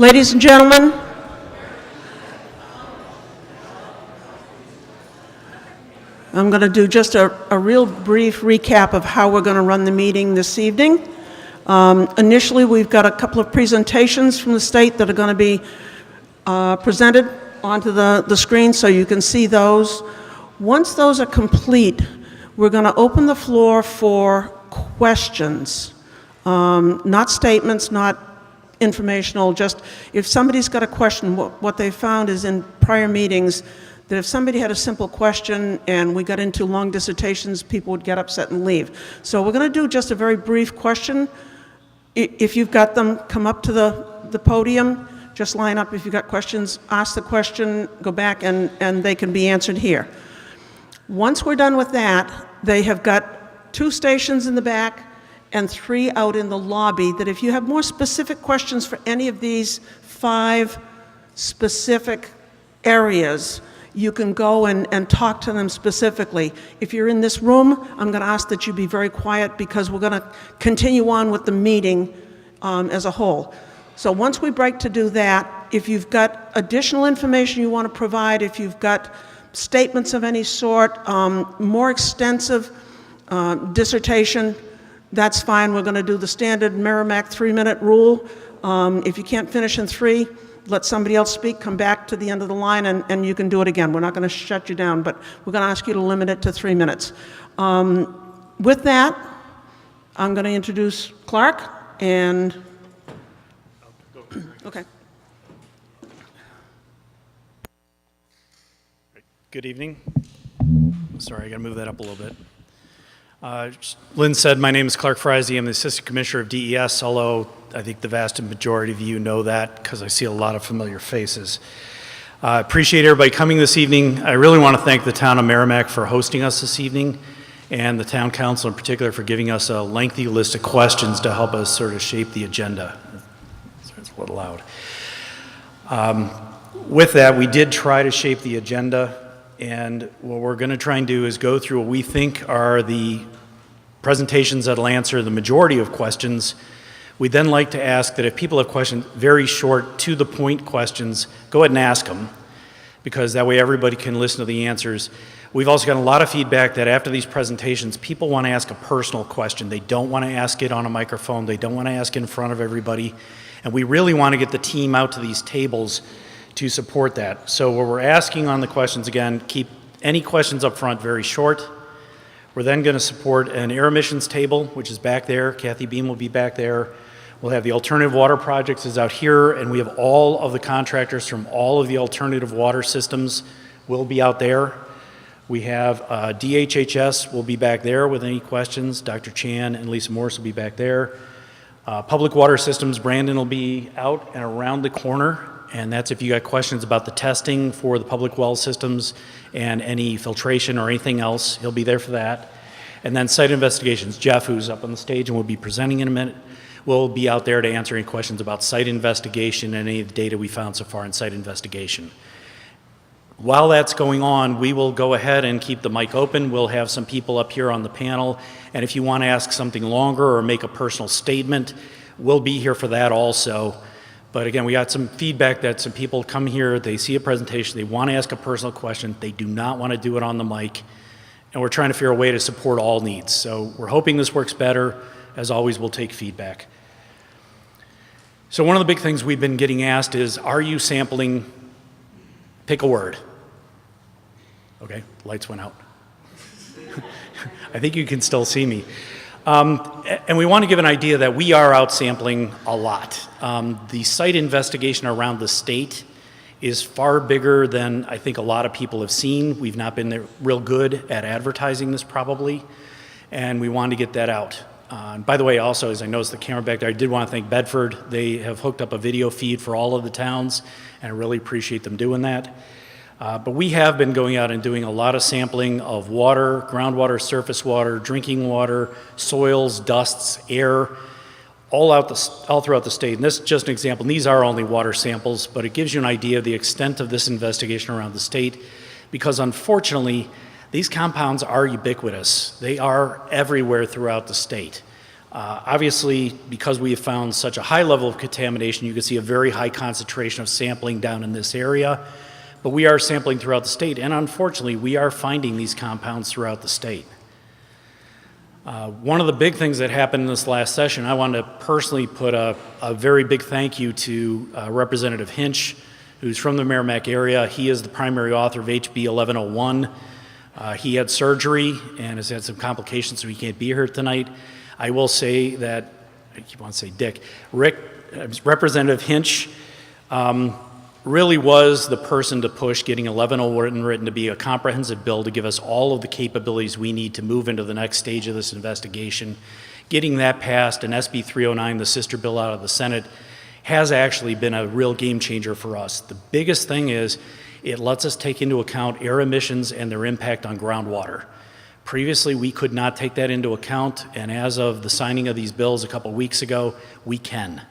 Ladies and gentlemen, I'm going to do just a real brief recap of how we're going to run the meeting this evening. Initially, we've got a couple of presentations from the state that are going to be presented onto the screen so you can see those. Once those are complete, we're going to open the floor for questions, not statements, not informational, just if somebody's got a question. What they found is in prior meetings that if somebody had a simple question and we got into long dissertations, people would get upset and leave. So we're going to do just a very brief question. If you've got them, come up to the podium, just line up. If you've got questions, ask the question, go back, and they can be answered here. Once we're done with that, they have got 2 stations in the back and 3 out in the lobby that if you have more specific questions for any of these 5 specific areas, you can go and talk to them specifically. If you're in this room, I'm going to ask that you be very quiet because we're going to continue on with the meeting as a whole. So once we break to do that, if you've got additional information you want to provide, if you've got statements of any sort, more extensive dissertation, that's fine. We're going to do the standard Merrimack 3-minute rule. If you can't finish in 3, let somebody else speak, come back to the end of the line, and you can do it again. We're not going to shut you down, but we're going to ask you to limit it to 3 minutes. With that, I'm going to introduce Clark, and okay. Good evening. Sorry, I got to move that up a little bit. Lynn said, my name is Clark Frizey. I'm the Assistant Commissioner of DES, although I think the vast majority of you know that because I see a lot of familiar faces. I appreciate everybody coming this evening. I really want to thank the Town of Merrimack for hosting us this evening, and the Town Council in particular for giving us a lengthy list of questions to help us sort of shape the agenda. It's a little loud. With that, we did try to shape the agenda. And what we're going to try and do is go through what we think are the presentations that will answer the majority of questions. We'd then like to ask that if people have questions, very short, to-the-point questions, go ahead and ask them, because that way everybody can listen to the answers. We've also gotten a lot of feedback that after these presentations, people want to ask a personal question. They don't want to ask it on a microphone. They don't want to ask it in front of everybody. And we really want to get the team out to these tables to support that. So what we're asking on the questions, again, keep any questions up front very short. We're then going to support an air emissions table, which is back there. Kathy Beam will be back there. We'll have the alternative water projects is out here, and we have all of the contractors from all of the alternative water systems will be out there. We have DHHS will be back there with any questions. Dr. Chan and Lisa Morris will be back there. Public water systems, Brandon will be out and around the corner. And that's if you got questions about the testing for the public well systems and any filtration or anything else, he'll be there for that. And then site investigations, Jeff, who's up on the stage and will be presenting in a minute, will be out there to answer any questions about site investigation and any of the data we found so far in site investigation. While that's going on, we will go ahead and keep the mic open. We'll have some people up here on the panel, and if you want to ask something longer or make a personal statement, we'll be here for that also. But again, we got some feedback that some people come here, they see a presentation, they want to ask a personal question, they do not want to do it on the mic, and we're trying to figure a way to support all needs. So we're hoping this works better. As always, we'll take feedback. So one of the big things we've been getting asked is, are you sampling, pick a word. Okay, lights went out. I think you can still see me. And we want to give an idea that we are out sampling a lot. The site investigation around the state is far bigger than I think a lot of people have seen. We've not been real good at advertising this probably, and we wanted to get that out. By the way, also, as I noticed the camera back there, I did want to thank Bedford. They have hooked up a video feed for all of the towns, and I really appreciate them doing that. But we have been going out and doing a lot of sampling of water, groundwater, surface water, drinking water, soils, dusts, air, all throughout the state. And this is just an example. And these are only water samples, but it gives you an idea of the extent of this investigation around the state, because unfortunately, these compounds are ubiquitous. They are everywhere throughout the state. Obviously, because we have found such a high level of contamination, you can see a very high concentration of sampling down in this area. But we are sampling throughout the state, and unfortunately, we are finding these compounds throughout the state. One of the big things that happened in this last session, I wanted to personally put a very big thank you to Representative Hinch, who's from the Merrimack area. He is the primary author of HB 1101. He had surgery and has had some complications, so he can't be here tonight. I will say that, I keep on saying Dick, Representative Hinch really was the person to push getting 1101 written to be a comprehensive bill to give us all of the capabilities we need to move into the next stage of this investigation. Getting that passed and SB 309, the sister bill out of the Senate, has actually been a real game changer for us. The biggest thing is it lets us take into account air emissions and their impact on groundwater. Previously, we could not take that into account, and as of the signing of these bills a couple weeks ago, we can.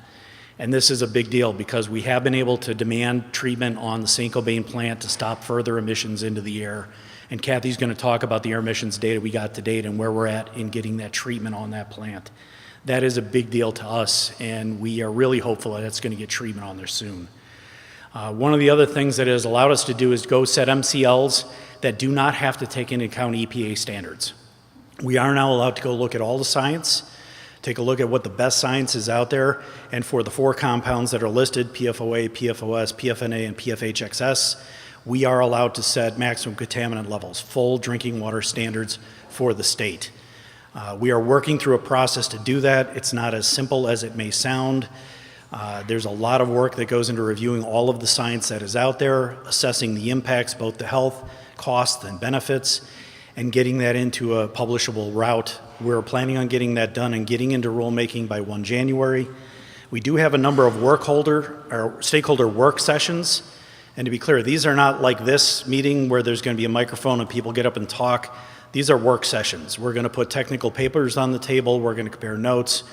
And this is a big deal because we have been able to demand treatment on the St. Cobain plant to stop further emissions into the air. And Kathy's going to talk about the air emissions data we got to date and where we're at in getting that treatment on that plant. That is a big deal to us, and we are really hopeful that it's going to get treatment on there soon. One of the other things that it has allowed us to do is go set MCLs that do not have to take into account EPA standards. We are now allowed to go look at all the science, take a look at what the best science is out there, and for the 4 compounds that are listed, PFOA, PFOS, PFNA, and PFHXS, we are allowed to set maximum contaminant levels, full drinking water standards for the state. We are working through a process to do that. It's not as simple as it may sound. There's a lot of work that goes into reviewing all of the science that is out there, assessing the impacts, both the health, costs, and benefits, and getting that into a publishable route. We're planning on getting that done and getting into rulemaking by 1 January. We do have a number of stakeholder work sessions, and to be clear, these are not like this meeting where there's going to be a microphone and people get up and talk. These are work sessions. We're going to put technical papers on the table, we're going to compare notes,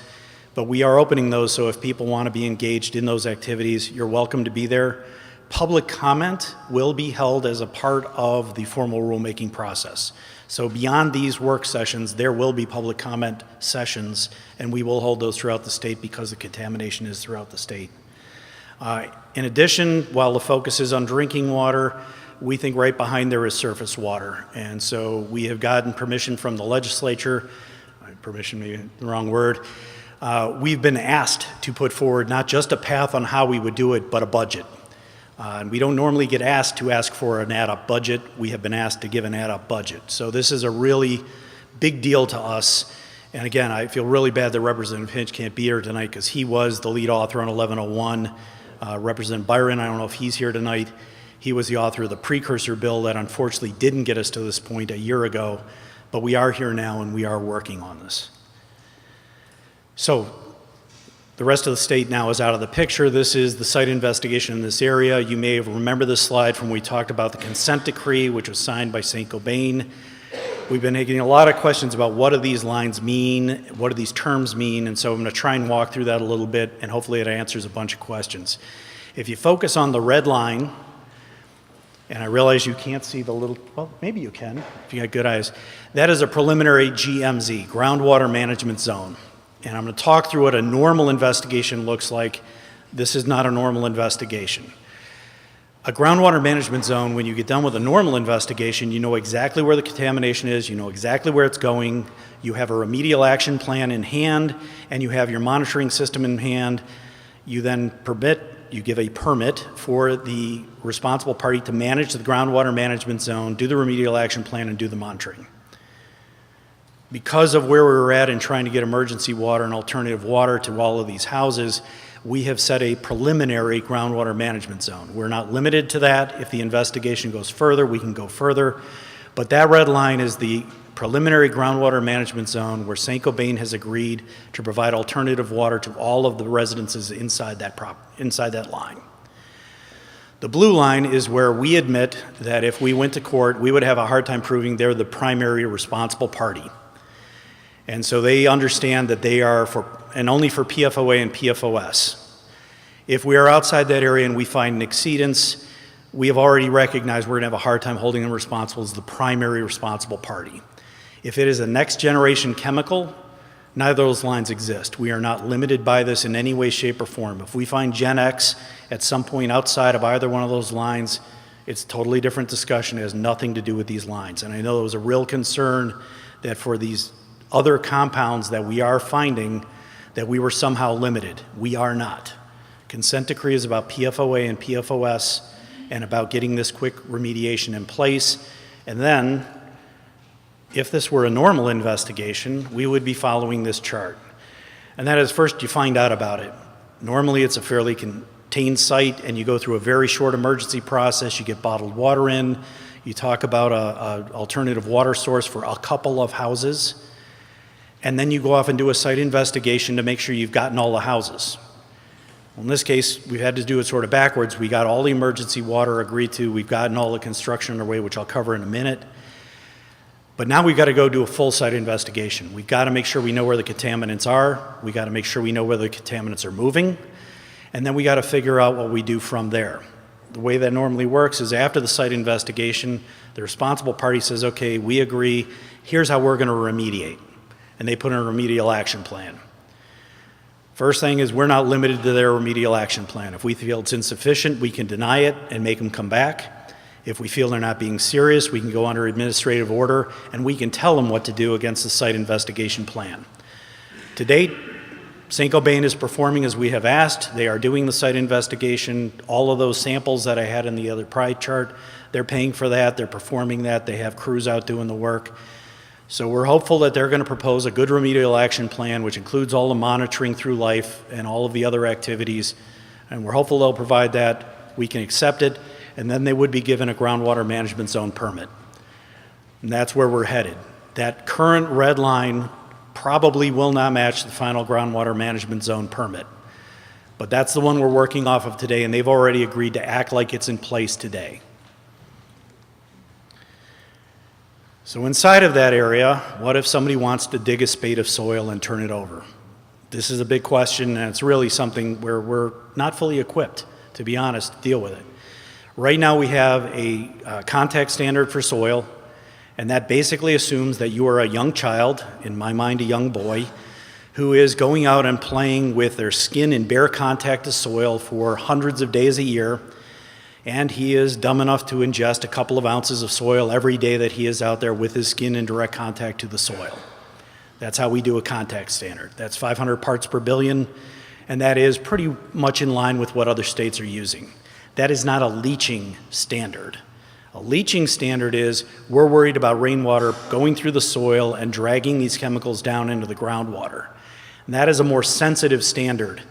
but we are opening those, so if people want to be engaged in those activities, you're welcome to be there. Public comment will be held as a part of the formal rulemaking process. So beyond these work sessions, there will be public comment sessions, and we will hold those throughout the state because the contamination is throughout the state. In addition, while the focus is on drinking water, we think right behind there is surface water. And so we have gotten permission from the legislature, permission may be the wrong word, we've been asked to put forward not just a path on how we would do it, but a budget. And we don't normally get asked to ask for an add-up budget. We have been asked to give an add-up budget. So this is a really big deal to us. And again, I feel really bad that Representative Hinch can't be here tonight because he was the lead author on 1101. Representative Byron, I don't know if he's here tonight. He was the author of the precursor bill that unfortunately didn't get us to this point a year ago. But we are here now and we are working on this. So the rest of the state now is out of the picture. This is the site investigation in this area. You may remember this slide from when we talked about the consent decree, which was signed by St. Cobain. We've been getting a lot of questions about what do these lines mean, what do these terms mean, and so I'm going to try and walk through that a little bit, and hopefully it answers a bunch of questions. If you focus on the red line, and I realize you can't see the little, well, maybe you can if you got good eyes. That is a preliminary GMZ, groundwater management zone. And I'm going to talk through what a normal investigation looks like. This is not a normal investigation. A groundwater management zone, when you get done with a normal investigation, you know exactly where the contamination is, you know exactly where it's going, you have a remedial action plan in hand, and you have your monitoring system in hand. You then you give a permit for the responsible party to manage the groundwater management zone, do the remedial action plan, and do the monitoring. Because of where we were at in trying to get emergency water and alternative water to all of these houses, we have set a preliminary groundwater management zone. We're not limited to that. If the investigation goes further, we can go further. But that red line is the preliminary groundwater management zone where St. Cobain has agreed to provide alternative water to all of the residences inside that line. The blue line is where we admit that if we went to court, we would have a hard time proving they're the primary responsible party. And so they understand that they are only for PFOA and PFOS. If we are outside that area and we find an exceedance, we have already recognized we're going to have a hard time holding them responsible as the primary responsible party. If it is a next generation chemical, Neither of those lines exist. We are not limited by this in any way, shape, or form. If we find Gen X at some point outside of either one of those lines, it's a totally different discussion. It has nothing to do with these lines. And I know there was a real concern that for these other compounds that we are finding, that we were somehow limited. We are not. Consent decree is about PFOA and PFOS and about getting this quick remediation in place. And then, if this were a normal investigation, we would be following this chart. And that is, first you find out about it. Normally it's a fairly contained site and you go through a very short emergency process. You get bottled water in. You talk about an alternative water source for a couple of houses. And then you go off and do a site investigation to make sure you've gotten all the houses. Well, in this case, we've had to do it sort of backwards. We got all the emergency water agreed to. We've gotten all the construction underway, which I'll cover in a minute. But now we've got to go do a full site investigation. We've got to make sure we know where the contaminants are. We've got to make sure we know where the contaminants are moving. And then we got to figure out what we do from there. The way that normally works is after the site investigation, the responsible party says, okay, we agree, here's how we're going to remediate. And they put in a remedial action plan. First thing is we're not limited to their remedial action plan. If we feel it's insufficient, we can deny it and make them come back. If we feel they're not being serious, we can go under administrative order and we can tell them what to do against the site investigation plan. To date, St. Gobain is performing as we have asked. They are doing the site investigation. All of those samples that I had in the other pie chart, they're paying for that, they're performing that, they have crews out doing the work. So we're hopeful that they're going to propose a good remedial action plan, which includes all the monitoring through life and all of the other activities. And we're hopeful they'll provide that. We can accept it. And then they would be given a groundwater management zone permit. And that's where we're headed. That current red line probably will not match the final groundwater management zone permit. But that's the one we're working off of today, and they've already agreed to act like it's in place today. So inside of that area, what if somebody wants to dig a spade of soil and turn it over? This is a big question, and it's really something where we're not fully equipped, to be honest, to deal with it. Right now we have a contact standard for soil, and that basically assumes that you are a young child, in my mind a young boy, who is going out and playing with their skin in bare contact to soil for hundreds of days a year, and he is dumb enough to ingest a couple of ounces of soil every day that he is out there with his skin in direct contact to the soil. That's how we do a contact standard. That's 500 parts per billion, and that is pretty much in line with what other states are using. That is not a leaching standard. A leaching standard is we're worried about rainwater going through the soil and dragging these chemicals down into the groundwater. And that is a more sensitive standard.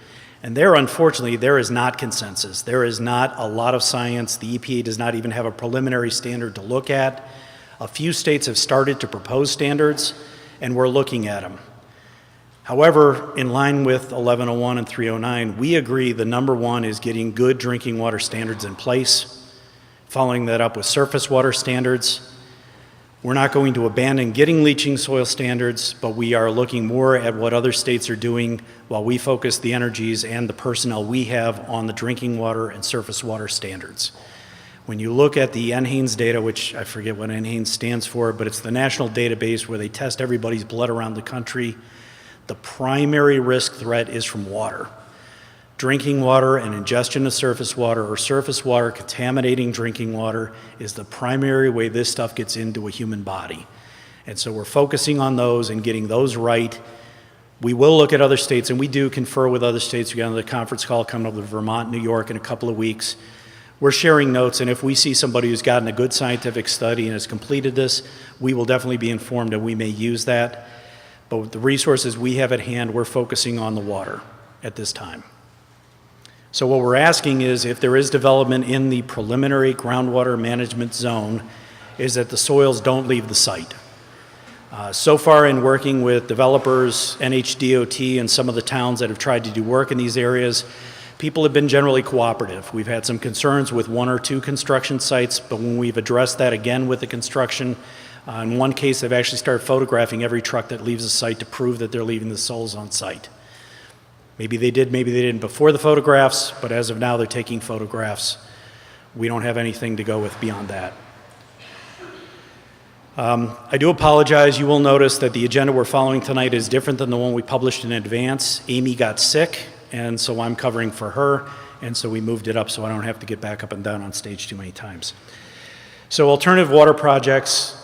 And there, unfortunately, there is not consensus. There is not a lot of science. The EPA does not even have a preliminary standard to look at. A few states have started to propose standards, and we're looking at them. However, in line with 1101 and 309, we agree the number one is getting good drinking water standards in place, following that up with surface water standards. We're not going to abandon getting leaching soil standards, but we are looking more at what other states are doing while we focus the energies and the personnel we have on the drinking water and surface water standards. When you look at the NHDES data, which I forget what NHDES stands for, but it's the national database where they test everybody's blood around the country, the primary risk threat is from water. Drinking water and ingestion of surface water or surface water contaminating drinking water is the primary way this stuff gets into a human body. And so we're focusing on those and getting those right. We will look at other states, and we do confer with other states. We got another conference call coming up with Vermont, New York in a couple of weeks. We're sharing notes, and if we see somebody who's gotten a good scientific study and has completed this, we will definitely be informed and we may use that. But with the resources we have at hand, we're focusing on the water at this time. So what we're asking is, if there is development in the preliminary groundwater management zone, is that the soils don't leave the site. So far in working with developers, NHDOT, and some of the towns that have tried to do work in these areas, people have been generally cooperative. We've had some concerns with one or two construction sites, but when we've addressed that again with the construction, in one case, they've actually started photographing every truck that leaves the site to prove that they're leaving the soils on site. Maybe they did, maybe they didn't before the photographs, but as of now, they're taking photographs. We don't have anything to go with beyond that. I do apologize. You will notice that the agenda we're following tonight is different than the one we published in advance. Amy got sick, and so I'm covering for her, and so we moved it up so I don't have to get back up and down on stage too many times. So alternative water projects,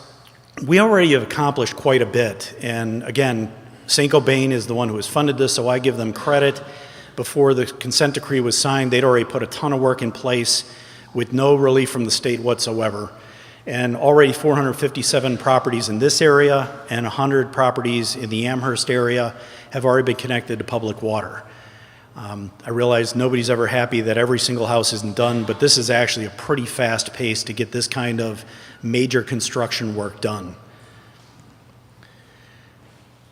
we already have accomplished quite a bit, and again, St. Gobain is the one who has funded this, so I give them credit. Before the consent decree was signed, they'd already put a ton of work in place with no relief from the state whatsoever. And already 457 properties in this area and 100 properties in the Amherst area have already been connected to public water. I realize nobody's ever happy that every single house isn't done, but this is actually a pretty fast pace to get this kind of major construction work done.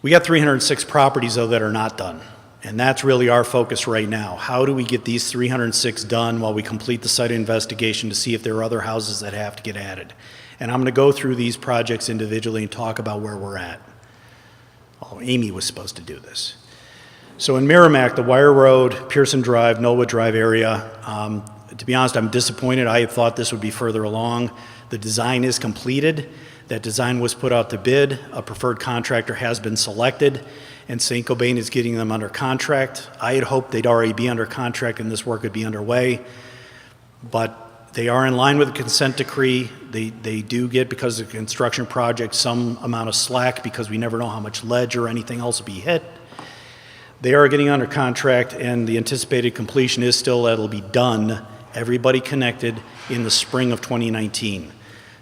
We got 306 properties, though, that are not done. And that's really our focus right now. How do we get these 306 done while we complete the site investigation to see if there are other houses that have to get added? And I'm going to go through these projects individually and talk about where we're at. Oh, Amy was supposed to do this. So in Merrimack, the Wire Road, Pearson Drive, Knollwood Drive area, to be honest, I'm disappointed. I had thought this would be further along. The design is completed. That design was put out to bid. A preferred contractor has been selected, and St. Gobain is getting them under contract. I had hoped they'd already be under contract and this work would be underway, but they are in line with the consent decree. They do get, because of the construction project, some amount of slack because we never know how much ledge or anything else will be hit. They are getting under contract, and the anticipated completion is still that it'll be done, everybody connected, in the spring of 2019.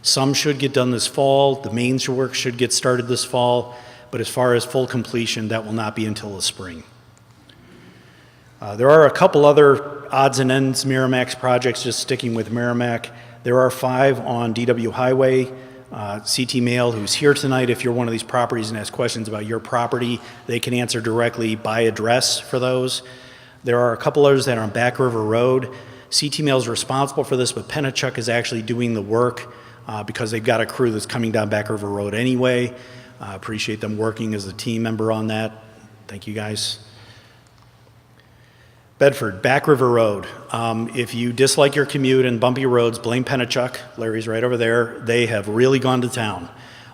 Some should get done this fall. The mains work should get started this fall. But as far as full completion, that will not be until the spring. There are a couple other odds and ends Merrimack's projects, just sticking with Merrimack. There are 5 on DW Highway. CT Mail, who's here tonight, if you're one of these properties and has questions about your property, they can answer directly by address for those. There are a couple others that are on Back River Road. CT Mail is responsible for this, but Penachuk is actually doing the work because they've got a crew that's coming down Back River Road anyway. Appreciate them working as a team member on that. Thank you, guys. Bedford, Back River Road. If you dislike your commute and bumpy roads, blame Penachuk. Larry's right over there. They have really gone to town.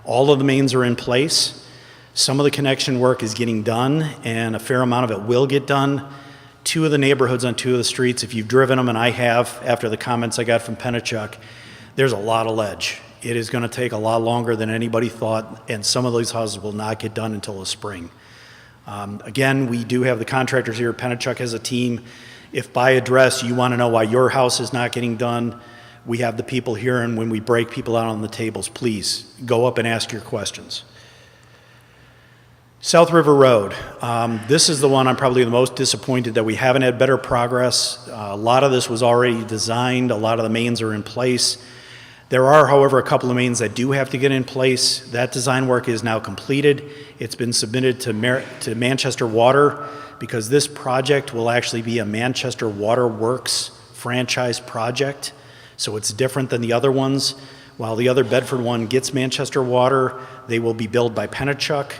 All of the mains are in place. Some of the connection work is getting done, and a fair amount of it will get done. 2 of the neighborhoods on 2 of the streets, if you've driven them, and I have after the comments I got from Penachuk, there's a lot of ledge. It is going to take a lot longer than anybody thought, and some of these houses will not get done until the spring. Again, we do have the contractors here. Penachuk has a team. If by address you want to know why your house is not getting done, we have the people here, and when we break people out on the tables, please go up and ask your questions. South River Road. This is the one I'm probably the most disappointed that we haven't had better progress. A lot of this was already designed. A lot of the mains are in place. There are, however, a couple of mains that do have to get in place. That design work is now completed. It's been submitted to Manchester Water because this project will actually be a Manchester Water Works franchise project. So it's different than the other ones. While the other Bedford one gets Manchester Water, they will be billed by Penachuk.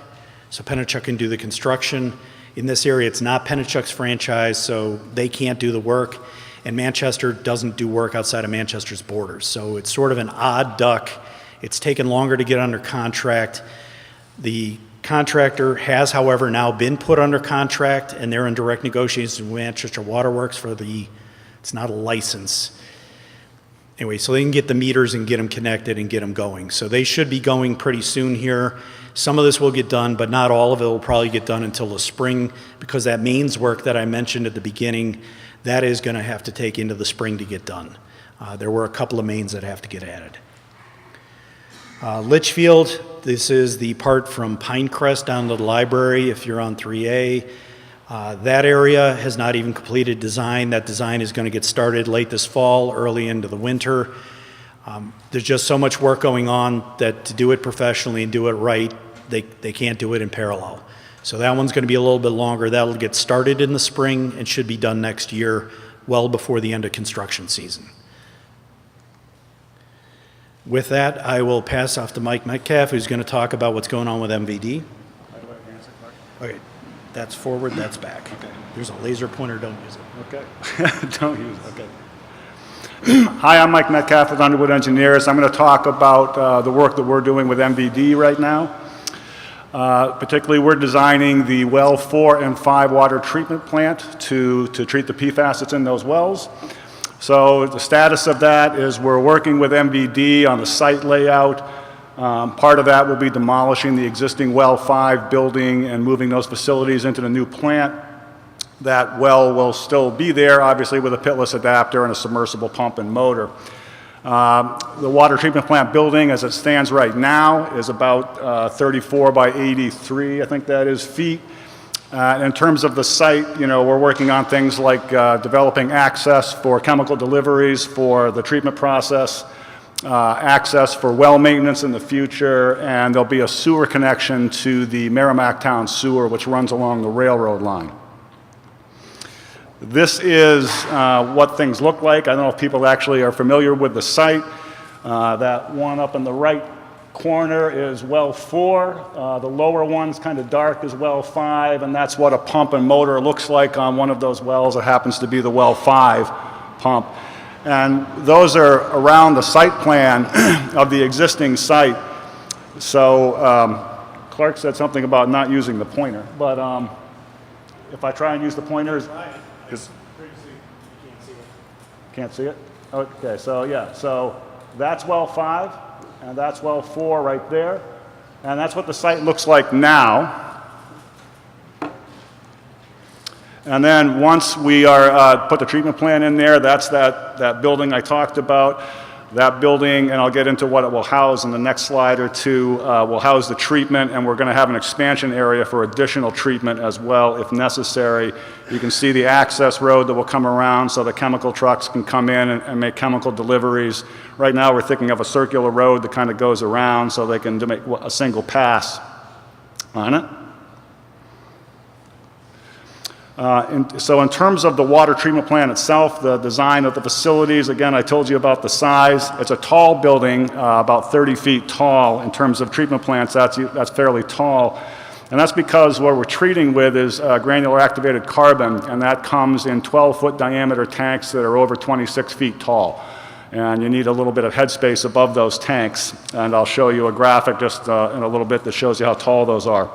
So Penachuk can do the construction. In this area, it's not Penachuk's franchise, so they can't do the work. And Manchester doesn't do work outside of Manchester's borders. So it's sort of an odd duck. It's taken longer to get under contract. The contractor has, however, now been put under contract, and they're in direct negotiations with Manchester Waterworks for it's not a license. Anyway, so they can get the meters and get them connected and get them going. So they should be going pretty soon here. Some of this will get done, but not all of it will probably get done until the spring because that mains work that I mentioned at the beginning, that is going to have to take into the spring to get done. There were a couple of mains that have to get added. Litchfield, this is the part from Pinecrest down to the library if you're on 3A. That area has not even completed design. That design is going to get started late this fall, early into the winter. There's just so much work going on that to do it professionally and do it right, they can't do it in parallel. So that one's going to be a little bit longer. That'll get started in the spring and should be done next year, well before the end of construction season. With that, I will pass off to Mike Metcalf, who's going to talk about what's going on with MVD. Okay, that's forward, that's back. Okay. There's a laser pointer, don't use it. Okay. Don't use it. Okay. Hi, I'm Mike Metcalf with Underwood Engineers. I'm going to talk about the work that we're doing with MVD right now. Particularly, we're designing the well 4 and 5 water treatment plant to treat the PFAS that's in those wells. So the status of that is we're working with MVD on the site layout. Part of that will be demolishing the existing well 5 building and moving those facilities into the new plant. That well will still be there, obviously, with a pitless adapter and a submersible pump and motor. The water treatment plant building, as it stands right now, is about 34 by 83, I think that is, feet. In terms of the site, we're working on things like developing access for chemical deliveries for the treatment process, access for well maintenance in the future, and there'll be a sewer connection to the Merrimack Town sewer, which runs along the railroad line. This is what things look like. I don't know if people actually are familiar with the site. That one up in the right corner is well 4. The lower one's kind of dark is well 5, and that's what a pump and motor looks like on one of those wells. It happens to be the well 5 pump. And those are around the site plan of the existing site. So Clark said something about not using the pointer, but if I try and use the pointers, can't see it? Okay, so yeah, so that's well 5, and that's well 4 right there, and that's what the site looks like now. And then once we are put the treatment plant in there, that's that building I talked about. That building, and I'll get into what it will house in the next slide or two, will house the treatment, and we're going to have an expansion area for additional treatment as well if necessary. You can see the access road that will come around so the chemical trucks can come in and make chemical deliveries. Right now we're thinking of a circular road that kind of goes around so they can make a single pass on it. So in terms of the water treatment plant itself, the design of the facilities, again, I told you about the size. It's a tall building, about 30 feet tall. In terms of treatment plants, that's fairly tall. And that's because what we're treating with is granular activated carbon, and that comes in 12-foot diameter tanks that are over 26 feet tall. And you need a little bit of headspace above those tanks. And I'll show you a graphic just in a little bit that shows you how tall those are.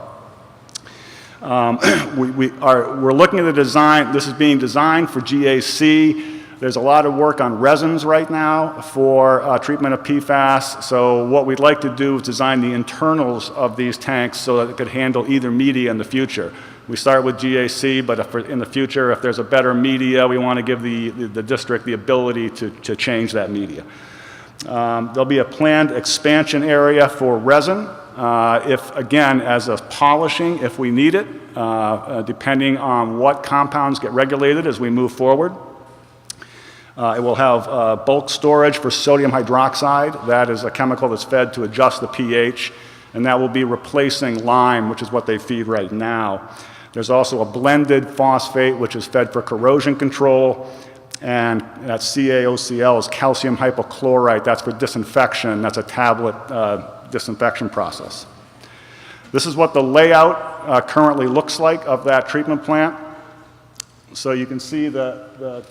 We're looking at the design. This is being designed for GAC. There's a lot of work on resins right now for treatment of PFAS. So what we'd like to do is design the internals of these tanks so that it could handle either media in the future. We start with GAC, but in the future, if there's a better media, we want to give the district the ability to change that media. There'll be a planned expansion area for resin. Again, as a polishing, if we need it, depending on what compounds get regulated as we move forward. It will have bulk storage for sodium hydroxide. That is a chemical that's fed to adjust the pH, and that will be replacing lime, which is what they feed right now. There's also a blended phosphate, which is fed for corrosion control, and that CaOCl is calcium hypochlorite. That's for disinfection. That's a tablet disinfection process. This is what the layout currently looks like of that treatment plant. So you can see the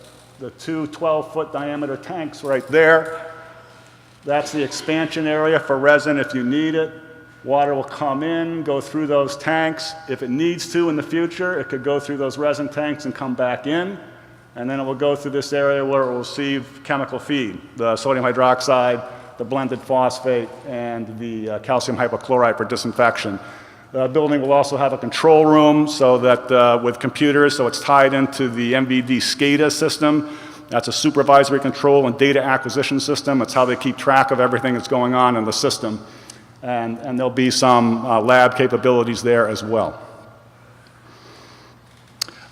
two 12-foot diameter tanks right there. That's the expansion area for resin if you need it. Water will come in, go through those tanks. If it needs to in the future, it could go through those resin tanks and come back in. And then it will go through this area where it will receive chemical feed, the sodium hydroxide, the blended phosphate, and the calcium hypochlorite for disinfection. The building will also have a control room so that with computers, so it's tied into the MVD SCADA system. That's a supervisory control and data acquisition system. It's how they keep track of everything that's going on in the system. And there'll be some lab capabilities there as well.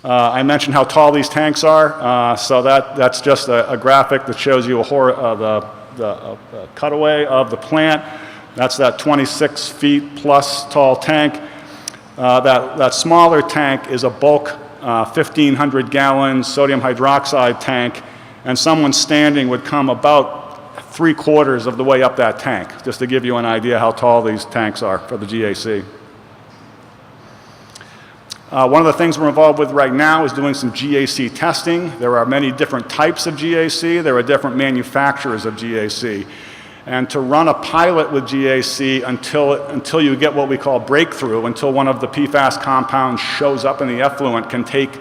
I mentioned how tall these tanks are. So that's just a graphic that shows you the cutaway of the plant. That's that 26 feet plus tall tank. That smaller tank is a bulk 1,500 gallon sodium hydroxide tank, and someone standing would come about 3/4 of the way up that tank, just to give you an idea how tall these tanks are for the GAC. One of the things we're involved with right now is doing some GAC testing. There are many different types of GAC. There are different manufacturers of GAC. And to run a pilot with GAC until you get what we call breakthrough, until one of the PFAS compounds shows up in the effluent, can take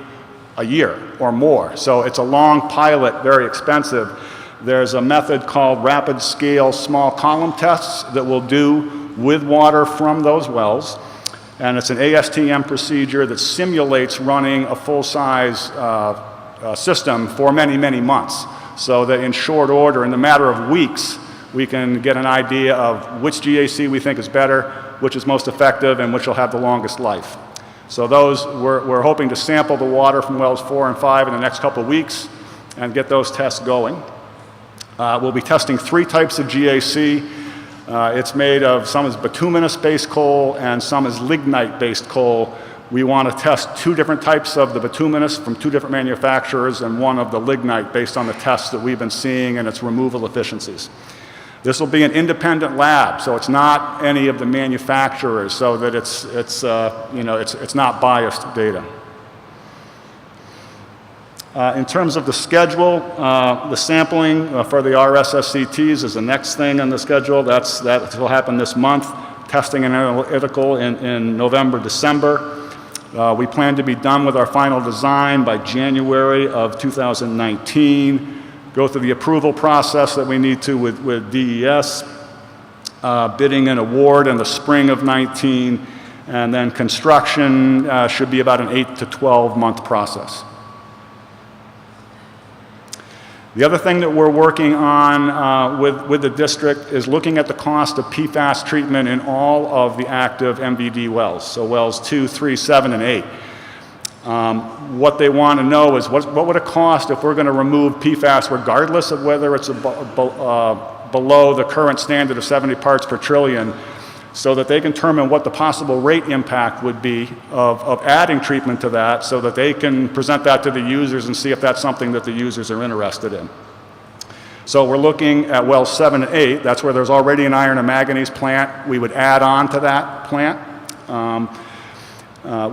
a year or more. So it's a long pilot, very expensive. There's a method called rapid scale small column tests that we'll do with water from those wells. And it's an ASTM procedure that simulates running a full-size system for many, many months. So that in short order, in a matter of weeks, we can get an idea of which GAC we think is better, which is most effective, and which will have the longest life. So those, we're hoping to sample the water from wells 4 and 5 in the next couple of weeks and get those tests going. We'll be testing 3 types of GAC. It's made of, some is bituminous-based coal and some is lignite-based coal. We want to test 2 different types of the bituminous from 2 different manufacturers and 1 of the lignite based on the tests that we've been seeing and its removal efficiencies. This will be an independent lab, so it's not any of the manufacturers, so that it's not biased data. In terms of the schedule, the sampling for the RSSCTs is the next thing on the schedule. That will happen this month. Testing and analytical in November, December. We plan to be done with our final design by January of 2019. Go through the approval process that we need to with DES. Bidding and award in the spring of 19. And then construction should be about an 8 to 12 month process. The other thing that we're working on with the district is looking at the cost of PFAS treatment in all of the active MVD wells, so wells 2, 3, 7, and 8. What they want to know is what would it cost if we're going to remove PFAS regardless of whether it's below the current standard of 70 parts per trillion, so that they can determine what the possible rate impact would be of adding treatment to that, so that they can present that to the users and see if that's something that the users are interested in. So we're looking at wells 7 and 8. That's where there's already an iron and manganese plant. We would add on to that plant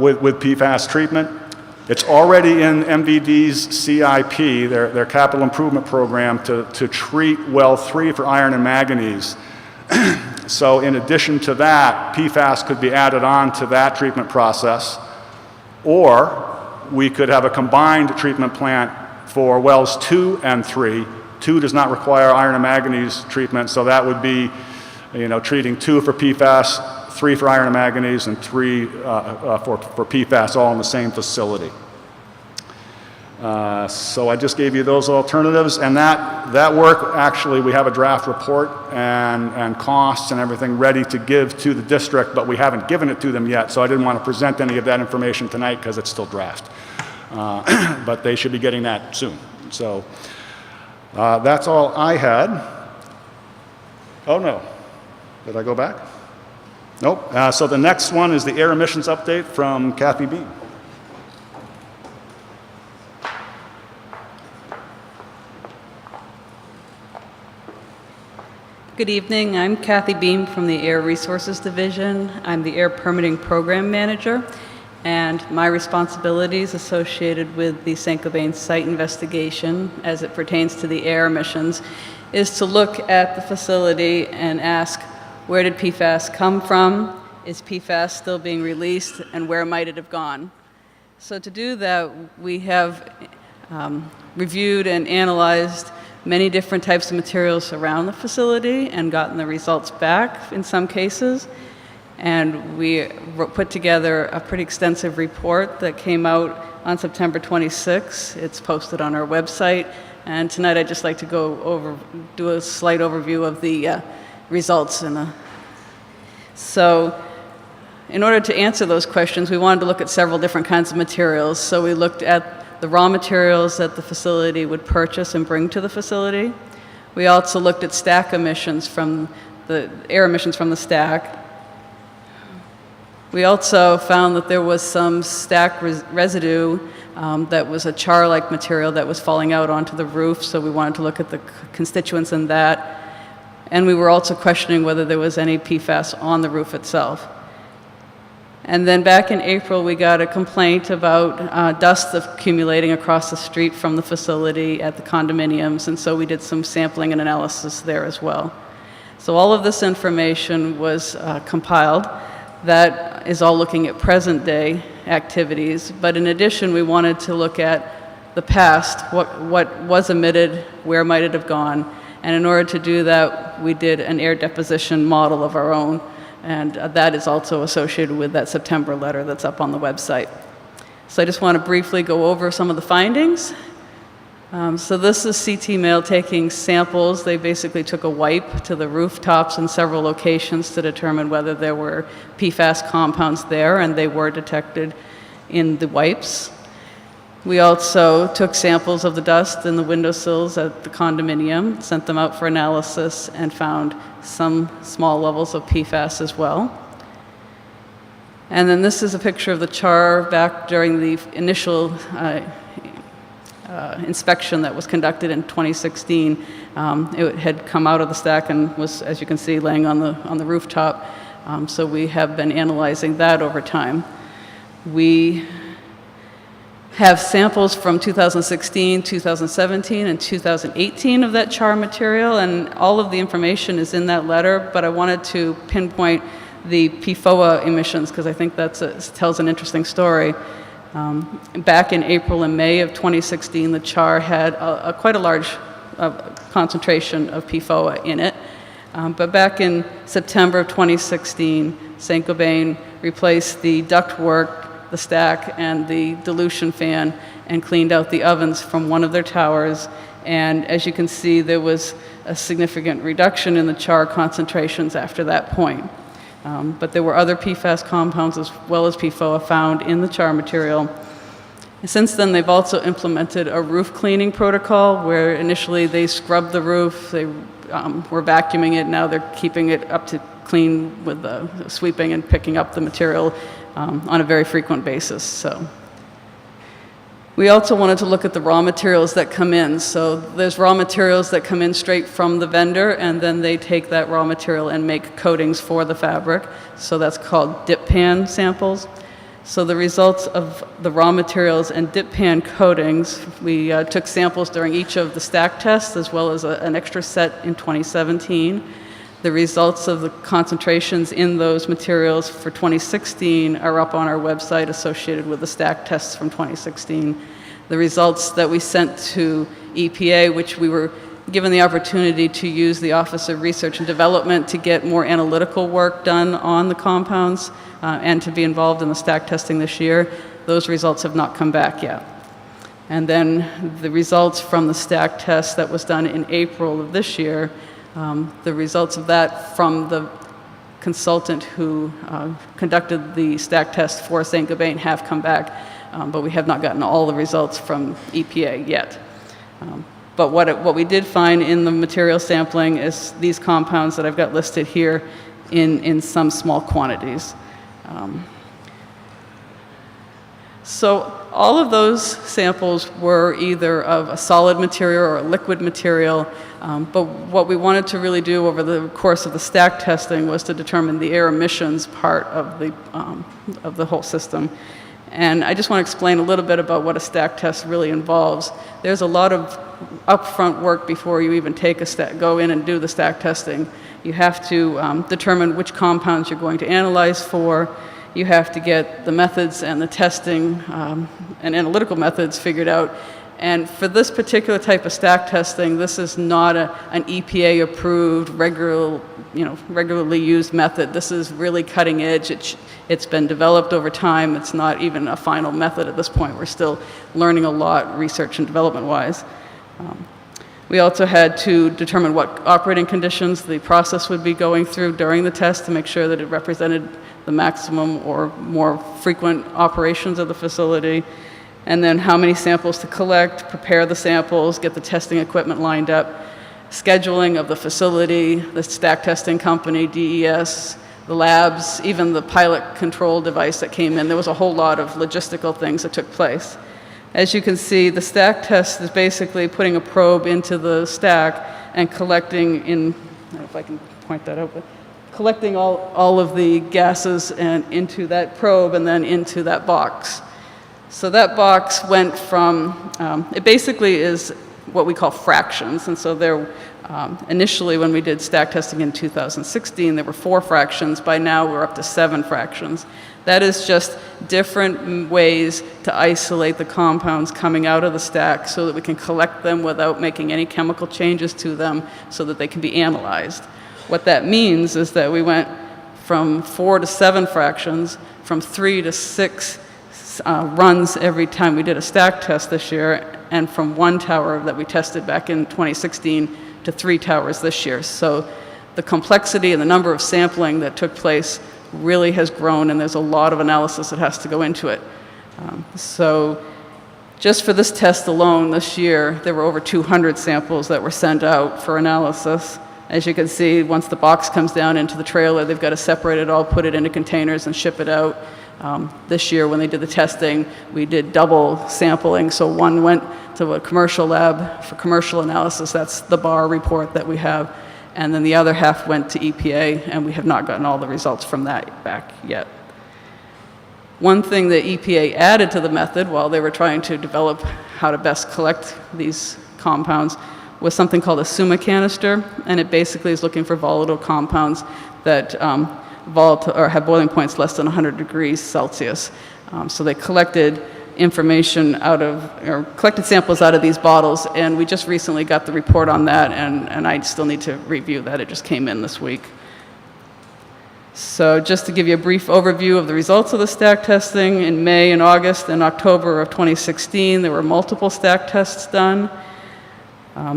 with PFAS treatment. It's already in MVD's CIP, their capital improvement program, to treat well 3 for iron and manganese. So in addition to that, PFAS could be added on to that treatment process, or we could have a combined treatment plant for wells 2 and 3. 2 does not require iron and manganese treatment, so that would be, treating 2 for PFAS, 3 for iron and manganese, and 3 for PFAS, all in the same facility. So I just gave you those alternatives, and that work, actually, we have a draft report and costs and everything ready to give to the district, but we haven't given it to them yet, so I didn't want to present any of that information tonight because it's still draft. But they should be getting that soon. So that's all I had. Oh, no. Did I go back? Nope. So the next one is the air emissions update from Kathy Beam. Good evening. I'm Kathy Beam from the Air Resources Division. I'm the Air Permitting Program Manager, and my responsibilities associated with the Saint-Gobain site investigation as it pertains to the air emissions is to look at the facility and ask, where did PFAS come from? Is PFAS still being released, and where might it have gone? So to do that, we have reviewed and analyzed many different types of materials around the facility and gotten the results back in some cases. And we put together a pretty extensive report that came out on September 26. It's posted on our website. And tonight I'd just like to do a slight overview of the results. So in order to answer those questions, we wanted to look at several different kinds of materials. So we looked at the raw materials that the facility would purchase and bring to the facility. We also looked at stack emissions from the air emissions from the stack. We also found that there was some stack residue that was a char-like material that was falling out onto the roof, so we wanted to look at the constituents in that. And we were also questioning whether there was any PFAS on the roof itself. And then back in April, we got a complaint about dust accumulating across the street from the facility at the condominiums, and so we did some sampling and analysis there as well. So all of this information was compiled. That is all looking at present-day activities, but in addition, we wanted to look at the past, what was emitted, where might it have gone, and in order to do that, we did an air deposition model of our own, and that is also associated with that September letter that's up on the website. So I just want to briefly go over some of the findings. So this is CT Mail taking samples. They basically took a wipe to the rooftops in several locations to determine whether there were PFAS compounds there, and they were detected in the wipes. We also took samples of the dust in the windowsills at the condominium, sent them out for analysis, and found some small levels of PFAS as well. And then this is a picture of the char back during the initial inspection that was conducted in 2016. It had come out of the stack and was, as you can see, laying on the rooftop. So we have been analyzing that over time. We have samples from 2016, 2017, and 2018 of that char material, and all of the information is in that letter, but I wanted to pinpoint the PFOA emissions because I think that tells an interesting story. Back in April and May of 2016, the char had quite a large concentration of PFOA in it, but back in September of 2016, Saint-Gobain replaced the ductwork, the stack, and the dilution fan, and cleaned out the ovens from one of their towers. And as you can see, there was a significant reduction in the char concentrations after that point. But there were other PFAS compounds as well as PFOA found in the char material. And since then, they've also implemented a roof cleaning protocol where initially they scrubbed the roof, they were vacuuming it, now they're keeping it up to clean with the sweeping and picking up the material on a very frequent basis. So we also wanted to look at the raw materials that come in. So there's raw materials that come in straight from the vendor, and then they take that raw material and make coatings for the fabric. So that's called dip pan samples. So the results of the raw materials and dip pan coatings, we took samples during each of the stack tests as well as an extra set in 2017. The results of the concentrations in those materials for 2016 are up on our website associated with the stack tests from 2016. The results that we sent to EPA, which we were given the opportunity to use the Office of Research and Development to get more analytical work done on the compounds and to be involved in the stack testing this year, those results have not come back yet. And then the results from the stack test that was done in April of this year, the results of that from the consultant who conducted the stack test for Saint-Gobain have come back, but we have not gotten all the results from EPA yet. But what we did find in the material sampling is these compounds that I've got listed here in some small quantities. So all of those samples were either of a solid material or a liquid material, but what we wanted to really do over the course of the stack testing was to determine the air emissions part of the whole system. And I just want to explain a little bit about what a stack test really involves. There's a lot of upfront work before you even go in and do the stack testing. You have to determine which compounds you're going to analyze for. You have to get the methods and the testing and analytical methods figured out. And for this particular type of stack testing, this is not an EPA-approved, regularly used method. This is really cutting edge. It's been developed over time. It's not even a final method at this point. We're still learning a lot, research and development-wise. We also had to determine what operating conditions the process would be going through during the test to make sure that it represented the maximum or more frequent operations of the facility, and then how many samples to collect, prepare the samples, get the testing equipment lined up, scheduling of the facility, the stack testing company, DES, the labs, even the pilot control device that came in. There was a whole lot of logistical things that took place. As you can see, the stack test is basically putting a probe into the stack and collecting in, I don't know if I can point that out, but collecting all of the gases and into that probe and then into that box. So that box went from, it basically is what we call fractions. And so there, initially when we did stack testing in 2016, there were 4 fractions. By now we're up to 7 fractions. That is just different ways to isolate the compounds coming out of the stack so that we can collect them without making any chemical changes to them so that they can be analyzed. What that means is that we went from 4 to 7 fractions, from 3 to 6 runs every time we did a stack test this year, and from 1 tower that we tested back in 2016 to 3 towers this year. So the complexity and the number of sampling that took place really has grown, and there's a lot of analysis that has to go into it. So just for this test alone this year, there were over 200 samples that were sent out for analysis. As you can see, once the box comes down into the trailer, they've got to separate it all, put it into containers, and ship it out. This year, when they did the testing, we did double sampling. So one went to a commercial lab for commercial analysis. That's the bar report that we have. And then the other half went to EPA, and we have not gotten all the results from that back yet. One thing that EPA added to the method while they were trying to develop how to best collect these compounds was something called a summa canister, and it basically is looking for volatile compounds that have boiling points less than 100 degrees Celsius. So they collected information collected samples out of these bottles, and we just recently got the report on that, and I still need to review that. It just came in this week. So just to give you a brief overview of the results of the stack testing, in May and August and October of 2016, there were multiple stack tests done.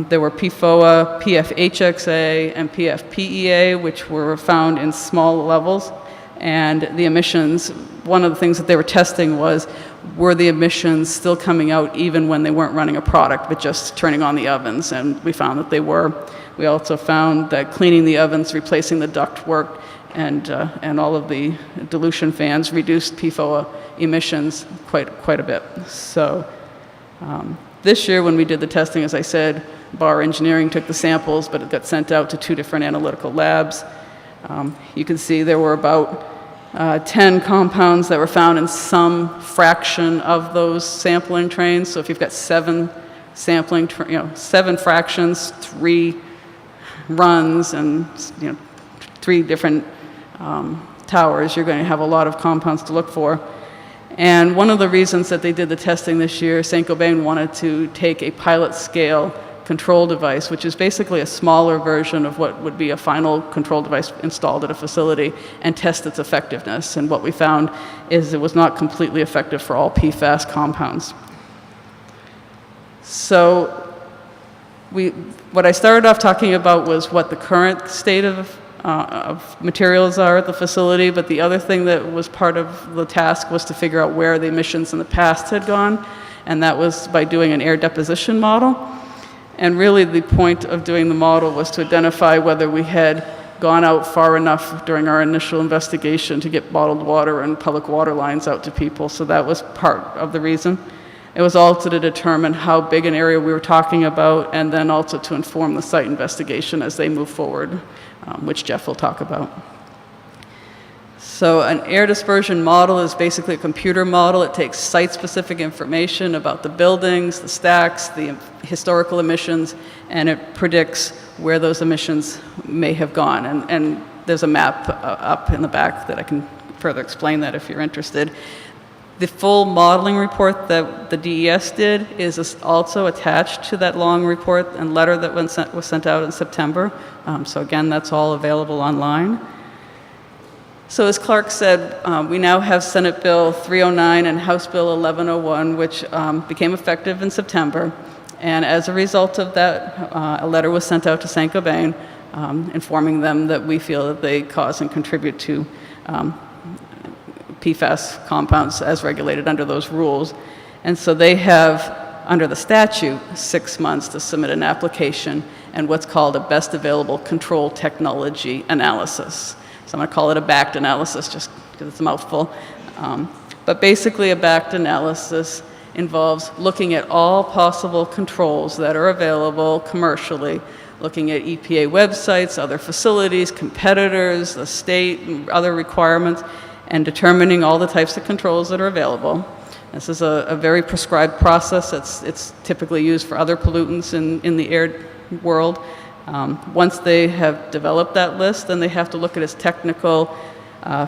There were PFOA, PFHXA, and PFPEA, which were found in small levels. And the emissions, one of the things that they were testing was, were the emissions still coming out even when they weren't running a product, but just turning on the ovens? And we found that they were. We also found that cleaning the ovens, replacing the ductwork, and all of the dilution fans reduced PFOA emissions quite a bit. So this year when we did the testing, as I said, Bar Engineering took the samples, but it got sent out to 2 different analytical labs. You can see there were about 10 compounds that were found in some fraction of those sampling trains. So if you've got 7 sampling, 7 fractions, 3 runs, and 3 different towers, you're going to have a lot of compounds to look for. And one of the reasons that they did the testing this year, Saint-Gobain wanted to take a pilot scale control device, which is basically a smaller version of what would be a final control device installed at a facility, and test its effectiveness. And what we found is it was not completely effective for all PFAS compounds. So what I started off talking about was what the current state of materials are at the facility, but the other thing that was part of the task was to figure out where the emissions in the past had gone, and that was by doing an air deposition model. And really the point of doing the model was to identify whether we had gone out far enough during our initial investigation to get bottled water and public water lines out to people. So that was part of the reason. It was also to determine how big an area we were talking about, and then also to inform the site investigation as they move forward, which Jeff will talk about. So an air dispersion model is basically a computer model. It takes site-specific information about the buildings, the stacks, the historical emissions, and it predicts where those emissions may have gone. And there's a map up in the back that I can further explain that if you're interested. The full modeling report that the DES did is also attached to that long report and letter that was sent out in September. So again, that's all available online. So as Clark said, we now have Senate Bill 309 and House Bill 1101, which became effective in September. And as a result of that, a letter was sent out to Saint-Gobain informing them that we feel that they cause and contribute to PFAS compounds as regulated under those rules. And so they have, under the statute, 6 months to submit an application and what's called a best available control technology analysis. So I'm going to call it a BACT analysis just because it's a mouthful. But basically a BACT analysis involves looking at all possible controls that are available commercially, looking at EPA websites, other facilities, competitors, the state, and other requirements, and determining all the types of controls that are available. This is a very prescribed process. It's typically used for other pollutants in the air world. Once they have developed that list, then they have to look at its technical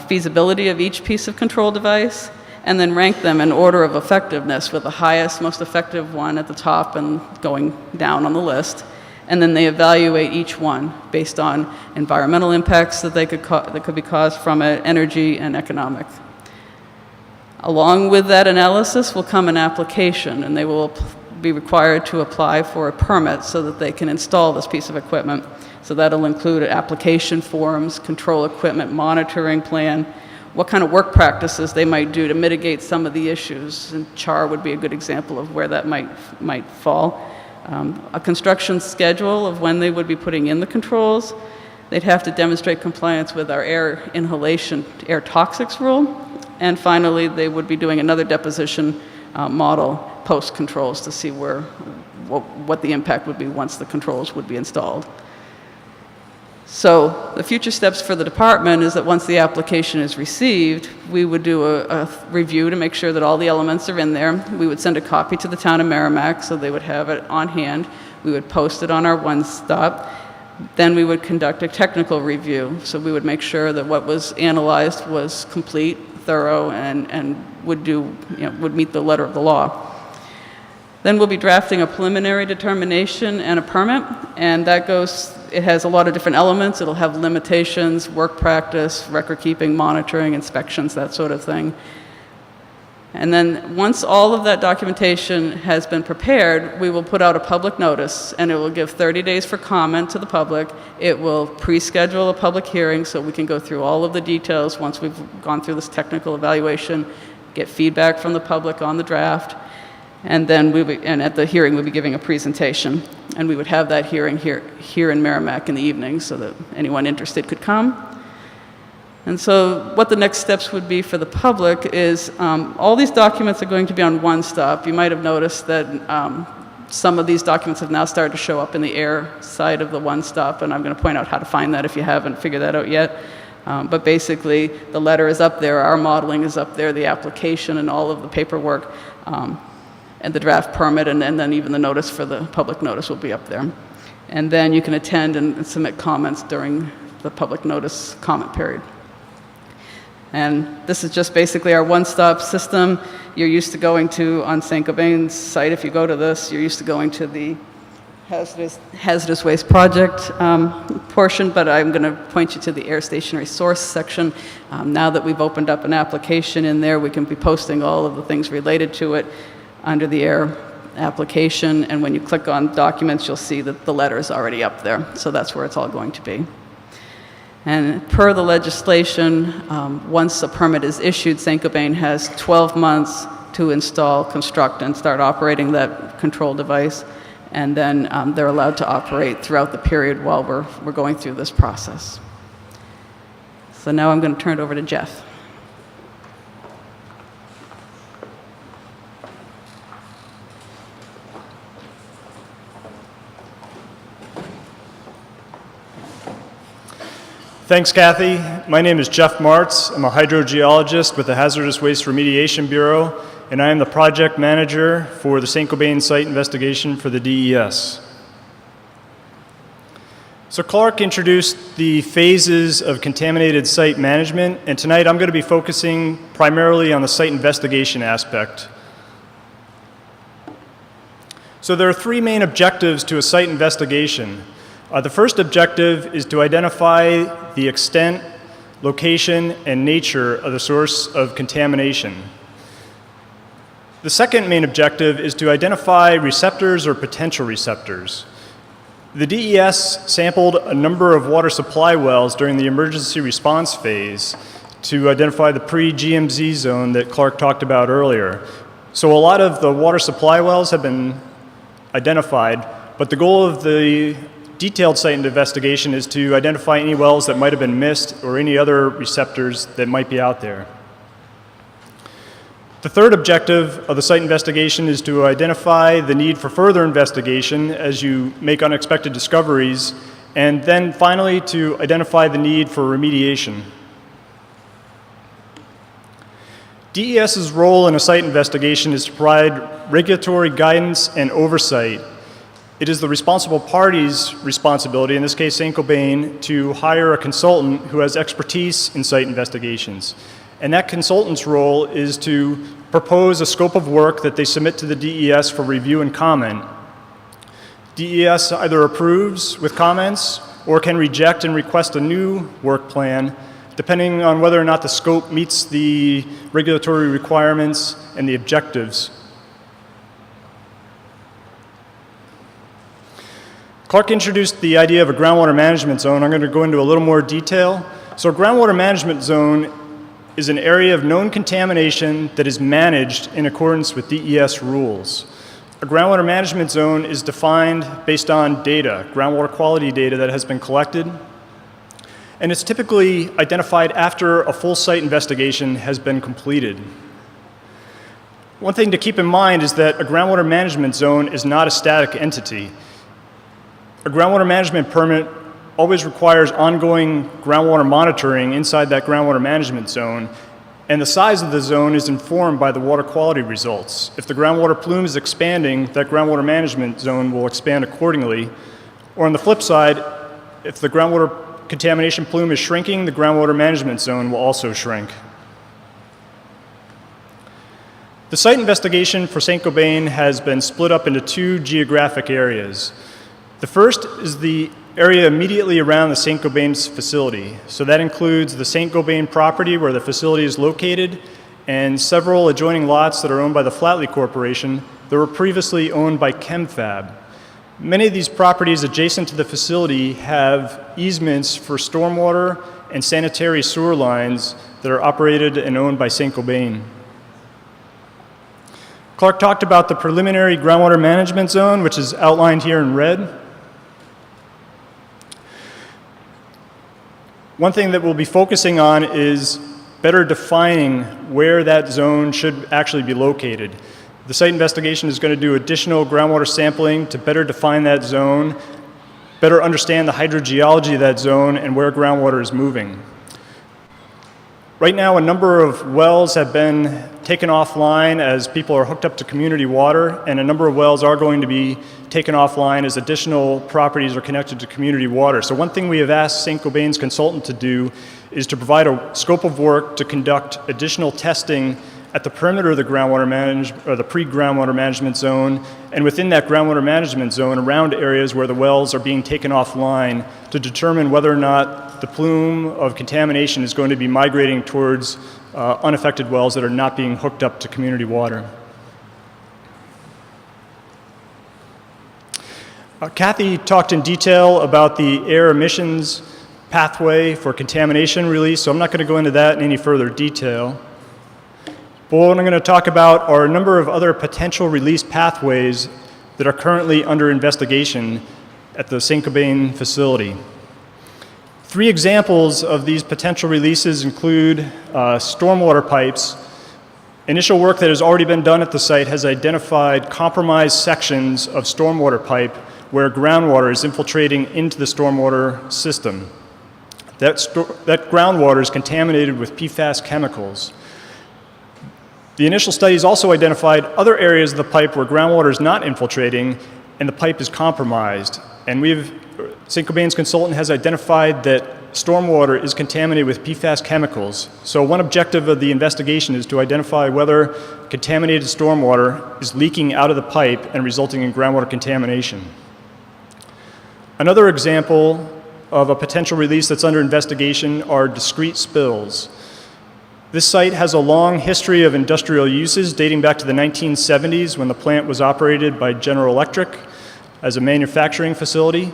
feasibility of each piece of control device, and then rank them in order of effectiveness, with the highest, most effective one at the top and going down on the list. And then they evaluate each one based on environmental impacts that could be caused from it, energy and economic. Along with that analysis will come an application, and they will be required to apply for a permit so that they can install this piece of equipment. So that'll include application forms, control equipment monitoring plan, what kind of work practices they might do to mitigate some of the issues, and CHAR would be a good example of where that might fall. A construction schedule of when they would be putting in the controls. They'd have to demonstrate compliance with our air inhalation, air toxics rule. And finally, they would be doing another deposition model post-controls to see what the impact would be once the controls would be installed. So the future steps for the department is that once the application is received, we would do a review to make sure that all the elements are in there. We would send a copy to the Town of Merrimack so they would have it on hand. We would post it on our one-stop. Then we would conduct a technical review. So we would make sure that what was analyzed was complete, thorough, and would meet the letter of the law. Then we'll be drafting a preliminary determination and a permit, and it has a lot of different elements. It'll have limitations, work practice, record keeping, monitoring, inspections, that sort of thing. And then once all of that documentation has been prepared, we will put out a public notice, and it will give 30 days for comment to the public. It will pre-schedule a public hearing so we can go through all of the details once we've gone through this technical evaluation, get feedback from the public on the draft, and then at the hearing we'll be giving a presentation. And we would have that hearing here in Merrimack in the evening so that anyone interested could come. And so what the next steps would be for the public is all these documents are going to be on one stop. You might have noticed that some of these documents have now started to show up in the air side of the one stop, and I'm going to point out how to find that if you haven't figured that out yet. But basically, the letter is up there, our modeling is up there, the application and all of the paperwork, and the draft permit, and then even the notice for the public notice will be up there. And then you can attend and submit comments during the public notice comment period. And this is just basically our one-stop system. You're used to going to, on St. Gobain's site, if you go to this, you're used to going to the hazardous waste project portion, but I'm going to point you to the air stationary source section. Now that we've opened up an application in there, we can be posting all of the things related to it under the air application, and when you click on documents, you'll see that the letter is already up there. So that's where it's all going to be. And per the legislation, once a permit is issued, St. Gobain has 12 months to install, construct, and start operating that control device. And then they're allowed to operate throughout the period while we're going through this process. So now I'm going to turn it over to Jeff. Thanks, Kathy. My name is Jeff Martz. I'm a hydrogeologist with the Hazardous Waste Remediation Bureau, and I am the project manager for the St. Gobain site investigation for the DES. So Clark introduced the phases of contaminated site management, and tonight I'm going to be focusing primarily on the site investigation aspect. So there are three main objectives to a site investigation. The first objective is to identify the extent, location, and nature of the source of contamination. The second main objective is to identify receptors or potential receptors. The DES sampled a number of water supply wells during the emergency response phase to identify the pre-GMZ zone that Clark talked about earlier. So a lot of the water supply wells have been identified, but the goal of the detailed site investigation is to identify any wells that might have been missed or any other receptors that might be out there. The third objective of the site investigation is to identify the need for further investigation as you make unexpected discoveries, and then finally to identify the need for remediation. DES's role in a site investigation is to provide regulatory guidance and oversight. It is the responsible party's responsibility, in this case St. Gobain, to hire a consultant who has expertise in site investigations. And that consultant's role is to propose a scope of work that they submit to the DES for review and comment. DES either approves with comments or can reject and request a new work plan, depending on whether or not the scope meets the regulatory requirements and the objectives. Clark introduced the idea of a groundwater management zone. I'm going to go into a little more detail. So a groundwater management zone is an area of known contamination that is managed in accordance with DES rules. A groundwater management zone is defined based on data, groundwater quality data that has been collected, and it's typically identified after a full site investigation has been completed. One thing to keep in mind is that a groundwater management zone is not a static entity. A groundwater management permit always requires ongoing groundwater monitoring inside that groundwater management zone, and the size of the zone is informed by the water quality results. If the groundwater plume is expanding, that groundwater management zone will expand accordingly. Or on the flip side, if the groundwater contamination plume is shrinking, the groundwater management zone will also shrink. The site investigation for St. Gobain has been split up into two geographic areas. The first is the area immediately around the St. Gobain's facility. So that includes the St. Gobain property where the facility is located and several adjoining lots that are owned by the Flatley Corporation that were previously owned by ChemFab. Many of these properties adjacent to the facility have easements for stormwater and sanitary sewer lines that are operated and owned by St. Gobain. Clark talked about the preliminary groundwater management zone, which is outlined here in red. One thing that we'll be focusing on is better defining where that zone should actually be located. The site investigation is going to do additional groundwater sampling to better define that zone, better understand the hydrogeology of that zone and where groundwater is moving. Right now, a number of wells have been taken offline as people are hooked up to community water, and a number of wells are going to be taken offline as additional properties are connected to community water. So one thing we have asked St. Gobain's consultant to do is to provide a scope of work to conduct additional testing at the perimeter of the the pre-groundwater management zone, and within that groundwater management zone around areas where the wells are being taken offline to determine whether or not the plume of contamination is going to be migrating towards unaffected wells that are not being hooked up to community water. Kathy talked in detail about the air emissions pathway for contamination release, so I'm not going to go into that in any further detail. But what I'm going to talk about are a number of other potential release pathways that are currently under investigation at the St. Gobain facility. Three examples of these potential releases include stormwater pipes. Initial work that has already been done at the site has identified compromised sections of stormwater pipe where groundwater is infiltrating into the stormwater system. That groundwater is contaminated with PFAS chemicals. The initial studies also identified other areas of the pipe where groundwater is not infiltrating and the pipe is compromised. And St. Gobain's consultant has identified that stormwater is contaminated with PFAS chemicals. So one objective of the investigation is to identify whether contaminated stormwater is leaking out of the pipe and resulting in groundwater contamination. Another example of a potential release that's under investigation are discrete spills. This site has a long history of industrial uses dating back to the 1970s when the plant was operated by General Electric as a manufacturing facility.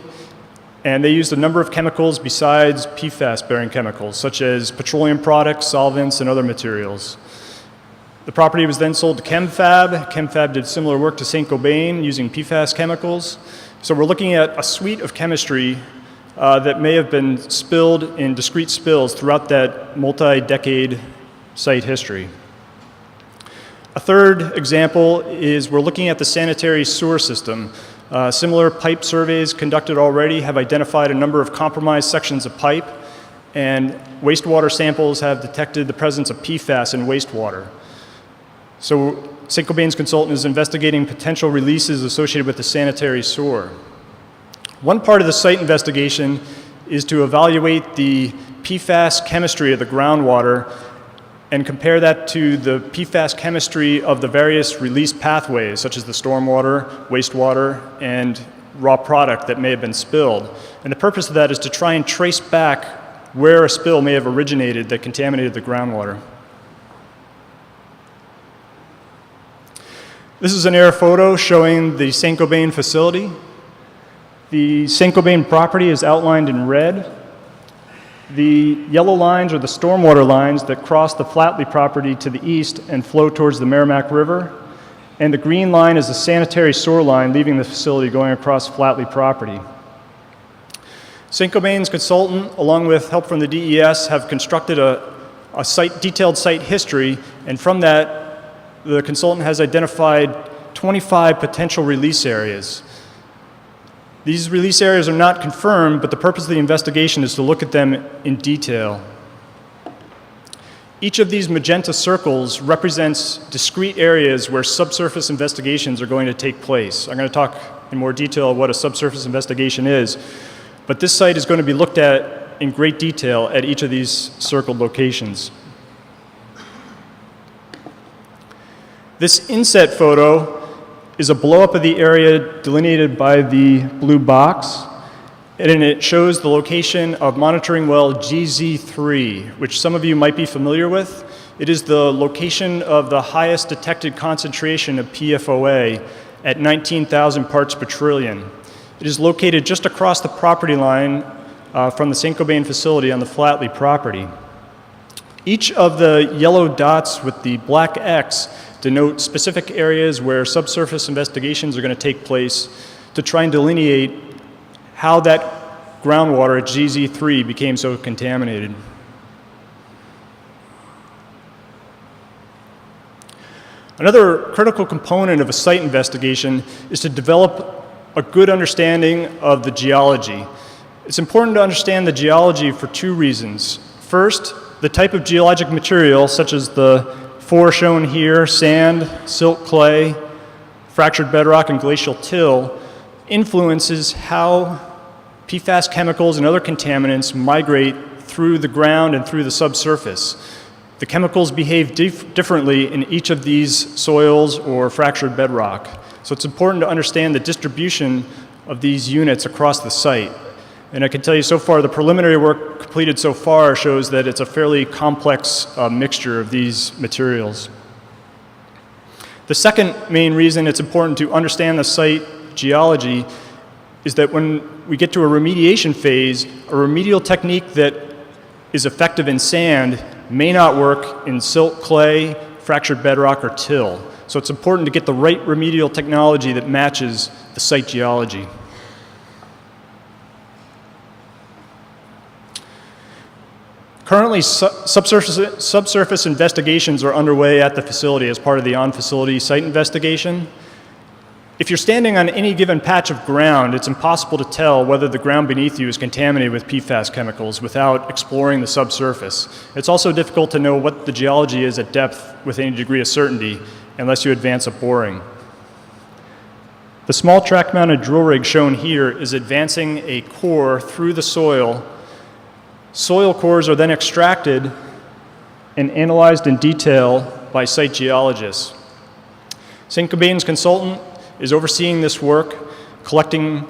And they used a number of chemicals besides PFAS-bearing chemicals, such as petroleum products, solvents, and other materials. The property was then sold to ChemFab. ChemFab did similar work to St. Gobain using PFAS chemicals. So we're looking at a suite of chemistry that may have been spilled in discrete spills throughout that multi-decade site history. A third example is we're looking at the sanitary sewer system. Similar pipe surveys conducted already have identified a number of compromised sections of pipe, and wastewater samples have detected the presence of PFAS in wastewater. So St. Cobain's consultant is investigating potential releases associated with the sanitary sewer. One part of the site investigation is to evaluate the PFAS chemistry of the groundwater and compare that to the PFAS chemistry of the various release pathways, such as the stormwater, wastewater, and raw product that may have been spilled. And the purpose of that is to try and trace back where a spill may have originated that contaminated the groundwater. This is an air photo showing the St. Cobain facility. The St. Cobain property is outlined in red. The yellow lines are the stormwater lines that cross the Flatley property to the east and flow towards the Merrimack River. And the green line is the sanitary sewer line leaving the facility going across Flatley property. St. Cobain's consultant, along with help from the DES, have constructed a detailed site history, and from that, the consultant has identified 25 potential release areas. These release areas are not confirmed, but the purpose of the investigation is to look at them in detail. Each of these magenta circles represents discrete areas where subsurface investigations are going to take place. I'm going to talk in more detail what a subsurface investigation is, but this site is going to be looked at in great detail at each of these circled locations. This inset photo is a blow-up of the area delineated by the blue box, and it shows the location of monitoring well GZ3, which some of you might be familiar with. It is the location of the highest detected concentration of PFOA at 19,000 parts per trillion. It is located just across the property line from the St. Cobain facility on the Flatley property. Each of the yellow dots with the black X denote specific areas where subsurface investigations are going to take place to try and delineate how that groundwater at GZ3 became so contaminated. Another critical component of a site investigation is to develop a good understanding of the geology. It's important to understand the geology for two reasons. First, the type of geologic material, such as the four shown here, sand, silt clay, fractured bedrock, and glacial till, influences how PFAS chemicals and other contaminants migrate through the ground and through the subsurface. The chemicals behave differently in each of these soils or fractured bedrock. So it's important to understand the distribution of these units across the site. And I can tell you so far, the preliminary work completed so far shows that it's a fairly complex mixture of these materials. The second main reason it's important to understand the site geology is that when we get to a remediation phase, a remedial technique that is effective in sand may not work in silt, clay, fractured bedrock, or till. So it's important to get the right remedial technology that matches the site geology. Currently, subsurface investigations are underway at the facility as part of the on-facility site investigation. If you're standing on any given patch of ground, it's impossible to tell whether the ground beneath you is contaminated with PFAS chemicals without exploring the subsurface. It's also difficult to know what the geology is at depth with any degree of certainty unless you advance a boring. The small track-mounted drill rig shown here is advancing a core through the soil. Soil cores are then extracted and analyzed in detail by site geologists. St. Cobain's consultant is overseeing this work, collecting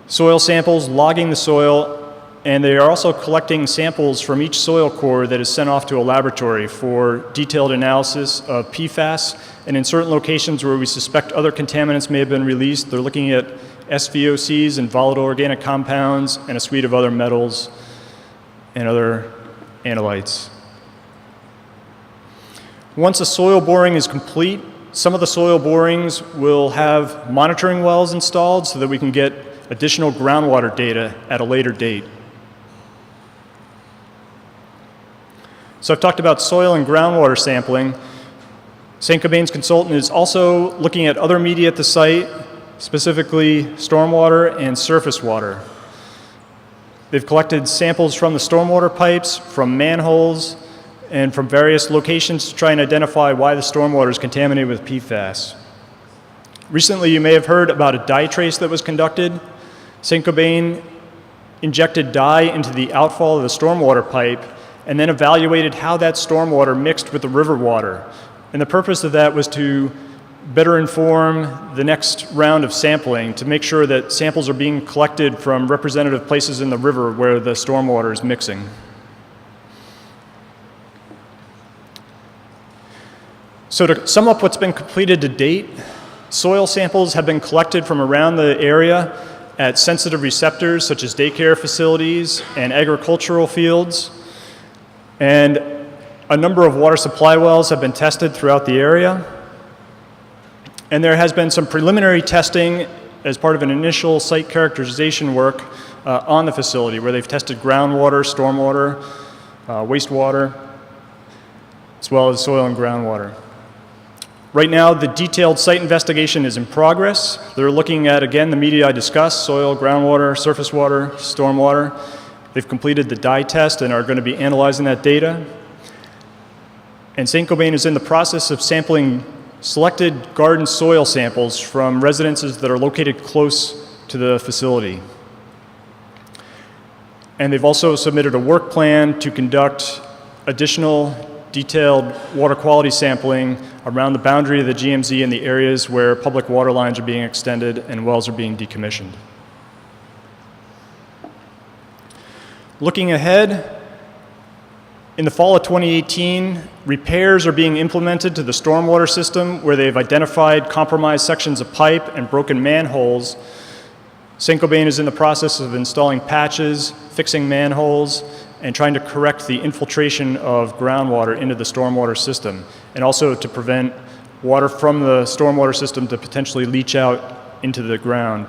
soil samples, logging the soil, and they are also collecting samples from each soil core that is sent off to a laboratory for detailed analysis of PFAS. And in certain locations where we suspect other contaminants may have been released, they're looking at SVOCs and volatile organic compounds and a suite of other metals and other analytes. Once a soil boring is complete, some of the soil borings will have monitoring wells installed so that we can get additional groundwater data at a later date. So I've talked about soil and groundwater sampling. St. Cobain's consultant is also looking at other media at the site, specifically stormwater and surface water. They've collected samples from the stormwater pipes, from manholes, and from various locations to try and identify why the stormwater is contaminated with PFAS. Recently, you may have heard about a dye trace that was conducted. St. Cobain injected dye into the outfall of the stormwater pipe and then evaluated how that stormwater mixed with the river water. And the purpose of that was to better inform the next round of sampling to make sure that samples are being collected from representative places in the river where the stormwater is mixing. So to sum up what's been completed to date, soil samples have been collected from around the area at sensitive receptors such as daycare facilities and agricultural fields. And a number of water supply wells have been tested throughout the area. And there has been some preliminary testing as part of an initial site characterization work on the facility where they've tested groundwater, stormwater, wastewater, as well as soil and groundwater. Right now, the detailed site investigation is in progress. They're looking at, again, the media I discussed, soil, groundwater, surface water, stormwater. They've completed the dye test and are going to be analyzing that data. And St. Cobain is in the process of sampling selected garden soil samples from residences that are located close to the facility. And they've also submitted a work plan to conduct additional detailed water quality sampling around the boundary of the GMZ in the areas where public water lines are being extended and wells are being decommissioned. Looking ahead, in the fall of 2018, repairs are being implemented to the stormwater system where they've identified compromised sections of pipe and broken manholes. St. Cobain is in the process of installing patches, fixing manholes, and trying to correct the infiltration of groundwater into the stormwater system, and also to prevent water from the stormwater system to potentially leach out into the ground.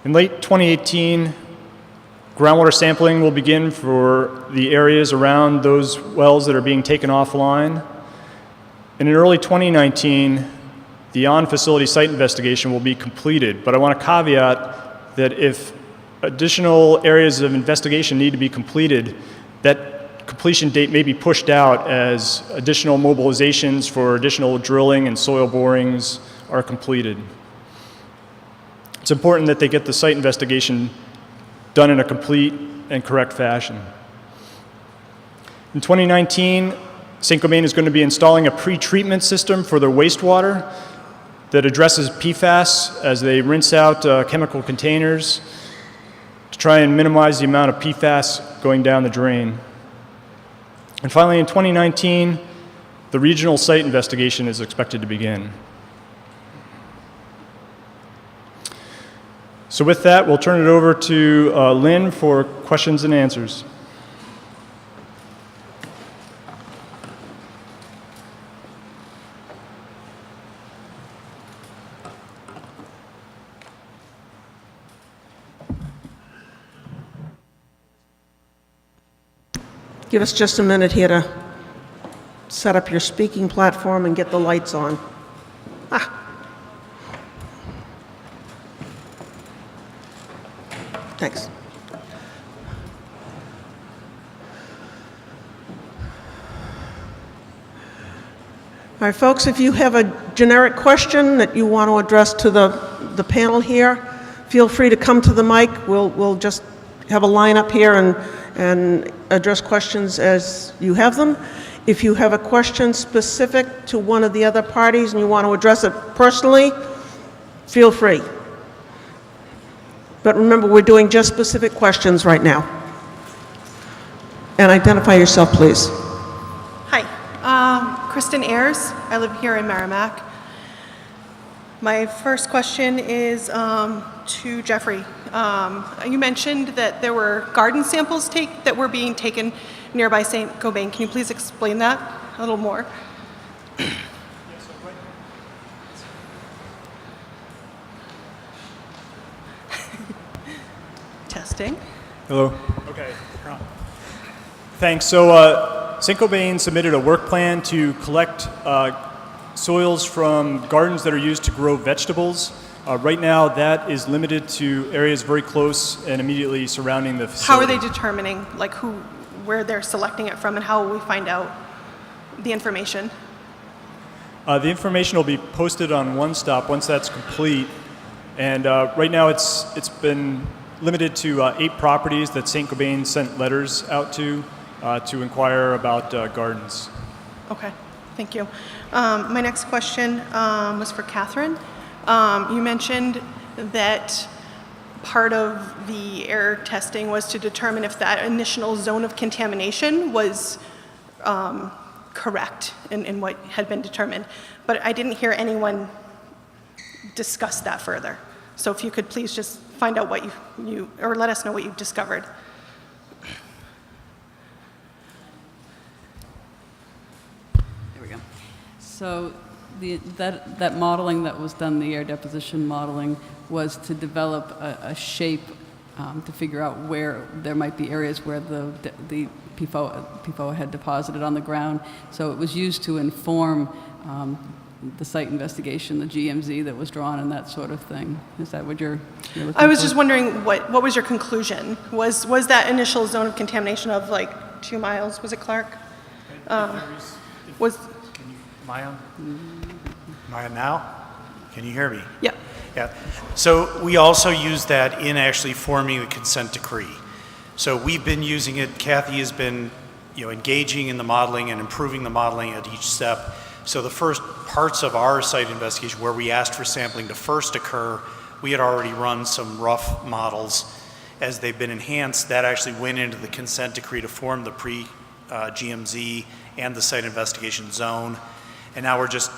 In late 2018, groundwater sampling will begin for the areas around those wells that are being taken offline. And in early 2019, the on-facility site investigation will be completed, but I want to caveat that if additional areas of investigation need to be completed, that completion date may be pushed out as additional mobilizations for additional drilling and soil borings are completed. It's important that they get the site investigation done in a complete and correct fashion. In 2019, St. Cobain is going to be installing a pre-treatment system for their wastewater that addresses PFAS as they rinse out chemical containers to try and minimize the amount of PFAS going down the drain. And finally, in 2019, the regional site investigation is expected to begin. So with that, we'll turn it over to Lynn for questions and answers. Give us just a minute here to set up your speaking platform and get the lights on. Thanks. All right, folks, if you have a generic question that you want to address to the panel here, feel free to come to the mic. We'll just have a line up here and address questions as you have them. If you have a question specific to one of the other parties and you want to address it personally, feel free. But remember, we're doing just specific questions right now. And identify yourself, please. Hi, Kristen Ayers. I live here in Merrimack. My first question is to Jeffrey. You mentioned that there were garden samples that were being taken nearby St. Cobain. Can you please explain that a little more? Testing. Hello. Okay. Thanks. So Saint-Gobain submitted a work plan to collect soils from gardens that are used to grow vegetables. Right now, that is limited to areas very close and immediately surrounding the facility. How are they determining, like, where they're selecting it from, and how will we find out the information? The information will be posted on One Stop once that's complete. And right now, it's been limited to 8 properties that Saint-Gobain sent letters out to inquire about gardens. Okay, thank you. My next question was for Catherine. You mentioned that part of the air testing was to determine if that initial zone of contamination was correct in what had been determined, but I didn't hear anyone discuss that further. So if you could please just find out what you or let us know what you've discovered. There we go. So that modeling that was done, the air deposition modeling, was to develop a shape to figure out where there might be areas where the PFOA had deposited on the ground. So it was used to inform the site investigation, the GMZ that was drawn, and that sort of thing. Is that what you're looking for? I was just wondering what was your conclusion? Was that initial zone of contamination of like 2 miles? Was it Clark? Am I on? Am I on now? Can you hear me? Yeah. Yeah. So we also use that in actually forming the consent decree. So we've been using it. Kathy has been, engaging in the modeling and improving the modeling at each step. So the first parts of our site investigation, where we asked for sampling to first occur, we had already run some rough models. As they've been enhanced, that actually went into the consent decree to form the pre-GMZ and the site investigation zone. And now we're just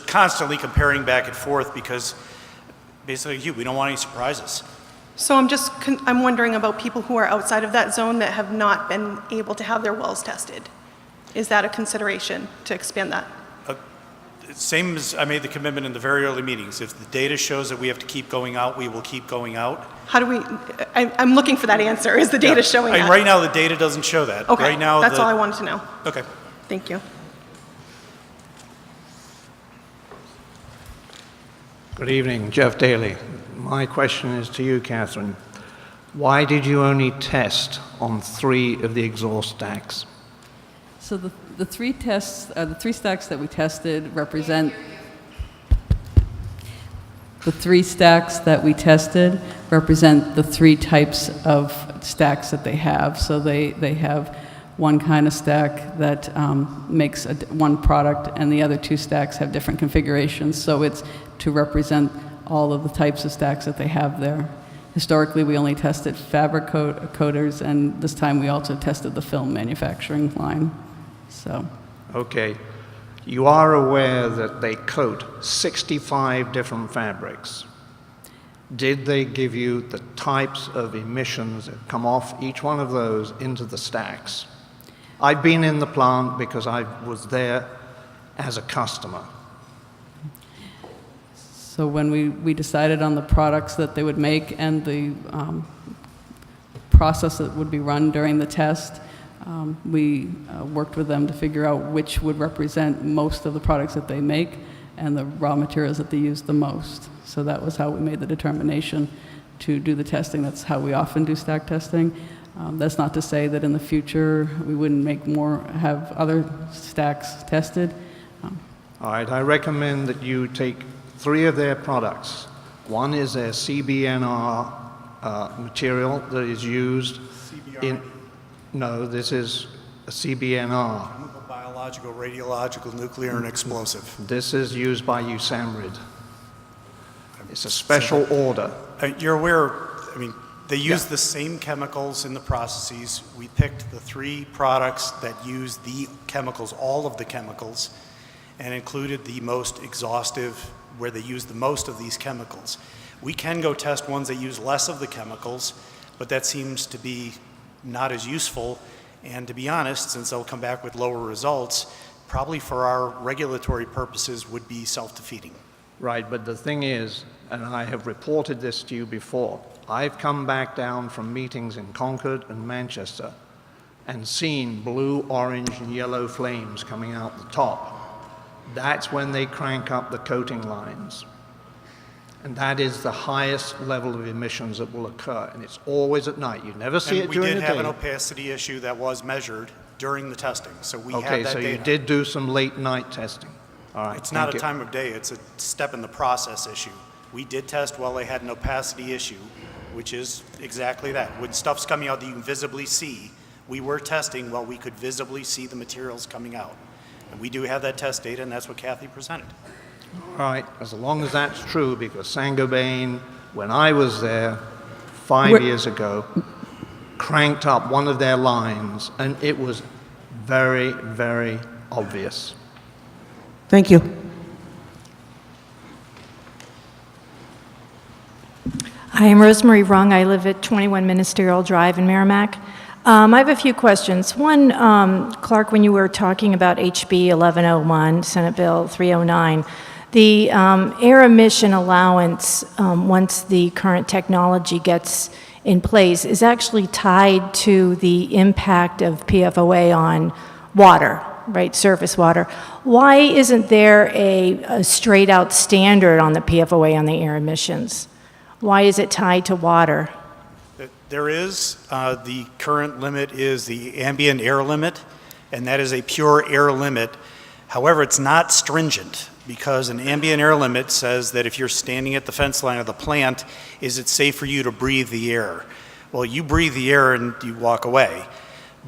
constantly comparing back and forth because basically we don't want any surprises. So I'm wondering about people who are outside of that zone that have not been able to have their wells tested. Is that a consideration to expand that? Same as I made the commitment in the very early meetings. If the data shows that we have to keep going out, we will keep going out. How do we, I'm looking for that answer. Is the data showing that? Right now, the data doesn't show that. Okay, right now, that's all I wanted to know. Okay. Thank you. Good evening, Jeff Daly. My question is to you, Catherine. Why did you only test on 3 of the exhaust stacks? So the 3 tests, the 3 stacks that we tested represent the 3 stacks that we tested represent the 3 types of stacks that they have. So they have one kind of stack that makes one product, and the other 2 stacks have different configurations. So it's to represent all of the types of stacks that they have there. Historically, we only tested fabric coaters, and this time we also tested the film manufacturing line. So. Okay. You are aware that they coat 65 different fabrics. Did they give you the types of emissions that come off each one of those into the stacks? I've been in the plant because I was there as a customer. So when we decided on the products that they would make and the process that would be run during the test, we worked with them to figure out which would represent most of the products that they make and the raw materials that they use the most. So that was how we made the determination to do the testing. That's how we often do stack testing. That's not to say that in the future we wouldn't have other stacks tested. All right, I recommend that you take 3 of their products. One is their CBNR material that is used in... No, this is a CBNR. Chemical, biological, radiological, nuclear, and explosive. This is used by USAMRIID. It's a special order. You're aware, they use the same chemicals in the processes. We picked the 3 products that use the chemicals, all of the chemicals, and included the most exhaustive, where they use the most of these chemicals. We can go test ones that use less of the chemicals, but that seems to be not as useful, and to be honest, since they'll come back with lower results, probably for our regulatory purposes would be self-defeating. Right, but the thing is, and I have reported this to you before, I've come back down from meetings in Concord and Manchester, and seen blue, orange, and yellow flames coming out the top, that's when they crank up the coating lines. And that is the highest level of emissions that will occur, and it's always at night. You never see it during the day. We did have an opacity issue that was measured during the testing, so we have that Okay, data. so you did do some late night testing. All right. It's not thank a you. time of day, it's a step in the process issue. We did test while they had an opacity issue, which is exactly that. When stuff's coming out that you can visibly see, we were testing while we could visibly see the materials coming out. And we do have that test data, and that's what Kathy presented. All right, as long as that's true, because Saint-Gobain, when I was there 5 years ago, cranked up one of their lines, and it was very, very obvious. Thank you. Hi, I'm Rosemary Rung. I live at 21 Ministerial Drive in Merrimack. I have a few questions. One, Clark, when you were talking about HB 1101, Senate Bill 309, the air emission allowance, once the current technology gets in place, is actually tied to the impact of PFOA on water, right, surface water. Why isn't there a straight-out standard on the PFOA on the air emissions? Why is it tied to water? There is, the current limit is the ambient air limit, and that is a pure air limit. However, it's not stringent, because an ambient air limit says that if you're standing at the fence line of the plant, is it safe for you to breathe the air? Well, you breathe the air and you walk away,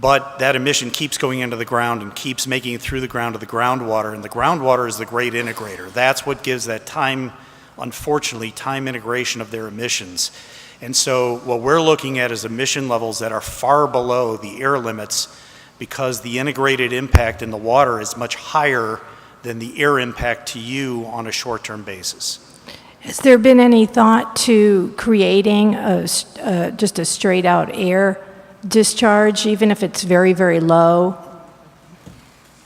but that emission keeps going into the ground and keeps making it through the ground to the groundwater, and the groundwater is the great integrator. That's what gives that time, unfortunately, time integration of their emissions. And so what we're looking at is emission levels that are far below the air limits, because the integrated impact in the water is much higher than the air impact to you on a short-term basis. Has there been any thought to creating just a straight-out air discharge, even if it's very, very low?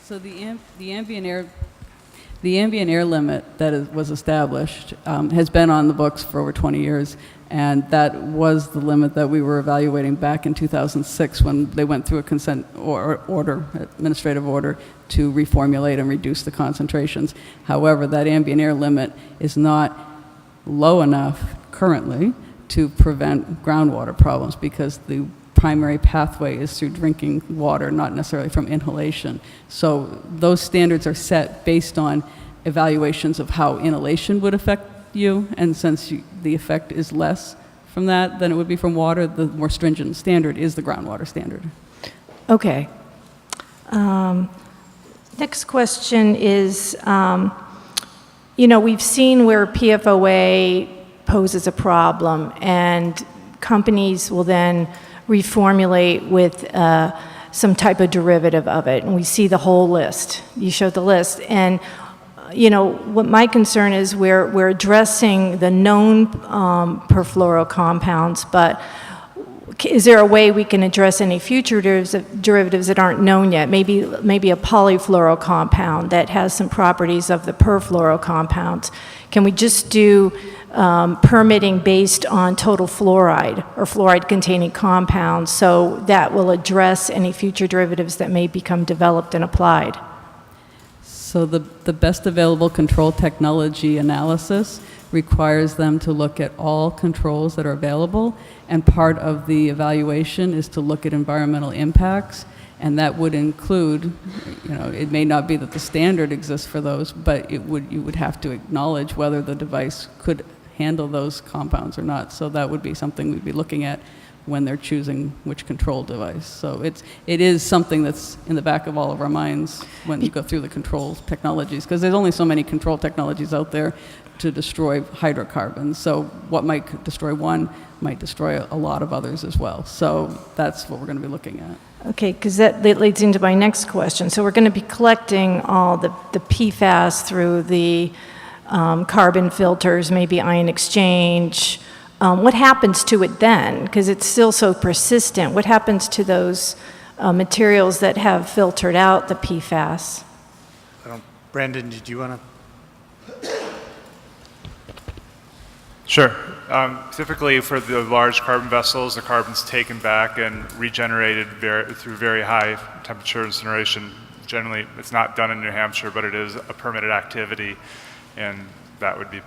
So the ambient air limit that was established has been on the books for over 20 years, and that was the limit that we were evaluating back in 2006 when they went through a consent order, administrative order, to reformulate and reduce the concentrations. However, that ambient air limit is not low enough currently to prevent groundwater problems, because the primary pathway is through drinking water, not necessarily from inhalation. So those standards are set based on evaluations of how inhalation would affect you, and since the effect is less from that than it would be from water, the more stringent standard is the groundwater standard. Okay. Next question is, we've seen where PFOA poses a problem, and companies will then reformulate with some type of derivative of it, and we see the whole list. You showed the list, and what my concern is, we're addressing the known perfluoro compounds, but is there a way we can address any future derivatives that aren't known yet? Maybe a polyfluoro compound that has some properties of the perfluoro compounds. Can we just do permitting based on total fluoride or fluoride-containing compounds, so that will address any future derivatives that may become developed and applied? So the best available control technology analysis requires them to look at all controls that are available, and part of the evaluation is to look at environmental impacts, and that would include, it may not be that the standard exists for those, but you would have to acknowledge whether the device could handle those compounds or not. So that would be something we'd be looking at when they're choosing which control device. So it is something that's in the back of all of our minds when we go through the control technologies, because there's only so many control technologies out there to destroy hydrocarbons. So what might destroy one might destroy a lot of others as well. So that's what we're going to be looking at. Okay, because that leads into my next question. So we're going to be collecting all the PFAS through the carbon filters, maybe ion exchange. What happens to it then? Because it's still so persistent. What happens to those materials that have filtered out the PFAS? Brandon, did you want to? Sure. Typically for the large carbon vessels, the carbon's taken back and regenerated through very high temperature incineration. Generally, it's not done in New Hampshire, but it is a permitted activity, and that would be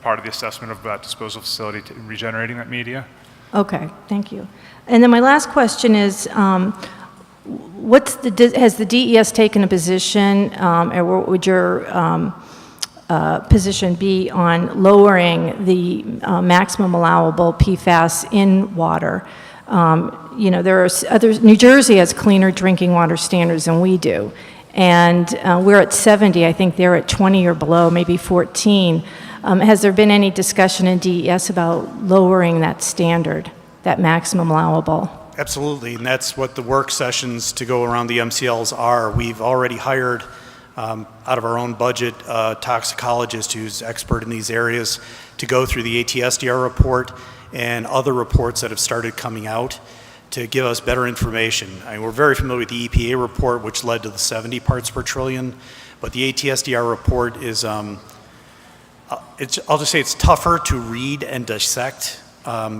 part of the assessment of that disposal facility to regenerating that media. Okay, thank you. And then my last question is, has the DES taken a position, or what would your position be on lowering the maximum allowable PFAS in water? There are New Jersey has cleaner drinking water standards than we do. And we're at 70, I think they're at 20 or below, maybe 14. Has there been any discussion in DES about lowering that standard, that maximum allowable? Absolutely, and that's what the work sessions to go around the MCLs are. We've already hired, out of our own budget, a toxicologist who's expert in these areas to go through the ATSDR report and other reports that have started coming out to give us better information. We're very familiar with the EPA report, which led to the 70 parts per trillion, but the ATSDR report is, I'll just say it's tougher to read and dissect,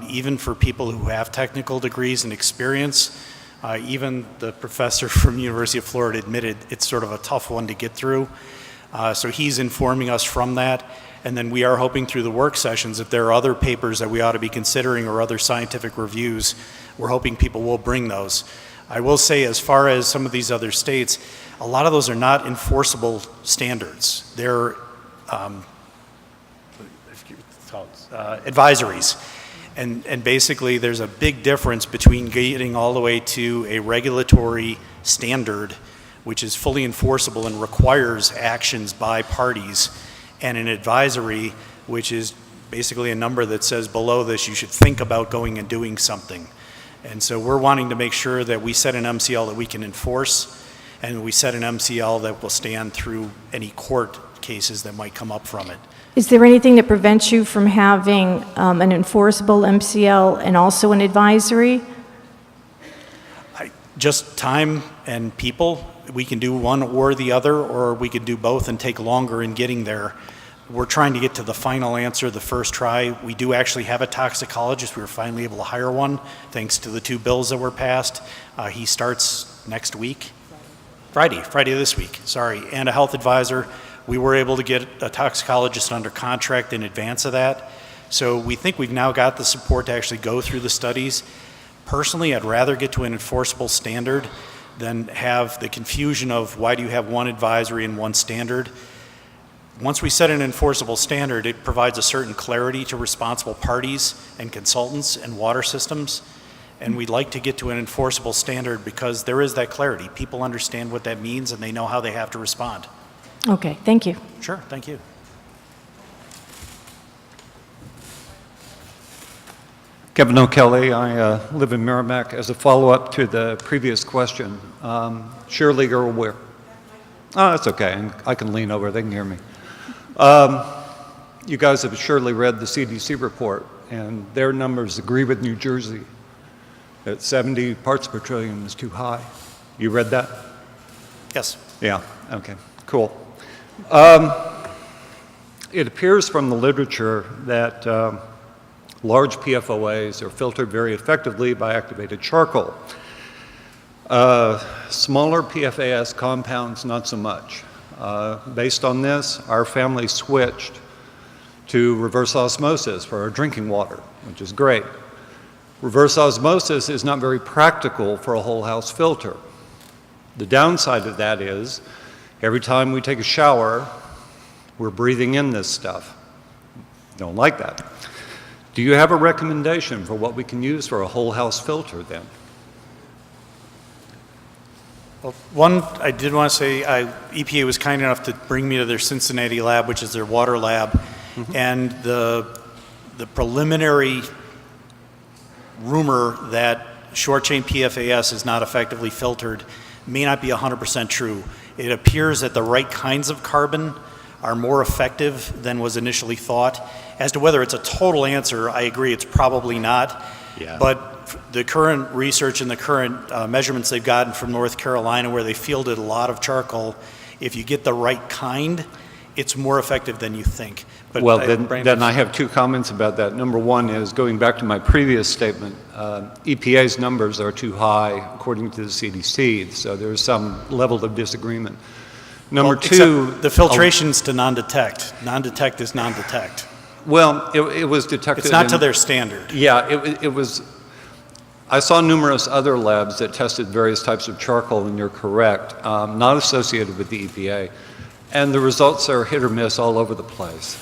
even for people who have technical degrees and experience. Even the professor from University of Florida admitted it's sort of a tough one to get through. So he's informing us from that. And then we are hoping through the work sessions, if there are other papers that we ought to be considering or other scientific reviews, we're hoping people will bring those. I will say, as far as some of these other states, a lot of those are not enforceable standards. They're advisories. And basically, there's a big difference between getting all the way to a regulatory standard, which is fully enforceable and requires actions by parties, and an advisory, which is basically a number that says below this, you should think about going and doing something. And so we're wanting to make sure that we set an MCL that we can enforce, and we set an MCL that will stand through any court cases that might come up from it. Is there anything that prevents you from having an enforceable MCL and also an advisory? Just time and people. We can do one or the other, or we could do both and take longer in getting there. We're trying to get to the final answer the first try. We do actually have a toxicologist. We were finally able to hire one, thanks to the 2 bills that were passed. He starts next week. Friday this week, sorry. And a health advisor. We were able to get a toxicologist under contract in advance of that. So we think we've now got the support to actually go through the studies. Personally, I'd rather get to an enforceable standard than have the confusion of why do you have one advisory and one standard. Once we set an enforceable standard, it provides a certain clarity to responsible parties and consultants and water systems. And we'd like to get to an enforceable standard because there is that clarity. People understand what that means and they know how they have to respond. Okay, thank you. Sure, thank you. Kevin O'Kelly, I live in Merrimack. As a follow-up to the previous question, surely you're aware. Oh, that's okay. I can lean over. They can hear me. You guys have surely read the CDC report, and their numbers agree with New Jersey that 70 parts per trillion is too high. You read that? Yes. Yeah, okay, cool. It appears from the literature that large PFOAs are filtered very effectively by activated charcoal. Smaller PFAS compounds, not so much. Based on this, our family switched to reverse osmosis for our drinking water, which is great. Reverse osmosis is not very practical for a whole house filter. The downside of that is every time we take a shower, we're breathing in this stuff. Don't like that. Do you have a recommendation for what we can use for a whole house filter then? Well, one, I did want to say EPA was kind enough to bring me to their Cincinnati lab, which is their water lab, and the preliminary rumor that short-chain PFAS is not effectively filtered may not be 100% true. It appears that the right kinds of carbon are more effective than was initially thought. As to whether it's a total answer, I agree it's probably not. Yeah. But the current research and the current measurements they've gotten from North Carolina, where they fielded a lot of charcoal, if you get the right kind, it's more effective than you think. But Well, Brian, then I have two comments about that. Number one is, going back to my previous statement, EPA's numbers are too high according to the CDC, so there's some level of disagreement. Number two... Except the filtration's to non-detect. Non-detect is non-detect. Well, it was detected... It's not to their standard. Yeah, it was... I saw numerous other labs that tested various types of charcoal, and you're correct, not associated with the EPA. And the results are hit or miss all over the place.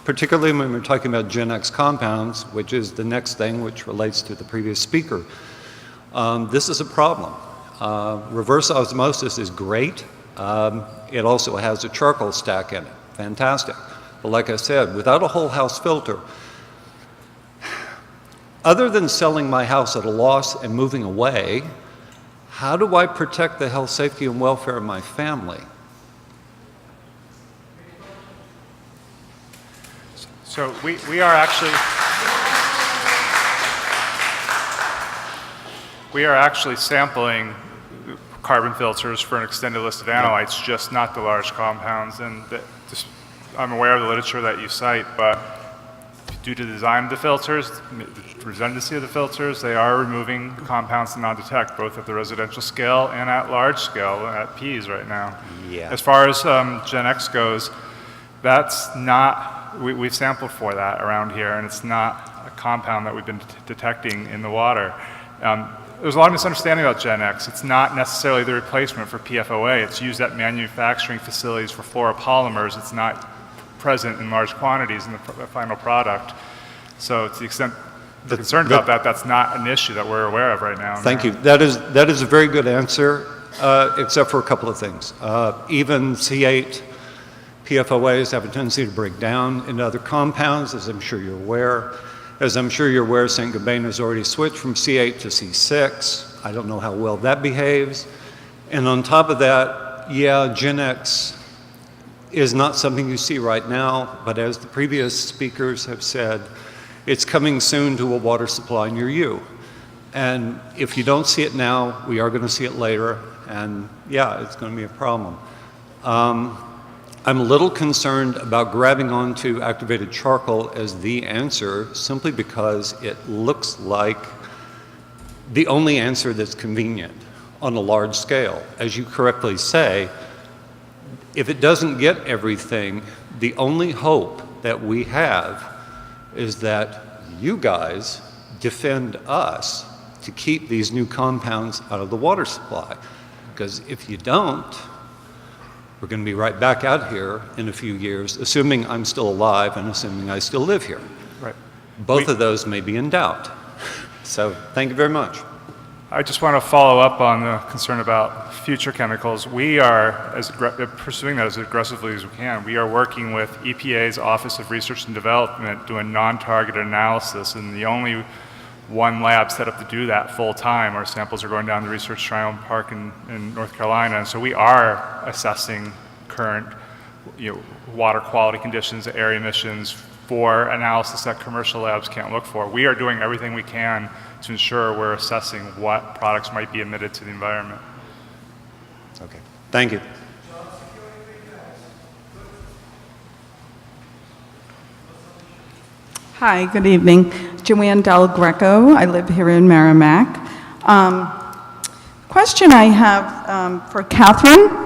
Particularly when we're talking about Gen X compounds, which is the next thing, which relates to the previous speaker. This is a problem. Reverse osmosis is great. It also has a charcoal stack in it. Fantastic. But like I said, without a whole house filter, other than selling my house at a loss and moving away, how do I protect the health, safety, and welfare of my family? So we are actually sampling carbon filters for an extended list of analytes, just not the large compounds. And I'm aware of the literature that you cite, but due to the design of the filters, the redundancy of the filters, they are removing compounds to non-detect, both at the residential scale and at large scale, at Ps right now. Yeah. As far as Gen X goes, that's not, we've sampled for that around here, and it's not a compound that we've been detecting in the water. There's a lot of misunderstanding about Gen X. It's not necessarily the replacement for PFOA. It's used at manufacturing facilities for fluoropolymers. It's not present in large quantities in the final product. So to the extent they're concerned about that, that's not an issue that we're aware of right now. Thank you. That is a very good answer, except for a couple of things. Even C8 PFOAs have a tendency to break down into other compounds, as I'm sure you're aware. As I'm sure you're aware, Saint-Gobain has already switched from C8 to C6. I don't know how well that behaves. And on top of that, yeah, Gen X is not something you see right now, but as the previous speakers have said, it's coming soon to a water supply near you. And if you don't see it now, we are going to see it later, and yeah, it's going to be a problem. I'm a little concerned about grabbing onto activated charcoal as the answer, simply because it looks like the only answer that's convenient on a large scale. As you correctly say, if it doesn't get everything, the only hope that we have is that you guys defend us to keep these new compounds out of the water supply. Because if you don't, we're going to be right back out here in a few years, assuming I'm still alive and assuming I still live here. Right. Both of those may be in doubt. So thank you very much. I just want to follow up on the concern about future chemicals. We are pursuing that as aggressively as we can. We are working with EPA's Office of Research and Development doing non-targeted analysis, and the only one lab set up to do that full time. Our samples are going down to Research Triangle Park in North Carolina, and so we are assessing current water quality conditions, air emissions for analysis that commercial labs can't look for. We are doing everything we can to ensure we're assessing what products might be emitted to the environment. Okay, thank you. Hi, good evening. Joanne Del Greco. I live here in Merrimack. Question I have for Catherine.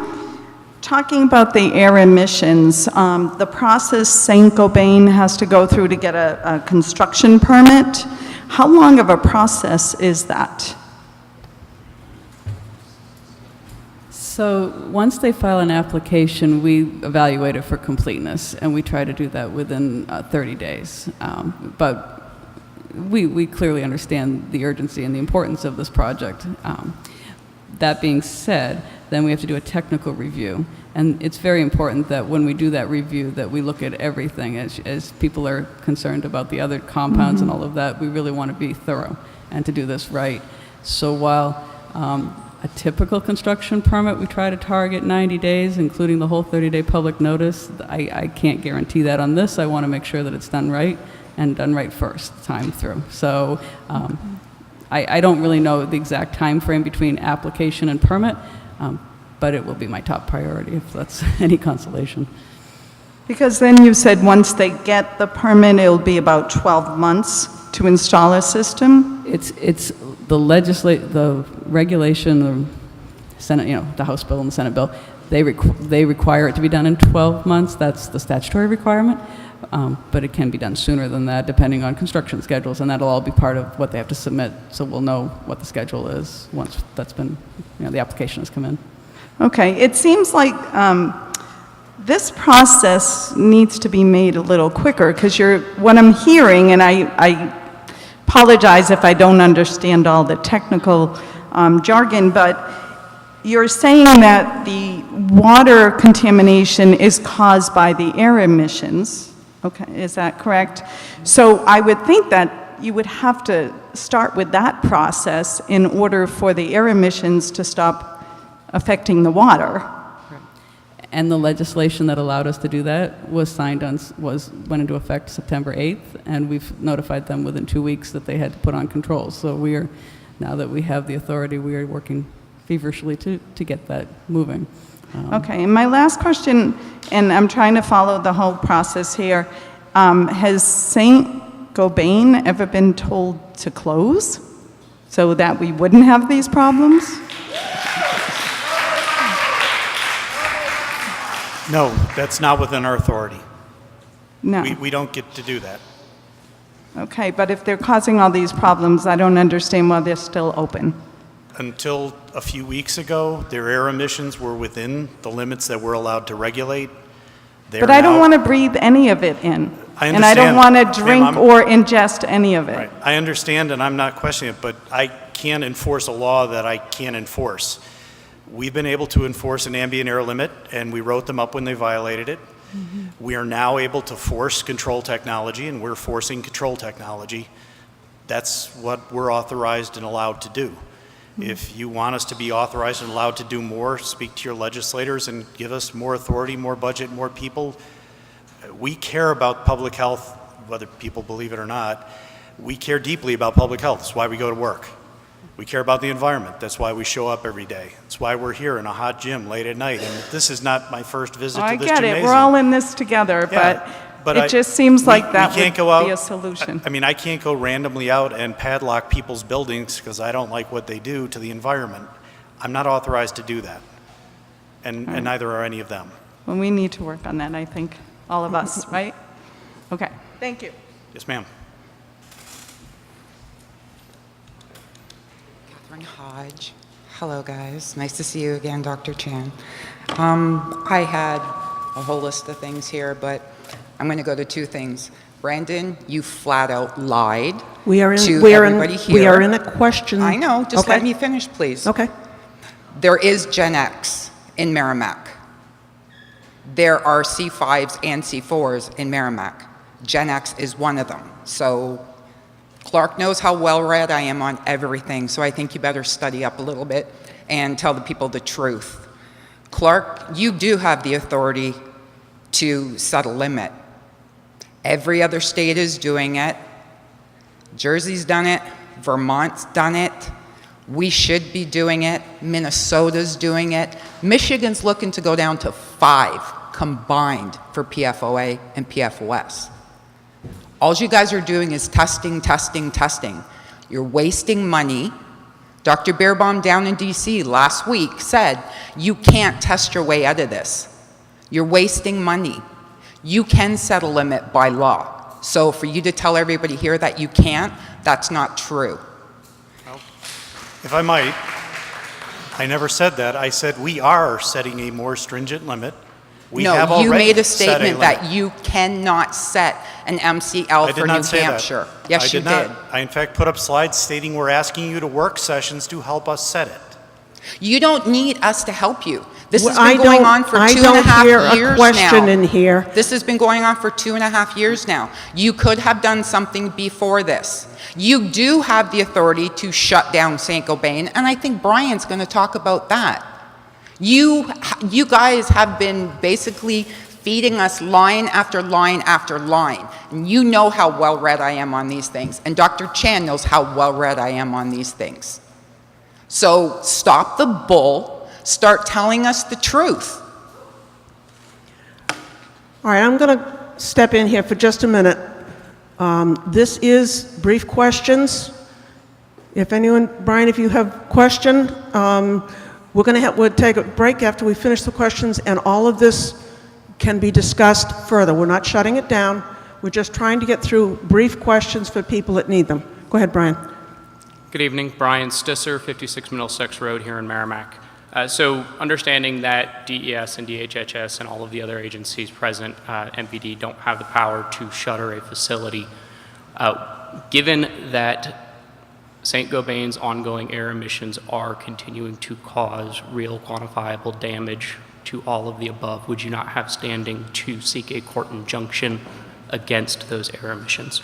Talking about the air emissions, the process Saint-Gobain has to go through to get a construction permit. How long of a process is that? So once they file an application, we evaluate it for completeness, and we try to do that within 30 days. But we clearly understand the urgency and the importance of this project. That being said, then we have to do a technical review. And it's very important that when we do that review that we look at everything. As people are concerned about the other compounds and all of that, we really want to be thorough and to do this right. So while a typical construction permit, we try to target 90 days, including the whole 30-day public notice. I can't guarantee that on this. I want to make sure that it's done right and done right first time through. So I don't really know the exact time frame between application and permit, but it will be my top priority if that's any consolation. Because then you said once they get the permit, it'll be about 12 months to install a system? It's the the regulation, the Senate, the House bill and the Senate bill, they require it to be done in 12 months. That's the statutory requirement. But it can be done sooner than that, depending on construction schedules, and that'll all be part of what they have to submit. So we'll know what the schedule is once that's been, the application has come in. Okay, it seems like this process needs to be made a little quicker, because what I'm hearing, and I apologize if I don't understand all the technical jargon, but you're saying that the water contamination is caused by the air emissions. Okay, is that correct? So I would think that you would have to start with that process in order for the air emissions to stop affecting the water. And the legislation that allowed us to do that was went into effect September 8th, and we've notified them within 2 weeks that they had to put on controls. So now that we have the authority, we are working feverishly to get that moving. Okay, and my last question, and I'm trying to follow the whole process here, has St. Gobain ever been told to close so that we wouldn't have these problems? No, that's not within our authority. No. We don't get to do that. Okay, but if they're causing all these problems, I don't understand why they're still open. Until a few weeks ago, their air emissions were within the limits that we're allowed to regulate. But I don't want to breathe any of it in. I And I don't want understand. to drink Ma'am, or ingest any of it. Right. I understand, and I'm not questioning it, but I can't enforce a law that I can't enforce. We've been able to enforce an ambient air limit, and we wrote them up when they violated it. Mm-hmm. We are now able to force control technology, and we're forcing control technology. That's what we're authorized and allowed to do. Mm-hmm. If you want us to be authorized and allowed to do more, speak to your legislators and give us more authority, more budget, more people. We care about public health, whether people believe it or not. We care deeply about public health. That's why we go to work. We care about the environment. That's why we show up every day. That's why we're here in a hot gym late at night. And this is not my first visit to this gymnasium. I get it. We're all in this together, but it just seems like that would be a solution. I mean, I can't go randomly out and padlock people's buildings because I don't like what they do to the environment. I'm not authorized to do that, and neither are any of them. Well, we need to work on that, I think, all of us, right? Okay, thank you. Yes, ma'am. Hodge. Hello, guys. Nice to see you again, Dr. Chan. I had a whole list of things here, but I'm going to go to two things. Brandon, you flat out lied to everybody here. We are in a question. I know. Just let me finish, please. Okay. There is Gen X in Merrimack. There are C5s and C4s in Merrimack. Gen X is one of them. So Clark knows how well-read I am on everything, so I think you better study up a little bit and tell the people the truth. Clark, you do have the authority to set a limit. Every other state is doing it. Jersey's done it. Vermont's done it. We should be doing it. Minnesota's doing it. Michigan's looking to go down to 5 combined for PFOA and PFOS. All you guys are doing is testing, testing, testing. You're wasting money. Dr. Beerbaum down in DC last week said, you can't test your way out of this. You're wasting money. You can set a limit by law. So for you to tell everybody here that you can't, that's not true. Well, if I might, I never said that. I said we are setting a more stringent limit. We have no, already you made a set statement limit. that you cannot set an MCL for New Hampshire. Yes, you did. I, in fact, put up slides stating we're asking you to work sessions to help us set it. You don't need us to help you. This has been going on for 2.5 years now. I don't hear a question in here. This has been going on for 2.5 years now. You could have done something before this. You do have the authority to shut down St. Gobain, and I think Brian's going to talk about that. You guys have been basically feeding us line after line after line. And you know how well-read I am on these things. And Dr. Chan knows how well-read I am on these things. So stop the bull. Start telling us the truth. All right, I'm going to step in here for just a minute. This is brief questions. If anyone, Brian, if you have a question, we'll take a break after we finish the questions, and all of this can be discussed further. We're not shutting it down. We're just trying to get through brief questions for people that need them. Go ahead, Brian. Good evening. Brian Stisser, 56 Middlesex Road here in Merrimack. So understanding that DES and DHHS and all of the other agencies present, MPD, don't have the power to shutter a facility, given that St. Gobain's ongoing air emissions are continuing to cause real quantifiable damage to all of the above, would you not have standing to seek a court injunction against those air emissions?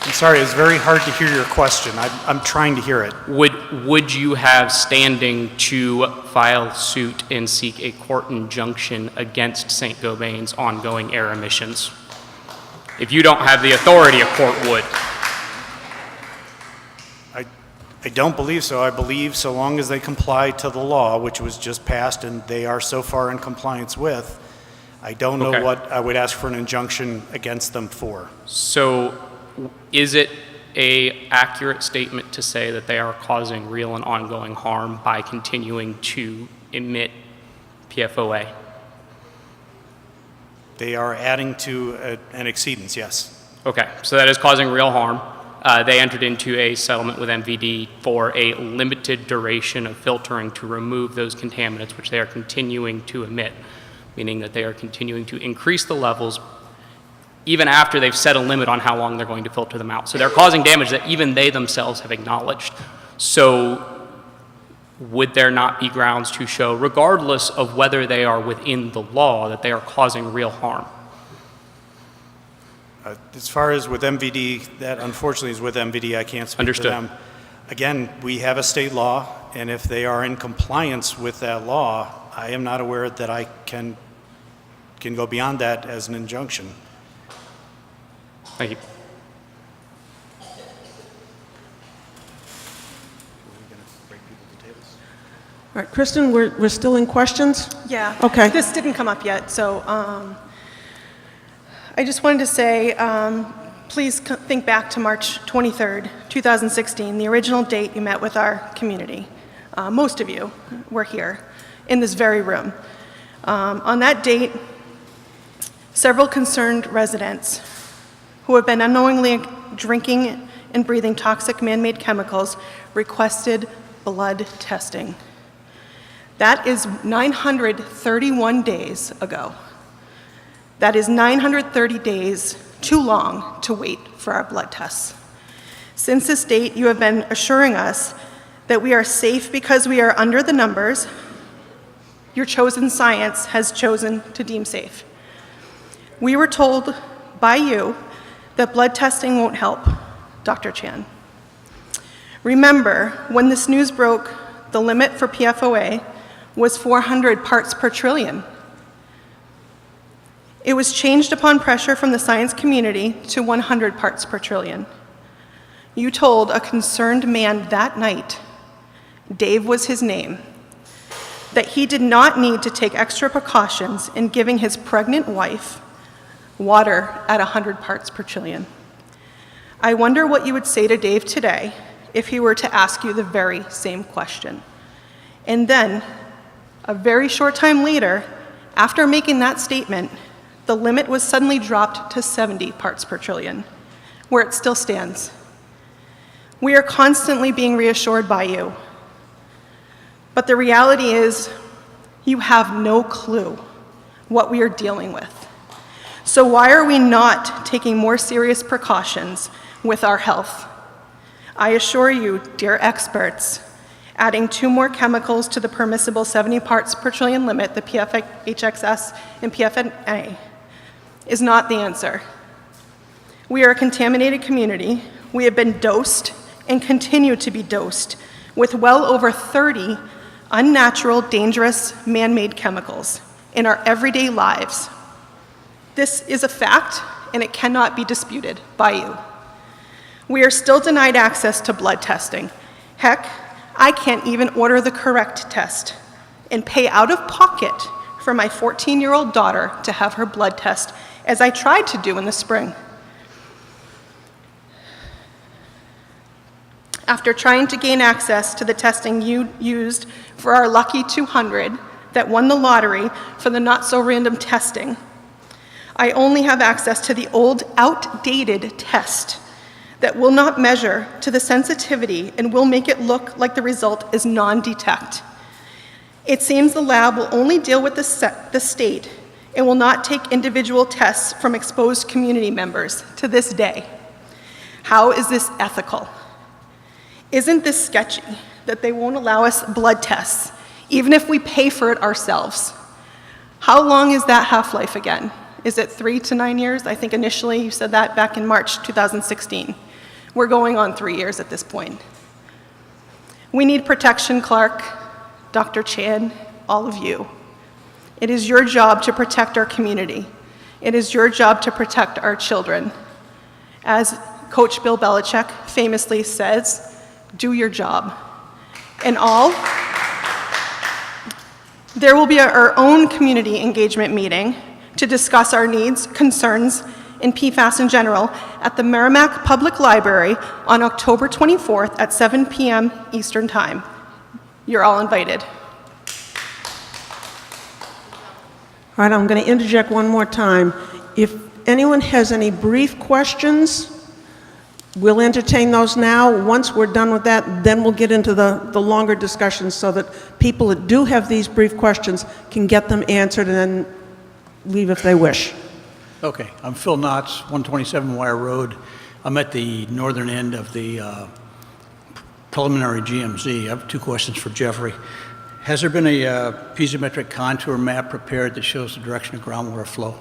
I'm sorry, it's very hard to hear your question. I'm trying to hear it. Would you have standing to file suit and seek a court injunction against St. Gobain's ongoing air emissions? If you don't have the authority, a court would. I don't believe so. I believe so long as they comply to the law, which was just passed and they are so far in compliance with, I don't know what I would ask for an injunction against them for. So is it an accurate statement to say that they are causing real and ongoing harm by continuing to emit PFOA? They are adding to an exceedance, yes. Okay, so that is causing real harm. They entered into a settlement with MVD for a limited duration of filtering to remove those contaminants, which they are continuing to emit, meaning that they are continuing to increase the levels even after they've set a limit on how long they're going to filter them out. So they're causing damage that even they themselves have acknowledged. So would there not be grounds to show, regardless of whether they are within the law, that they are causing real harm? As far as with MVD, that unfortunately is with MVD. I can't speak for them. Again, we have a state law, and if they are in compliance with that law, I am not aware that I can go beyond that as an injunction. Thank you. All right, Kristen, we're still in questions? Yeah. Okay. This didn't come up yet, so I just wanted to say, please think back to March 23rd, 2016, the original date you met with our community. Most of you were here in this very room. On that date, several concerned residents who have been unknowingly drinking and breathing toxic man-made chemicals requested blood testing. That is 931 days ago. That is 930 days too long to wait for our blood tests. Since this date, you have been assuring us that we are safe because we are under the numbers your chosen science has chosen to deem safe. We were told by you that blood testing won't help, Dr. Chan. Remember, when this news broke, the limit for PFOA was 400 parts per trillion. It was changed upon pressure from the science community to 100 parts per trillion. You told a concerned man that night, Dave was his name, that he did not need to take extra precautions in giving his pregnant wife water at 100 parts per trillion. I wonder what you would say to Dave today if he were to ask you the very same question. And then, a very short time later, after making that statement, the limit was suddenly dropped to 70 parts per trillion, where it still stands. We are constantly being reassured by you, but the reality is you have no clue what we are dealing with. So why are we not taking more serious precautions with our health? I assure you, dear experts, adding 2 more chemicals to the permissible 70 parts per trillion limit, the PFHXS and PFNA, is not the answer. We are a contaminated community. We have been dosed and continue to be dosed with well over 30 unnatural, dangerous, man-made chemicals in our everyday lives. This is a fact, and it cannot be disputed by you. We are still denied access to blood testing. Heck, I can't even order the correct test and pay out of pocket for my 14-year-old daughter to have her blood test, as I tried to do in the spring. After trying to gain access to the testing used for our lucky 200 that won the lottery for the not-so-random testing, I only have access to the old, outdated test that will not measure to the sensitivity and will make it look like the result is non-detect. It seems the lab will only deal with the state and will not take individual tests from exposed community members to this day. How is this ethical? Isn't this sketchy that they won't allow us blood tests, even if we pay for it ourselves? How long is that half-life again? Is it 3 to 9 years? I think initially you said that back in March 2016. We're going on 3 years at this point. We need protection, Clark, Dr. Chan, all of you. It is your job to protect our community. It is your job to protect our children. As Coach Bill Belichick famously says, do your job. And all, there will be our own community engagement meeting to discuss our needs, concerns, and PFAS in general at the Merrimack Public Library on October 24th at 7 p.m. Eastern Time. You're all invited. All right, I'm going to interject one more time. If anyone has any brief questions, we'll entertain those now. Once we're done with that, then we'll get into the longer discussions so that people that do have these brief questions can get them answered and then leave if they wish. Okay, I'm Phil Knotts, 127 Wire Road. I'm at the northern end of the preliminary GMZ. I have 2 questions for Jeffrey. Has there been a piezometric contour map prepared that shows the direction of groundwater flow?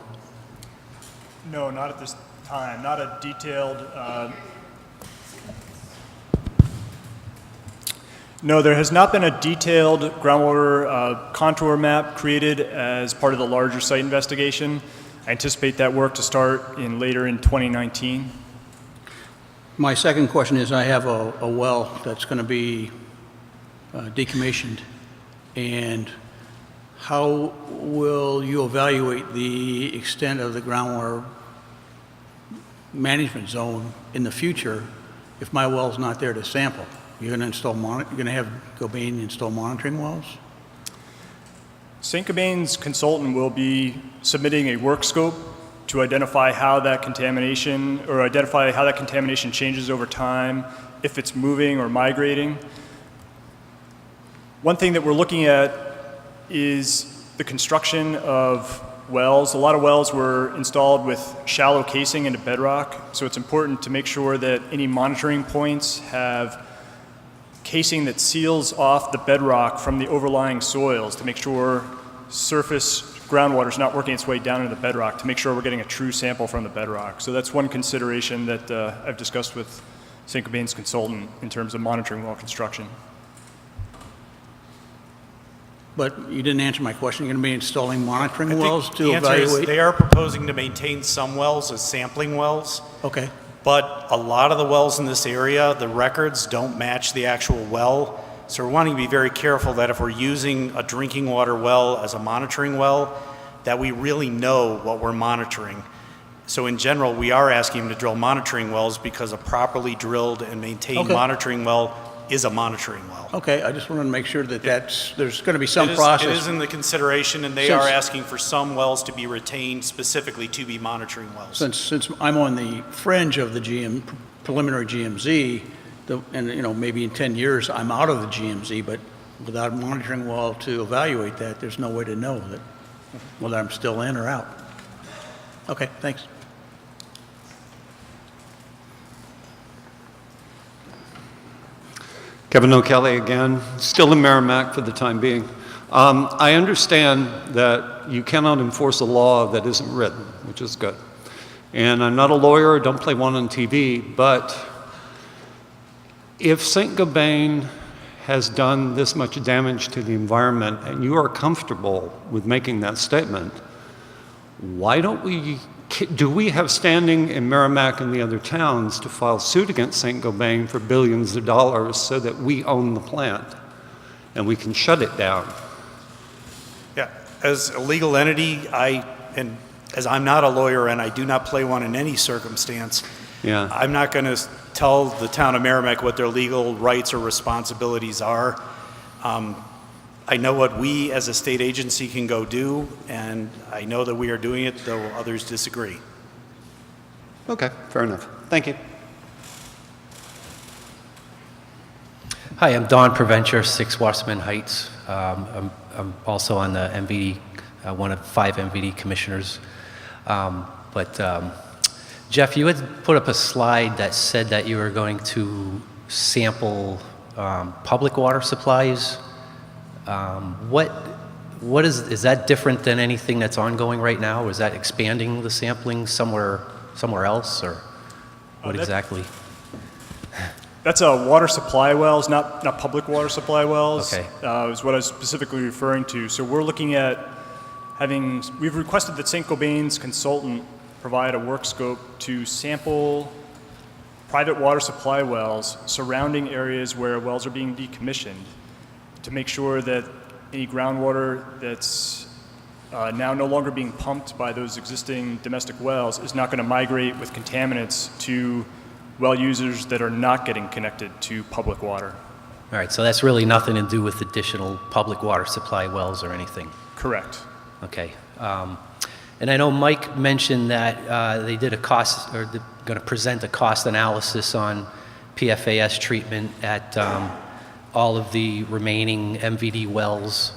No, not at this time. Not a detailed. No, there has not been a detailed groundwater contour map created as part of the larger site investigation. I anticipate that work to start later in 2019. My second question is, I have a well that's going to be decommissioned, and how will you evaluate the extent of the groundwater management zone in the future if my well's not there to sample? You're going to install you're going to have Gobain install monitoring wells? St. Gobain's consultant will be submitting a work scope to identify how that contamination changes over time, if it's moving or migrating. One thing that we're looking at is the construction of wells. A lot of wells were installed with shallow casing into bedrock, so it's important to make sure that any monitoring points have casing that seals off the bedrock from the overlying soils to make sure surface groundwater is not working its way down into the bedrock, to make sure we're getting a true sample from the bedrock. So that's one consideration that I've discussed with St. Gobain's consultant in terms of monitoring well construction. But you didn't answer my question. You're going to be installing monitoring I think wells to the answer is evaluate? they are proposing to maintain some wells as sampling wells. Okay. But a lot of the wells in this area, the records don't match the actual well. So we're wanting to be very careful that if we're using a drinking water well as a monitoring well, that we really know what we're monitoring. So in general, we are asking them to drill monitoring wells because a properly drilled and maintained monitoring well is a monitoring well. Okay, I just wanted to make sure that there's going to be some process. It is in the consideration, and they are asking for some wells to be retained specifically to be monitoring wells. Since I'm on the fringe of the preliminary GMZ, and maybe in 10 years I'm out of the GMZ, but without a monitoring well to evaluate that, there's no way to know that whether I'm still in or out. Okay, thanks. Kevin O'Kelly again, still in Merrimack for the time being. I understand that you cannot enforce a law that isn't written, which is good. And I'm not a lawyer, don't play one on TV, but if St. Gobain has done this much damage to the environment and you are comfortable with making that statement, why don't do we have standing in Merrimack and the other towns to file suit against St. Gobain for billions of dollars so that we own the plant and we can shut it down? Yeah, As a legal entity, and as I'm not a lawyer and I do not play one in any circumstance, Yeah. I'm not going to tell the town of Merrimack what their legal rights or responsibilities are. I know what we as a state agency can go do, and I know that we are doing it, though others disagree. Okay, fair enough. Thank you. Hi, I'm Don Preventure, 6 Wasserman Heights. I'm also on the MVD, one of 5 MVD commissioners. Jeff, you had put up a slide that said that you were going to sample public water supplies. What is that different than anything that's ongoing right now? Is that expanding the sampling somewhere else, or what exactly? That's water supply wells, not public water supply wells. Okay. Is what I was specifically referring to. So we're looking at we've requested that St. Gobain's consultant provide a work scope to sample private water supply wells surrounding areas where wells are being decommissioned to make sure that any groundwater that's now no longer being pumped by those existing domestic wells is not going to migrate with contaminants to well users that are not getting connected to public water. All right, so that's really nothing to do with additional public water supply wells or anything? Correct. Okay. And I know Mike mentioned that they did a cost, or they're going to present a cost analysis on PFAS treatment at all of the remaining MVD wells.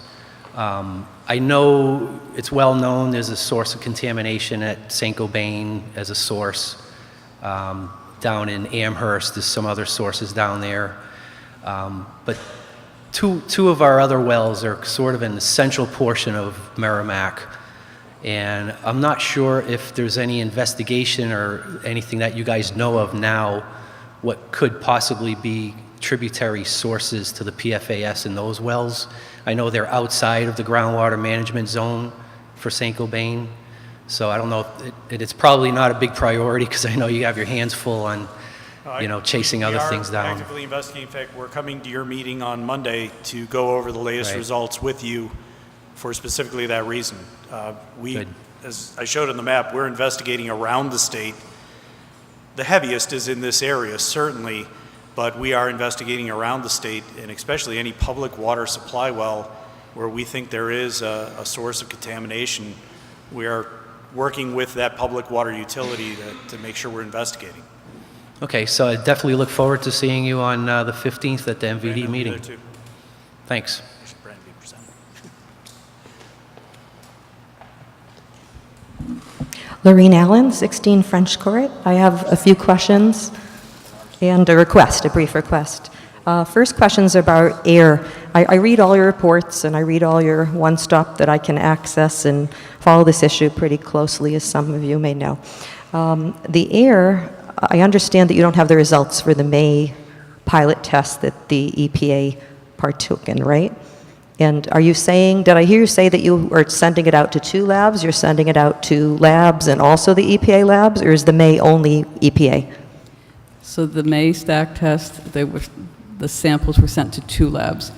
I know it's well known there's a source of contamination at St. Gobain as a source. Down in Amherst, there's some other sources down there. But two of our other wells are sort of in the central portion of Merrimack. And I'm not sure if there's any investigation or anything that you guys know of now what could possibly be tributary sources to the PFAS in those wells. I know they're outside of the groundwater management zone for St. Gobain. So I don't know if it's probably not a big priority because I know you have your hands full on, chasing other things down. We are actively investigating. In fact, we're coming to your meeting on Monday to go over the latest results with you for specifically that reason. As I showed on the map, we're investigating around the state. The heaviest is in this area, certainly, but we are investigating around the state, and especially any public water supply well where we think there is a source of contamination. We are working with that public water utility to make sure we're investigating. Okay, so I definitely look forward to seeing you on the 15th at the MVD meeting. Thanks. Lorene Allen, 16 French Court. I have a few questions and a brief request. First question's about air. I read all your reports and I read all your one-stop that I can access and follow this issue pretty closely, as some of you may know. The air, I understand that you don't have the results for the May pilot test that the EPA partook in, right? And are you saying, did I hear you say that you are sending it out to 2 labs? You're sending it out to labs and also the EPA labs, or is the May only EPA? So the May stack test, the samples were sent to 2 labs.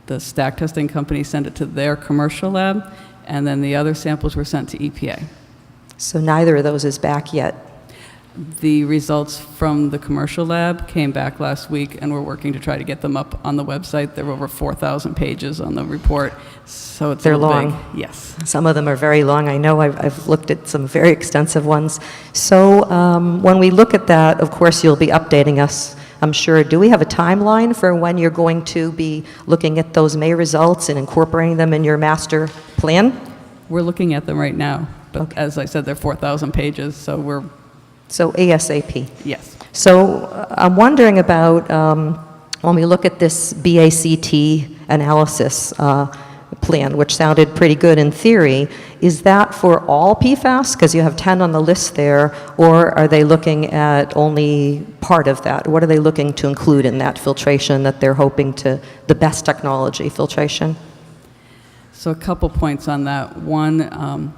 The stack testing company sent it to their commercial lab, and then the other samples were sent to EPA. So neither of those is back yet? The results from the commercial lab came back last week, and we're working to try to get them up on the website. There were over 4,000 pages on the report, so it's They're a little long. big. Yes. Some of them are very long. I know I've looked at some very extensive ones. So when we look at that, of course, you'll be updating us, I'm sure. Do we have a timeline for when you're going to be looking at those May results and incorporating them in your master plan? We're looking at them right now, but as I said, they're 4,000 pages, so we're... So ASAP? Yes. So I'm wondering about when we look at this BACT analysis plan, which sounded pretty good in theory, is that for all PFAS? Because you have 10 on the list there, or are they looking at only part of that? What are they looking to include in that filtration that they're hoping to, the best technology filtration? So a couple points on that. One,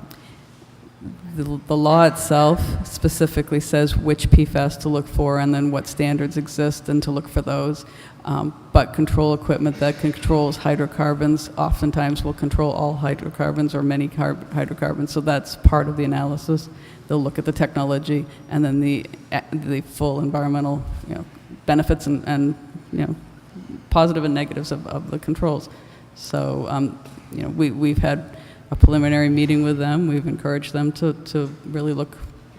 The law itself specifically says which PFAS to look for and then what standards exist and to look for those. But control equipment that controls hydrocarbons oftentimes will control all hydrocarbons or many hydrocarbons, so that's part of the analysis. They'll look at the technology and then the full environmental benefits and positive and negatives of the controls. So we've had a preliminary meeting with them. We've encouraged them to really look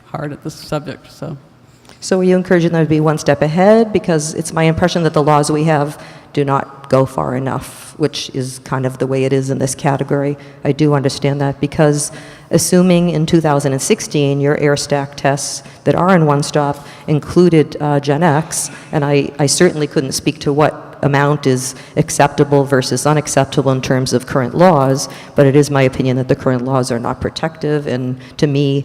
hard at this subject. So are you encouraging them to be one step ahead? Because it's my impression that the laws we have do not go far enough, which is kind of the way it is in this category. I do understand that, because assuming in 2016 your air stack tests that are in one stop included Gen X, and I certainly couldn't speak to what amount is acceptable versus unacceptable in terms of current laws, but it is my opinion that the current laws are not protective, and to me,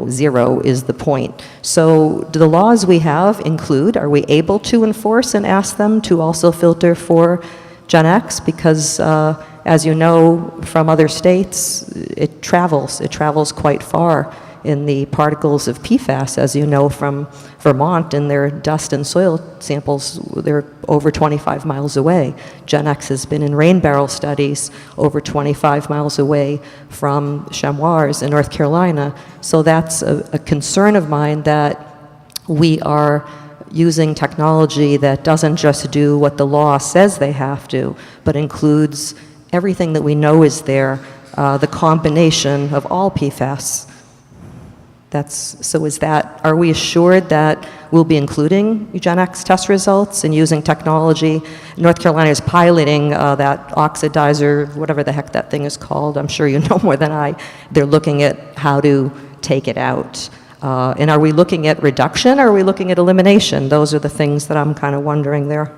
zero is the point. So do the laws we have include, are we able to enforce and ask them to also filter for Gen X? Because as you know from other states, it travels quite far in the particles of PFAS, as you know from Vermont, in their dust and soil samples, they're over 25 miles away. Gen X has been in rain barrel studies over 25 miles away from JMUES in North Carolina. So that's a concern of mine, that we are using technology that doesn't just do what the law says they have to, but includes everything that we know is there, the combination of all PFAS. Are we assured that we'll be including Gen X test results and using technology? North Carolina is piloting that oxidizer, whatever the heck that thing is called. I'm sure you know more than I. They're looking at how to take it out. And are we looking at reduction, or are we looking at elimination? Those are the things that I'm kind of wondering there.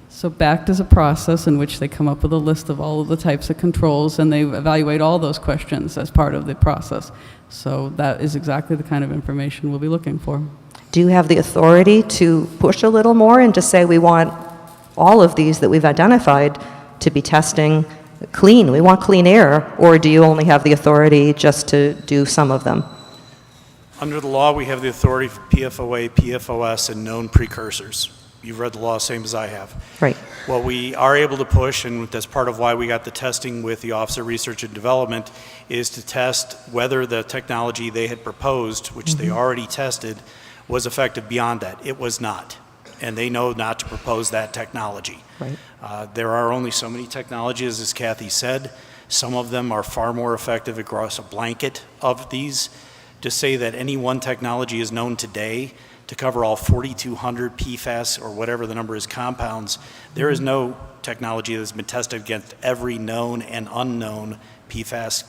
So BACT is a process in which they come up with a list of all of the types of controls, and they evaluate all those questions as part of the process. So that is exactly the kind of information we'll be looking for. Do you have the authority to push a little more and to say we want all of these that we've identified to be testing clean? We want clean air, or do you only have the authority just to do some of them? Under the law, we have the authority for PFOA, PFOS, and known precursors. You've read the law, same as I have. Right. What we are able to push, and that's part of why we got the testing with the Office of Research and Development, is to test whether the technology they had proposed, which they already tested, was effective beyond that. It was not. And they know not to propose that technology. Right. There are only so many technologies, as Kathy said. Some of them are far more effective across a blanket of these. To say that any one technology is known today to cover all 4,200 PFAS or whatever the number is compounds, there is no technology that's been tested against every known and unknown PFAS.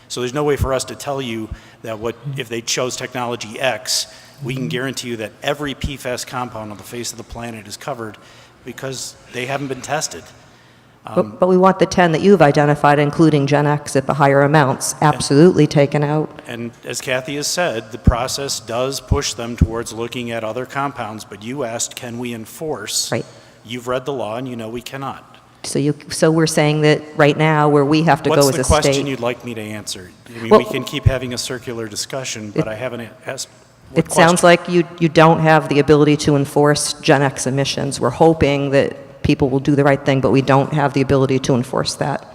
So there's no way for us to tell you that if they chose technology X, we can guarantee you that every PFAS compound on the face of the planet is covered, because they haven't been tested. But we want the 10 that you've identified, including Gen X at the higher amounts, absolutely taken out. And as Kathy has said, the process does push them towards looking at other compounds, but you asked, can we enforce? Right. You've read the law, and you know we cannot. So we're saying that right now, where we have to go as a state... What's the question you'd like me to answer? I mean, we can keep having a circular discussion, but I haven't asked... It sounds like you don't have the ability to enforce Gen X emissions. We're hoping that people will do the right thing, but we don't have the ability to enforce that.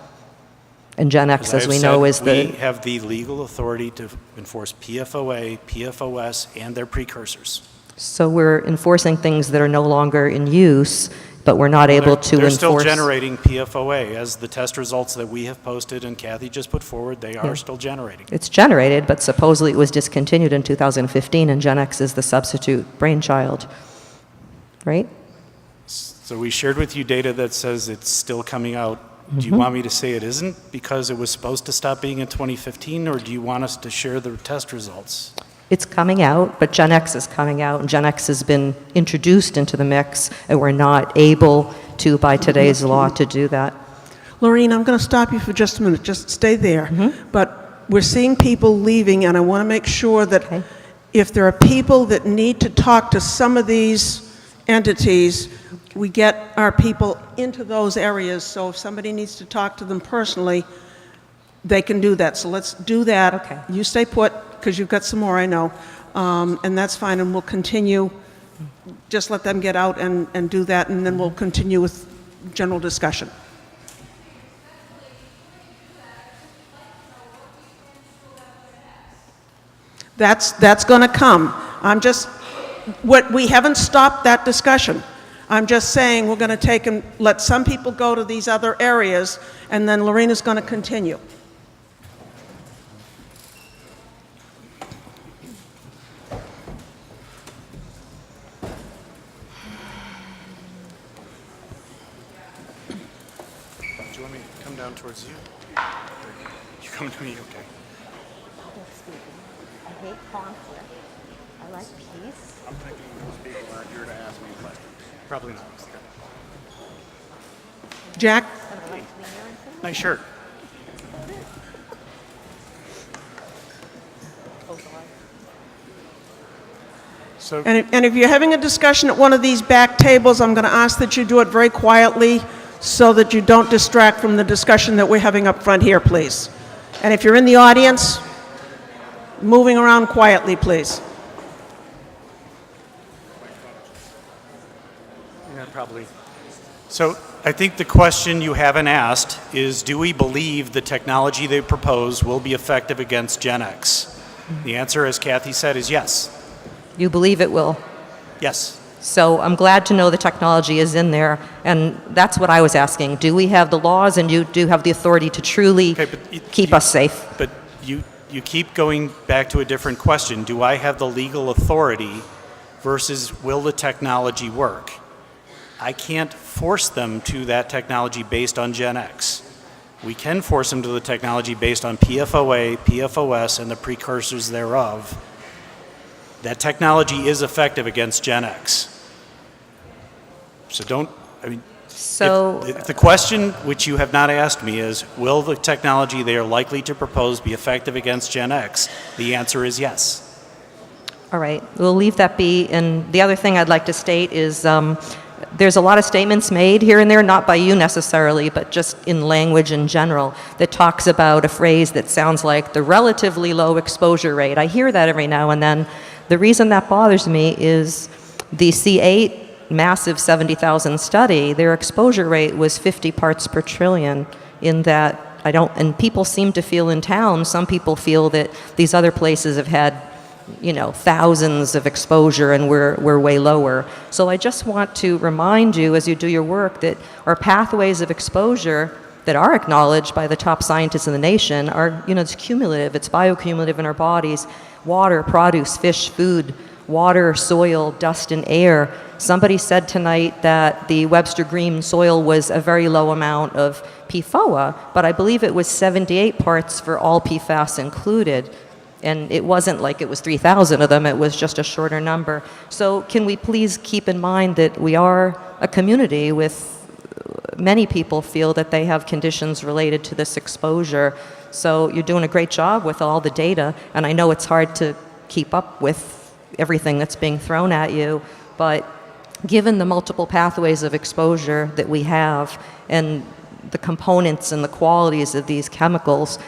And Gen X, as we know, is the... We have the legal authority to enforce PFOA, PFOS, and their precursors. So we're enforcing things that are no longer in use, but we're not able to enforce... They're still generating PFOA, as the test results that we have posted and Kathy just put forward, they are still generating. It's generated, but supposedly it was discontinued in 2015, and Gen X is the substitute brainchild, right? So we shared with you data that says it's still coming out. Do you want me to say it isn't because it was supposed to stop being in 2015, or do you want us to share the test results? It's coming out, but Gen X is coming out, and Gen X has been introduced into the mix, and we're not able to, by today's law, to do that. Lorene, I'm going to stop you for just a minute. Just stay there. But we're seeing people leaving, and I want to make sure that if there are people that need to talk to some of these entities, we get our people into those areas. So if somebody needs to talk to them personally, they can do that. So let's do that. Okay. You stay put, because you've got some more, I know. And that's fine, and we'll continue. Just let them get out and do that, and then we'll continue with general discussion. That's going to come. We haven't stopped that discussion. I'm just saying we're going to take and let some people go to these other areas, and then Lorena's going to continue. Do you want me to come down towards you? You come to me, okay. I hate conflict. I like peace. I'm thinking those people aren't here to ask me questions. Probably not. Jack? Nice shirt. So, And if you're having a discussion at one of these back tables, I'm going to ask that you do it very quietly so that you don't distract from the discussion that we're having up front here, please. And if you're in the audience, moving around quietly, please. yeah, probably. So I think the question you haven't asked is, do we believe the technology they propose will be effective against Gen X? The answer, as Kathy said, is yes. You believe it will? Yes. So I'm glad to know the technology is in there, and that's what I was asking. Do we have the laws, and you do have the authority to truly keep us safe? But you keep going back to a different question. Do I have the legal authority versus will the technology work? I can't force them to that technology based on Gen X. We can force them to the technology based on PFOA, PFOS, and the precursors thereof. That technology is effective against Gen X. So if the question which you have not asked me is, will the technology they are likely to propose be effective against Gen X? The answer is yes. All right, we'll leave that be. And the other thing I'd like to state is there's a lot of statements made here and there, not by you necessarily, but just in language in general, that talks about a phrase that sounds like the relatively low exposure rate. I hear that every now and then. The reason that bothers me is the C8 massive 70,000 study, their exposure rate was 50 parts per trillion in that and people seem to feel in town, some people feel that these other places have had, thousands of exposure and we're way lower. So I just want to remind you as you do your work that our pathways of exposure that are acknowledged by the top scientists in the nation are, it's cumulative, it's biocumulative in our bodies. Water, produce, fish, food, water, soil, dust, and air. Somebody said tonight that the Webster Green soil was a very low amount of PFOA, but I believe it was 78 parts for all PFAS included. And it wasn't like it was 3,000 of them, it was just a shorter number. So can we please keep in mind that we are a community with many people feel that they have conditions related to this exposure. So you're doing a great job with all the data, and I know it's hard to keep up with everything that's being thrown at you, but given the multiple pathways of exposure that we have and the components and the qualities of these chemicals,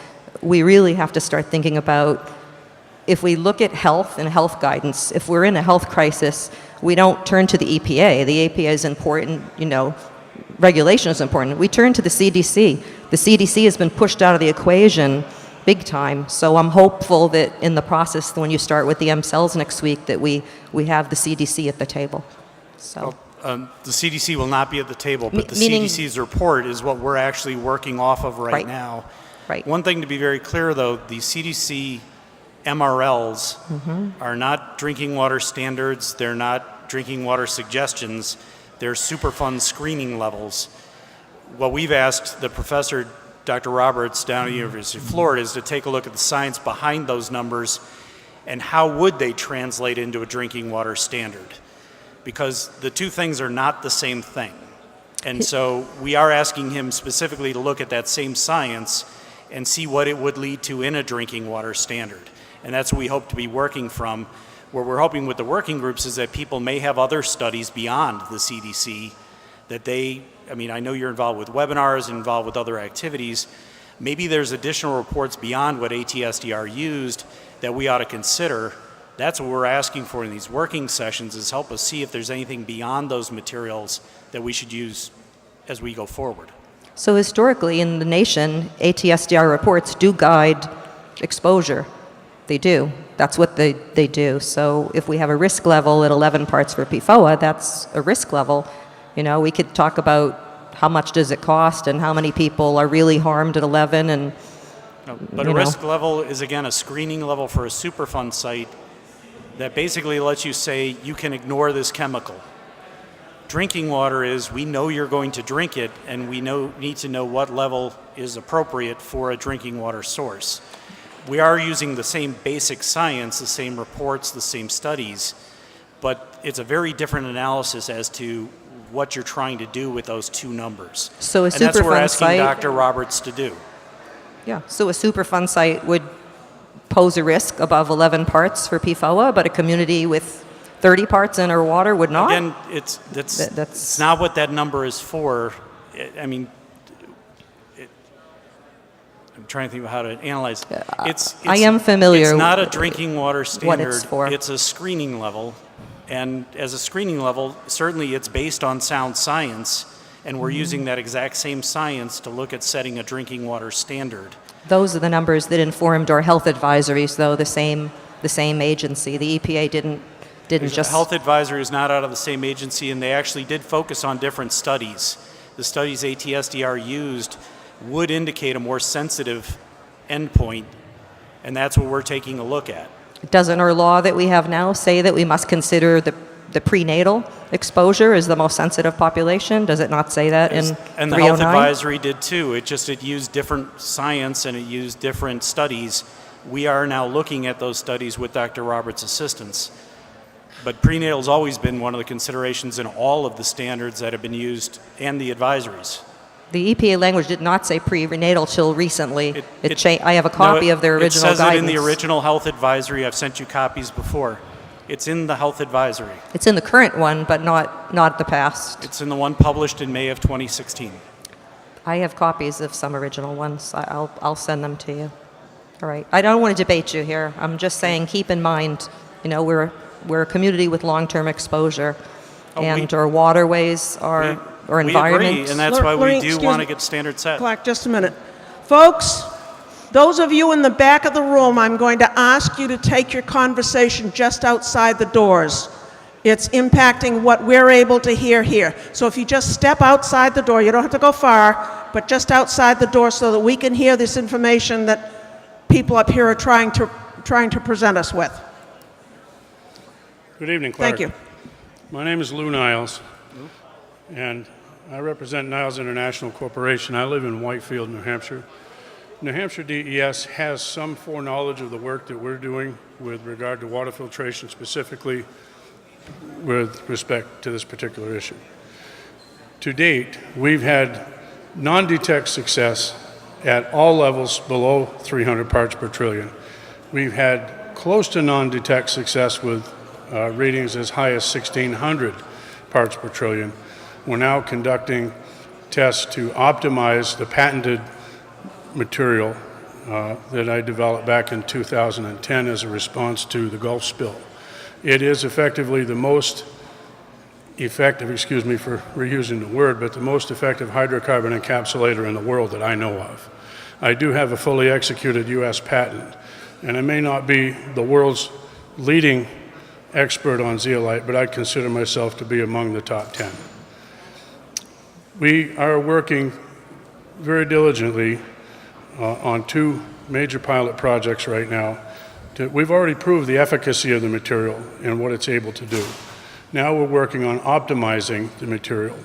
we really have to start thinking about, if we look at health and health guidance, if we're in a health crisis, we don't turn to the EPA. The EPA is important, regulation is important. We turn to the CDC. The CDC has been pushed out of the equation big time. So I'm hopeful that in the process, when you start with the MCELs next week, that we have the CDC at the table. So. Well, the CDC will not be at the table, but the Meaning, CDC's report is what we're actually working off of right now. Right. One thing to be very clear, though, the CDC MRLs are not drinking water standards. They're not drinking water suggestions. They're Superfund screening levels. What we've asked the professor, Dr. Roberts, down at the University of Florida, is to take a look at the science behind those numbers and how would they translate into a drinking water standard. Because the two things are not the same thing. And so we are asking him specifically to look at that same science and see what it would lead to in a drinking water standard. And that's what we hope to be working from. Where we're hoping with the working groups is that people may have other studies beyond the CDC that I know you're involved with webinars, involved with other activities, maybe there's additional reports beyond what ATSDR used that we ought to consider. That's what we're asking for in these working sessions, is help us see if there's anything beyond those materials that we should use as we go forward. So historically in the nation, ATSDR reports do guide exposure. They do. That's what they do. So if we have a risk level at 11 parts for PFOA, that's a risk level. You know, we could talk about how much does it cost and how many people are really harmed at 11 and, no, but a risk level is, again, a screening level for a Superfund site that basically lets you say you can ignore this chemical. Drinking water is, we know you're going to drink it, and we need to know what level is appropriate for a drinking water source. We are using the same basic science, the same reports, the same studies, but it's a very different analysis as to what you're trying to do with those two numbers. So a and that's what we're Superfund asking site, Dr. Roberts to do. yeah, so a Superfund site would pose a risk above 11 parts for PFOA, but a community with 30 parts in our water would not? Again, it's not what that number is for. I mean, I'm trying to think of how to analyze it. I am familiar It's not a drinking water standard. what it's for. It's a screening level. And as a screening level, certainly it's based on sound science, and we're using that exact same science to look at setting a drinking water standard. Those are the numbers that informed our health advisories, though, the same agency. The EPA didn't just... The health advisory is not out of the same agency, and they actually did focus on different studies. The studies ATSDR used would indicate a more sensitive endpoint, and that's what we're taking a look at. Doesn't our law that we have now say that we must consider the prenatal exposure as the most sensitive population? Does it not say that in 309? And the health advisory did too. It used different science and it used different studies. We are now looking at those studies with Dr. Roberts' assistance. But prenatal's always been one of the considerations in all of the standards that have been used and the advisories. The EPA language did not say prenatal till recently. I have a copy of their original guidance. It says it in the original health advisory. I've sent you copies before. It's in the health advisory. It's in the current one, but not the past. It's in the one published in May of 2016. I have copies of some original ones. I'll send them to you. All right. I don't want to debate you here. I'm just saying, keep in mind, we're a community with long-term exposure, and our waterways are our environment. We agree, and that's why we do want to get standards set. Clark, just a minute. Folks, those of you in the back of the room, I'm going to ask you to take your conversation just outside the doors. It's impacting what we're able to hear here. So if you just step outside the door, you don't have to go far, but just outside the door so that we can hear this information that people up here are trying to present us with. Good evening, Clark. Thank you. My name is Lou Niles, and I represent Niles International Corporation. I live in Whitefield, New Hampshire. New Hampshire DES has some foreknowledge of the work that we're doing with regard to water filtration, specifically with respect to this particular issue. To date, we've had non-detect success at all levels below 300 parts per trillion. We've had close to non-detect success with readings as high as 1,600 parts per trillion. We're now conducting tests to optimize the patented material that I developed back in 2010 as a response to the Gulf spill. It is effectively the most effective, excuse me for reusing the word, but the most effective hydrocarbon encapsulator in the world that I know of. I do have a fully executed U.S. patent, and I may not be the world's leading expert on zeolite, but I consider myself to be among the top 10. We are working very diligently on two major pilot projects right now. We've already proved the efficacy of the material and what it's able to do. Now we're working on optimizing the material.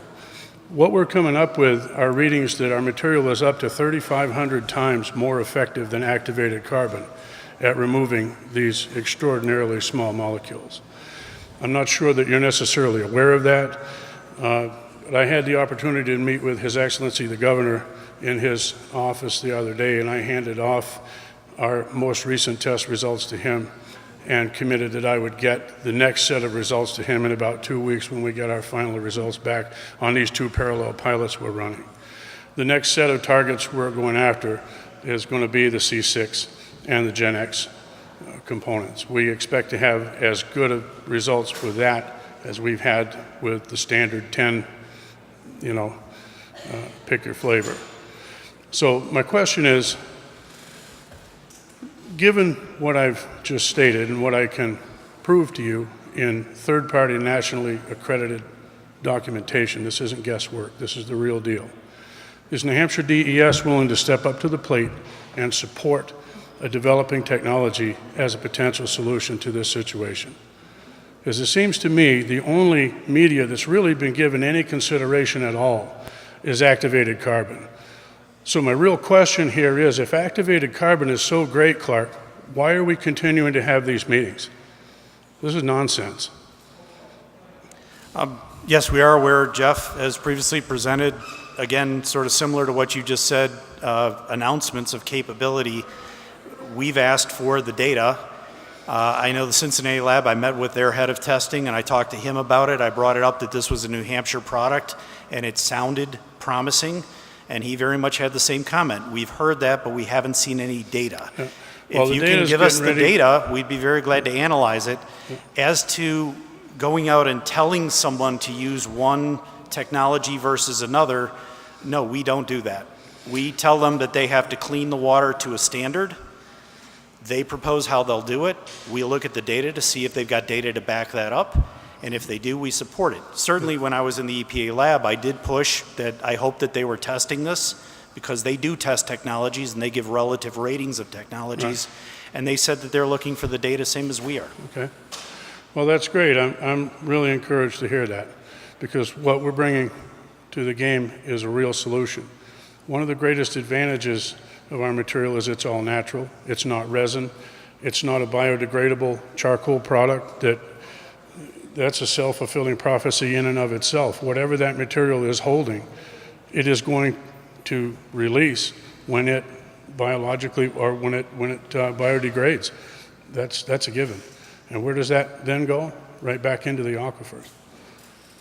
What we're coming up with are readings that our material is up to 3,500 times more effective than activated carbon at removing these extraordinarily small molecules. I'm not sure that you're necessarily aware of that, but I had the opportunity to meet with His Excellency the Governor in his office the other day, and I handed off our most recent test results to him and committed that I would get the next set of results to him in about 2 weeks when we get our final results back on these two parallel pilots we're running. the next set of targets we're going after is going to be the C6 and the Gen X components. We expect to have as good of results with that as we've had with the standard 10, pick your flavor. So my question is, given what I've just stated and what I can prove to you in third-party nationally accredited documentation, this isn't guesswork, this is the real deal. Is New Hampshire DES willing to step up to the plate and support a developing technology as a potential solution to this situation? Because it seems to me the only media that's really been given any consideration at all is activated carbon. So my real question here is, if activated carbon is so great, Clark, why are we continuing to have these meetings? This is nonsense. Yes, we are aware, Jeff, as previously presented, again, sort of similar to what you just said, announcements of capability. We've asked for the data. I know the Cincinnati lab, I met with their head of testing and I talked to him about it. I brought it up that this was a New Hampshire product and it sounded promising, and he very much had the same comment. We've heard that, but we haven't seen any data. Yeah. Well, if you can give us the data, we'd be very glad to analyze it. As to going out and telling someone to use one technology versus another, no, we don't do that. We tell them that they have to clean the water to a standard. They propose how they'll do it. We look at the data to see if they've got data to back that up. And if they do, we support it. Certainly when I was in the EPA lab, I did push that I hope that they were testing this, because they do test technologies and they give relative ratings of technologies. Right. And they said that they're looking for the data same as we are. Okay. Well, that's great. I'm really encouraged to hear that, because what we're bringing to the game is a real solution. One of the greatest advantages of our material is it's all natural. It's not resin. It's not a biodegradable charcoal product that's a self-fulfilling prophecy in and of itself. Whatever that material is holding, it is going to release when it biologically or when it biodegrades. That's a given. And where does that then go? Right back into the aquifer.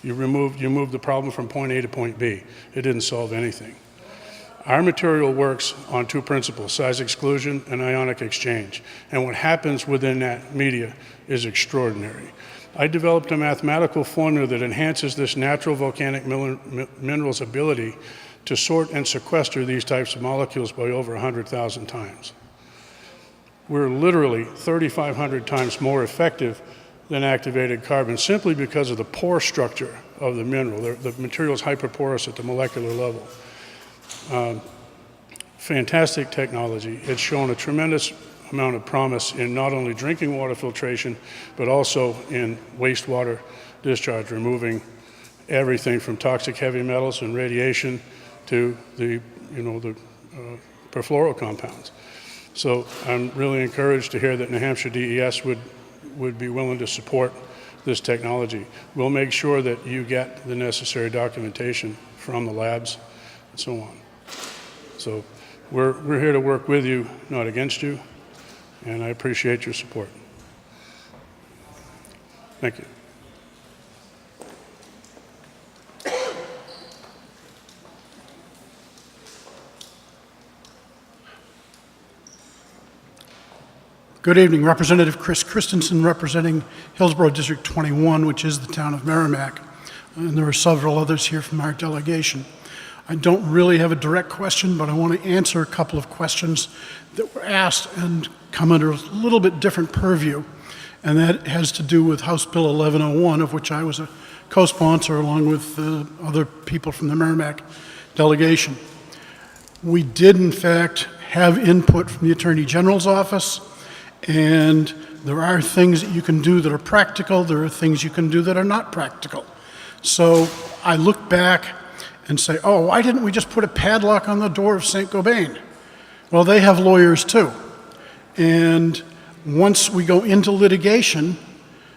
You moved the problem from point A to point B. It didn't solve anything. Our material works on two principles: size exclusion and ionic exchange. And what happens within that media is extraordinary. I developed a mathematical formula that enhances this natural volcanic mineral's ability to sort and sequester these types of molecules by over 100,000 times. We're literally 3,500 times more effective than activated carbon, simply because of the pore structure of the mineral. The material is hyperporous at the molecular level. Fantastic technology. It's shown a tremendous amount of promise in not only drinking water filtration, but also in wastewater discharge, removing everything from toxic heavy metals and radiation to the perfluoro compounds. So I'm really encouraged to hear that New Hampshire DES would be willing to support this technology. We'll make sure that you get the necessary documentation from the labs and so on. So we're here to work with you, not against you, and I appreciate your support. Thank you. Good evening, Representative Chris Christensen, representing Hillsborough District 21, which is the town of Merrimack. And there are several others here from our delegation. I don't really have a direct question, but I want to answer a couple of questions that were asked and come under a little bit different purview. And that has to do with House Bill 1101, of which I was a co-sponsor along with other people from the Merrimack delegation. We did, in fact, have input from the Attorney General's office, and there are things that you can do that are practical, there are things you can do that are not practical. So I look back and say, oh, why didn't we just put a padlock on the door of St. Gobain? Well, they have lawyers too. And once we go into litigation,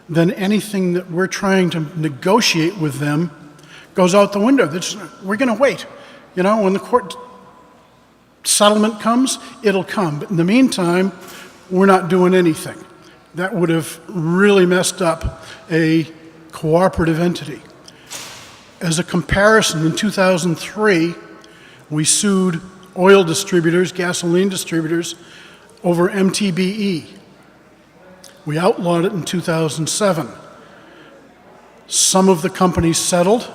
then anything that we're trying to negotiate with them goes out the window. We're going to wait. You know, when the court settlement comes, it'll come. But in the meantime, we're not doing anything. That would have really messed up a cooperative entity. As a comparison, in 2003, We sued oil distributors, gasoline distributors, over MTBE. We outlawed it in 2007. Some of the companies settled,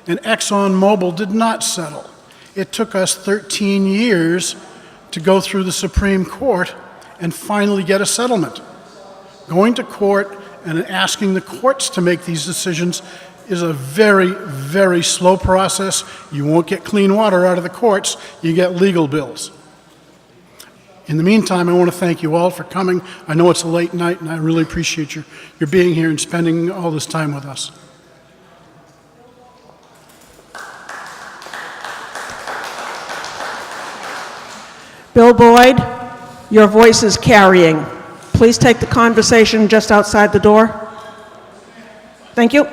and ExxonMobil did not settle. It took us 13 years to go through the Supreme Court and finally get a settlement. Going to court and asking the courts to make these decisions is a very, very slow process. You won't get clean water out of the courts, you get legal bills. In the meantime, I want to thank you all for coming. I know it's a late night, and I really appreciate your being here and spending all this time with us. Bill Boyd, your voice is carrying. Please take the conversation just outside the door. Thank you.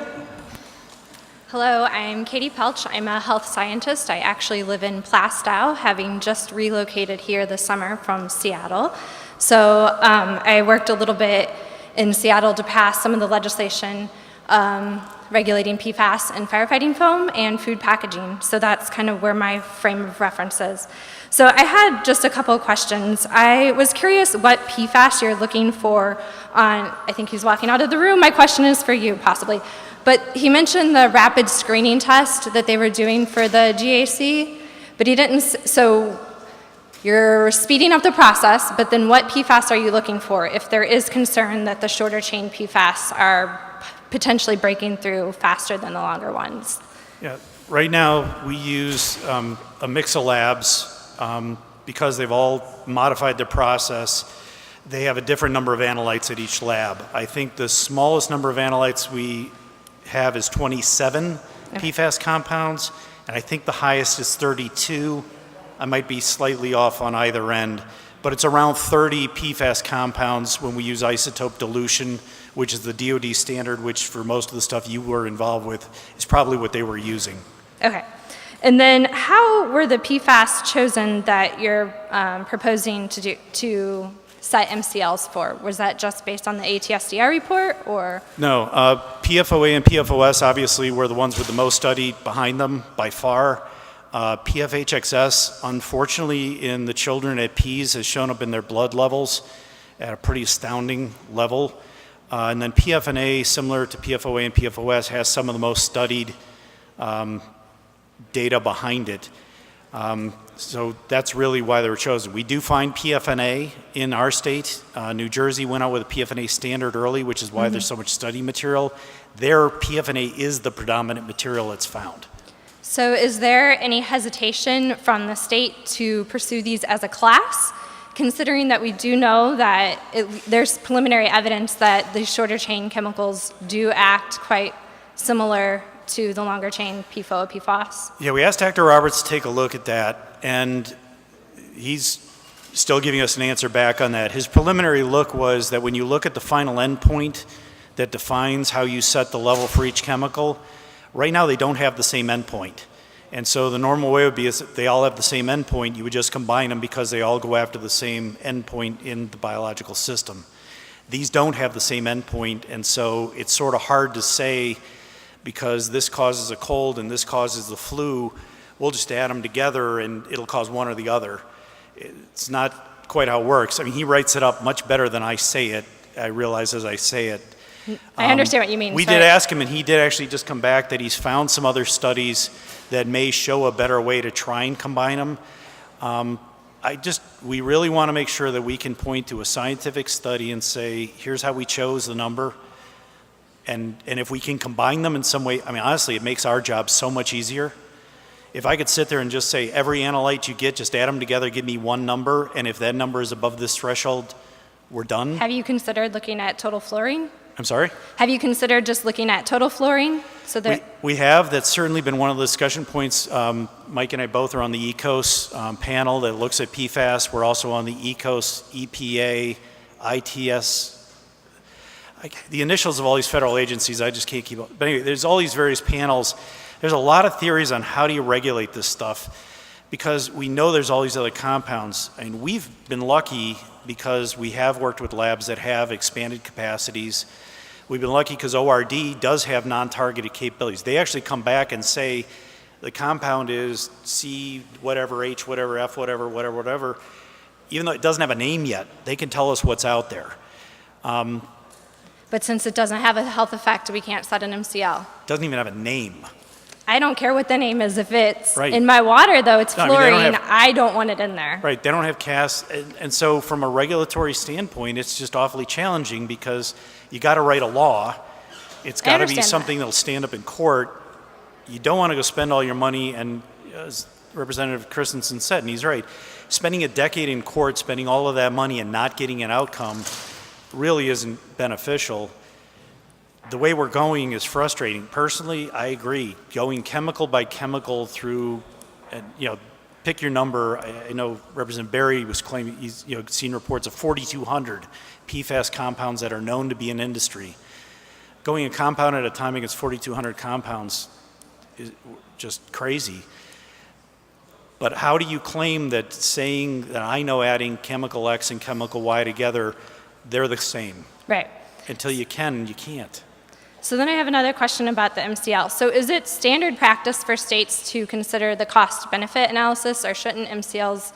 Hello, I'm Katie Pelch. I'm a health scientist. I actually live in Plastow, having just relocated here this summer from Seattle. So I worked a little bit in Seattle to pass some of the legislation regulating PFAS and firefighting foam and food packaging. So that's kind of where my frame of reference is. So I had just a couple of questions. I was curious what PFAS you're looking for on, I think he's walking out of the room. My question is for you, possibly. But he mentioned the rapid screening test that they were doing for the GAC, but he didn't, so you're speeding up the process, but then what PFAS are you looking for if there is concern that the shorter chain PFAS are potentially breaking through faster than the longer ones? Yeah, right now we use a mix of labs because they've all modified their process. They have a different number of analytes at each lab. I think the smallest number of analytes we have is 27 PFAS compounds, and I think the highest is 32. I might be slightly off on either end, but it's around 30 PFAS compounds when we use isotope dilution, which is the DoD standard, which for most of the stuff you were involved with is probably what they were using. Okay. And then how were the PFAS chosen that you're proposing to set MCLs for? Was that just based on the ATSDR report, or? No, PFOA and PFOS obviously were the ones with the most study behind them by far. PFHXS, unfortunately, in the children at PEAS has shown up in their blood levels at a pretty astounding level. And then PFNA, similar to PFOA and PFOS, has some of the most studied data behind it. So that's really why they were chosen. We do find PFNA in our state. New Jersey went out with a PFNA standard early, which is why there's so much study material. Their PFNA is the predominant material that's found. So is there any hesitation from the state to pursue these as a class, considering that we do know that there's preliminary evidence that the shorter chain chemicals do act quite similar to the longer chain PFOA, PFAS? Yeah, we asked Dr. Roberts to take a look at that, and he's still giving us an answer back on that. His preliminary look was that when you look at the final endpoint that defines how you set the level for each chemical, right now they don't have the same endpoint. And so the normal way would be is if they all have the same endpoint, you would just combine them because they all go after the same endpoint in the biological system. These don't have the same endpoint, and so it's sort of hard to say because this causes a cold and this causes the flu, we'll just add them together and it'll cause one or the other. It's not quite how it works. I mean, he writes it up much better than I say it. I realize as I say it. I understand what you mean. We did ask him, and he did actually just come back that he's found some other studies that may show a better way to try and combine them. We really want to make sure that we can point to a scientific study and say, here's how we chose the number. And if we can combine them in some way, I mean, honestly, it makes our job so much easier. If I could sit there and just say, every analyte you get, just add them together, give me one number, and if that number is above this threshold, we're done. Have you considered looking at total fluorine? I'm sorry? Have you considered just looking at total fluorine? So that we have. That's certainly been one of the discussion points. Mike and I both are on the ECOS panel that looks at PFAS. We're also on the ECOS, EPA, ITS. The initials of all these federal agencies, I just can't keep up. But anyway, there's all these various panels. There's a lot of theories on how do you regulate this stuff because we know there's all these other compounds. I mean, we've been lucky because we have worked with labs that have expanded capacities. We've been lucky because ORD does have non-targeted capabilities. They actually come back and say the compound is C whatever, H whatever, F whatever, whatever, whatever, even though it doesn't have a name yet, they can tell us what's out there. But since it doesn't have a health effect, we can't set an MCL. It doesn't even have a name. I don't care what the name is. If it's Right. in my water, though, it's No, I mean, they don't fluorine, have- I don't want it in there. Right, they don't have CAS, and so from a regulatory standpoint, it's just awfully challenging because you got to write a law. It's got to be understand something that'll stand up in court. You don't want to go spend all your money, and as Representative Christensen said, and he's right, spending a decade in court, spending all of that money and not getting an outcome really isn't beneficial. The way we're going is frustrating. Personally, I agree. Going chemical by chemical through, and pick your number. I know Representative Berry was claiming he's seen reports of 4,200 PFAS compounds that are known to be in industry. Going a compound at a time against 4,200 compounds is just crazy. But how do you claim that saying that I know adding chemical X and chemical Y together, they're the same? Right. Until you can, you can't. So then I have another question about the MCL. So is it standard practice for states to consider the cost-benefit analysis, or shouldn't MCLs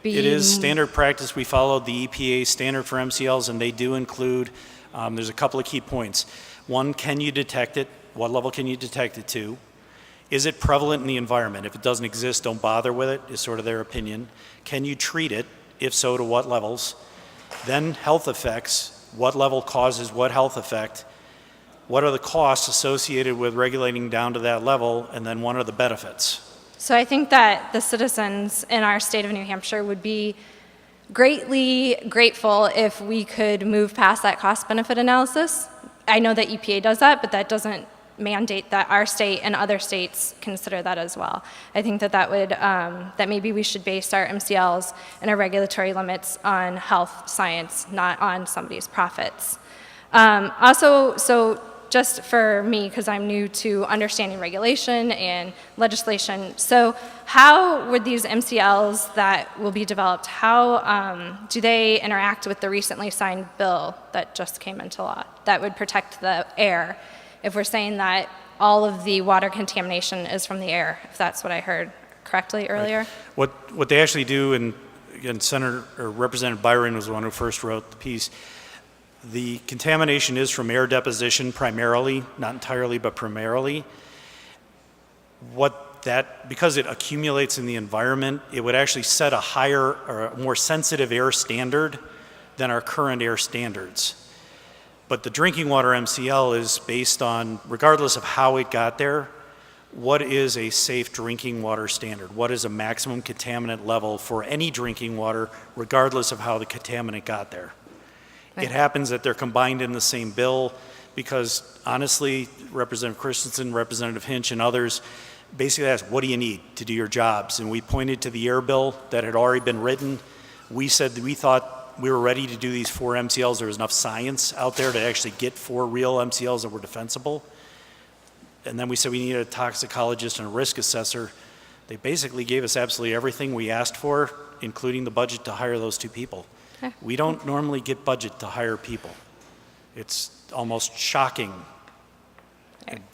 be... It is standard practice. We followed the EPA standard for MCLs, and they do include, there's a couple of key points. One, can you detect it? What level can you detect it to? Is it prevalent in the environment? If it doesn't exist, don't bother with it, is sort of their opinion. Can you treat it? If so, to what levels? Then health effects. What level causes what health effect? What are the costs associated with regulating down to that level? And then what are the benefits? So I think that the citizens in our state of New Hampshire would be greatly grateful if we could move past that cost-benefit analysis. I know that EPA does that, but that doesn't mandate that our state and other states consider that as well. I think that that would, that maybe we should base our MCLs and our regulatory limits on health science, not on somebody's profits. Also, so just for me, because I'm new to understanding regulation and legislation, so how would these MCLs that will be developed, how do they interact with the recently signed bill that just came into law that would protect the air? If we're saying that all of the water contamination is from the air, if that's what I heard correctly earlier. Right. What they actually do, and again, Representative Byron was the one who first wrote the piece, the contamination is from air deposition primarily, not entirely, but primarily. Because it accumulates in the environment, it would actually set a higher or a more sensitive air standard than our current air standards. But the drinking water MCL is based on, regardless of how it got there, what is a safe drinking water standard? What is a maximum contaminant level for any drinking water, regardless of how the contaminant got there? Right. It happens that they're combined in the same bill because, honestly, Representative Christensen, Representative Hinch, and others basically asked, what do you need to do your jobs? And we pointed to the air bill that had already been written. We said that we thought we were ready to do these 4 MCLs. There was enough science out there to actually get 4 real MCLs that were defensible. And then we said we needed a toxicologist and a risk assessor. They basically gave us absolutely everything we asked for, including the budget to hire those 2 people. Okay. We don't normally get budget to hire people. It's almost shocking.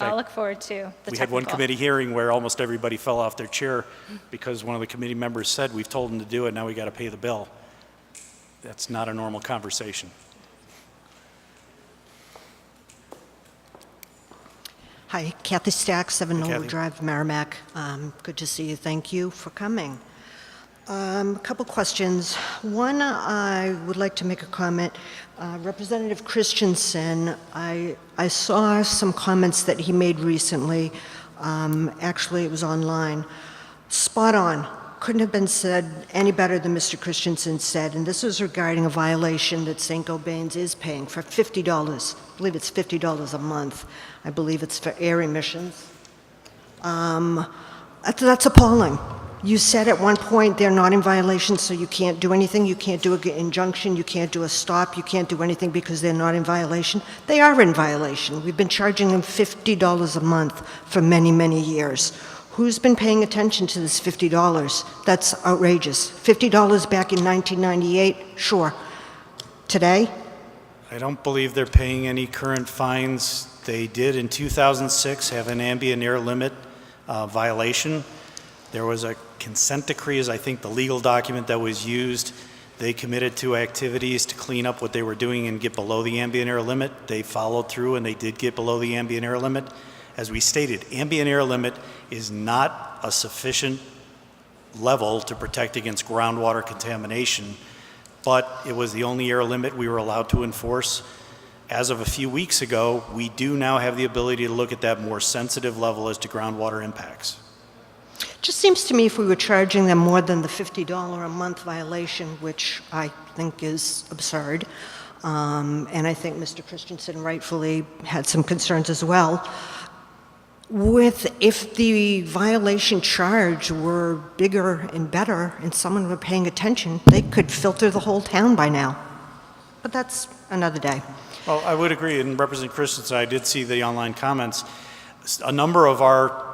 I'll look forward to the We had one committee hearing where almost everybody fell off their chair because one of the committee members said, we've told them to do it, now we got to pay the bill. That's not a normal conversation. Hi, Kathy Stack, 7 Knoll Kathy. Drive, Merrimack. Good to see you. Thank you for coming. A couple questions. One, I would like to make a comment. Representative Christensen, I saw some comments that he made recently. Actually, it was online. Spot on. Couldn't have been said any better than Mr. Christensen said, and this is regarding a violation that St. Gobain's is paying for $50. I believe it's $50 a month. I believe it's for air emissions. That's appalling. You said at one point they're not in violation, so you can't do anything. You can't do an injunction. You can't do a stop. You can't do anything because they're not in violation. They are in violation. We've been charging them $50 a month for many, many years. Who's been paying attention to this $50? That's outrageous. $50 back in 1998, sure. Today? I don't believe they're paying any current fines. They did in 2006 have an ambient air limit violation. There was a consent decree, is I think the legal document that was used. They committed to activities to clean up what they were doing and get below the ambient air limit. They followed through and they did get below the ambient air limit. As we stated, ambient air limit is not a sufficient level to protect against groundwater contamination, but it was the only air limit we were allowed to enforce. As of a few weeks ago, we do now have the ability to look at that more sensitive level as to groundwater impacts. Just seems to me if we were charging them more than the $50 a month violation, which I think is absurd, and I think Mr. Christensen rightfully had some concerns as well, if the violation charge were bigger and better and someone were paying attention, they could filter the whole town by now. But that's another day. Well, I would agree, and Representative Christensen, I did see the online comments. A number of our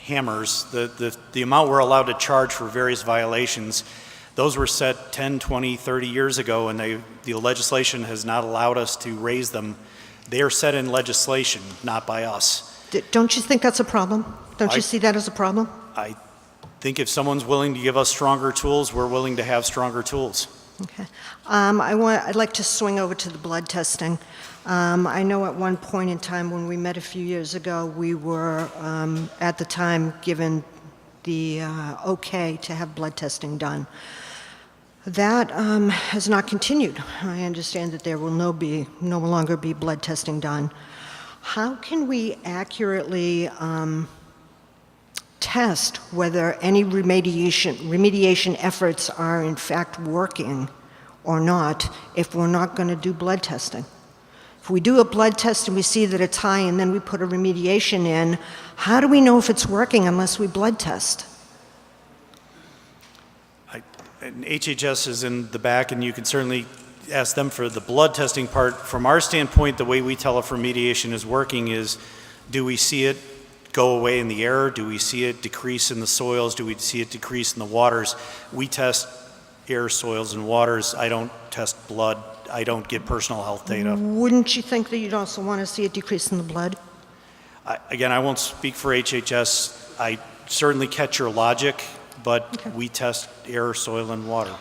hammers, the amount we're allowed to charge for various violations, those were set 10, 20, 30 years ago, and the legislation has not allowed us to raise them. They are set in legislation, not by us. Don't you think that's a problem? Don't you see that as a problem? I think if someone's willing to give us stronger tools, we're willing to have stronger tools. Okay. I'd like to swing over to the blood testing. I know at one point in time when we met a few years ago, we were at the time given the okay to have blood testing done. That has not continued. I understand that there will no longer be blood testing done. How can we accurately test whether any remediation efforts are in fact working or not if we're not going to do blood testing? If we do a blood test and we see that it's high and then we put a remediation in, how do we know if it's working unless we blood test? And HHS is in the back, and you can certainly ask them for the blood testing part. From our standpoint, the way we tell if remediation is working is, do we see it go away in the air? Do we see it decrease in the soils? Do we see it decrease in the waters? We test air, soils, and waters. I don't test blood. I don't get personal health data. Wouldn't you think that you'd also want to see a decrease in the blood? Again, I won't speak for HHS. I certainly catch your logic, but okay. We test air, soil, and water.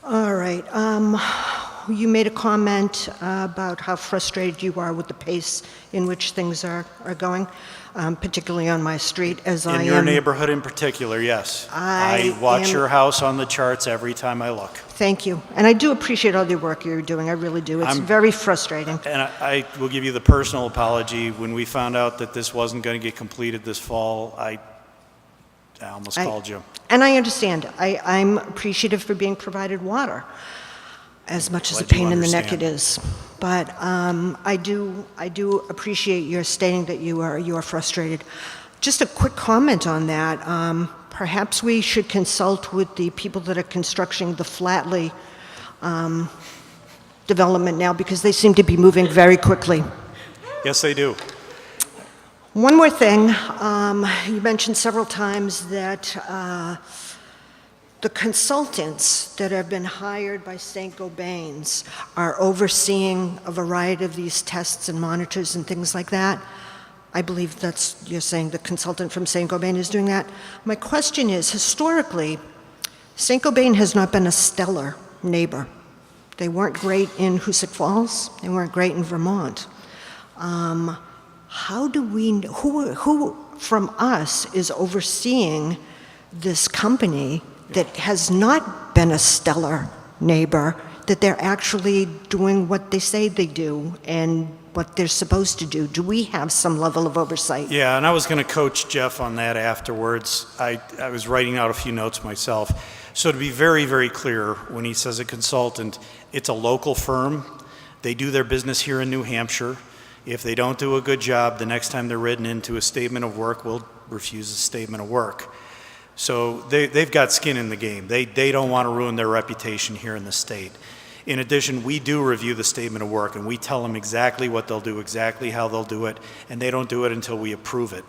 All right. You made a comment about how frustrated you are with the pace in which things are going, particularly on my street, as I am. In your neighborhood in particular, yes. I watch your house on the charts every time I look. Thank you. And I do appreciate all the work you're doing. I really do. It's very frustrating. And I will give you the personal apology. When we found out that this wasn't going to get completed this fall, I almost called you. And I understand. I'm appreciative for being provided water, as much as a pain in the neck it is. But I do appreciate your stating that you are frustrated. Just a quick comment on that. Perhaps we should consult with the people that are constructing the Flatley development now, because they seem to be moving very quickly. Yes, they do. One more thing. You mentioned several times that the consultants that have been hired by St. Gobain's are overseeing a variety of these tests and monitors and things like that. I believe you're saying the consultant from St. Gobain is doing that. My question is, historically, St. Gobain has not been a stellar neighbor. They weren't great in Hoosick Falls. They weren't great in Vermont. How do we, who from us is overseeing this company that has not been a stellar neighbor, that they're actually doing what they say they do and what they're supposed to do? Do we have some level of oversight? Yeah, and I was going to coach Jeff on that afterwards. I was writing out a few notes myself. So to be very, very clear, when he says a consultant, it's a local firm. They do their business here in New Hampshire. If they don't do a good job, the next time they're written into a statement of work, we'll refuse a statement of work. So they've got skin in the game. They don't want to ruin their reputation here in the state. In addition, we do review the statement of work, and we tell them exactly what they'll do, exactly how they'll do it, and they don't do it until we approve it.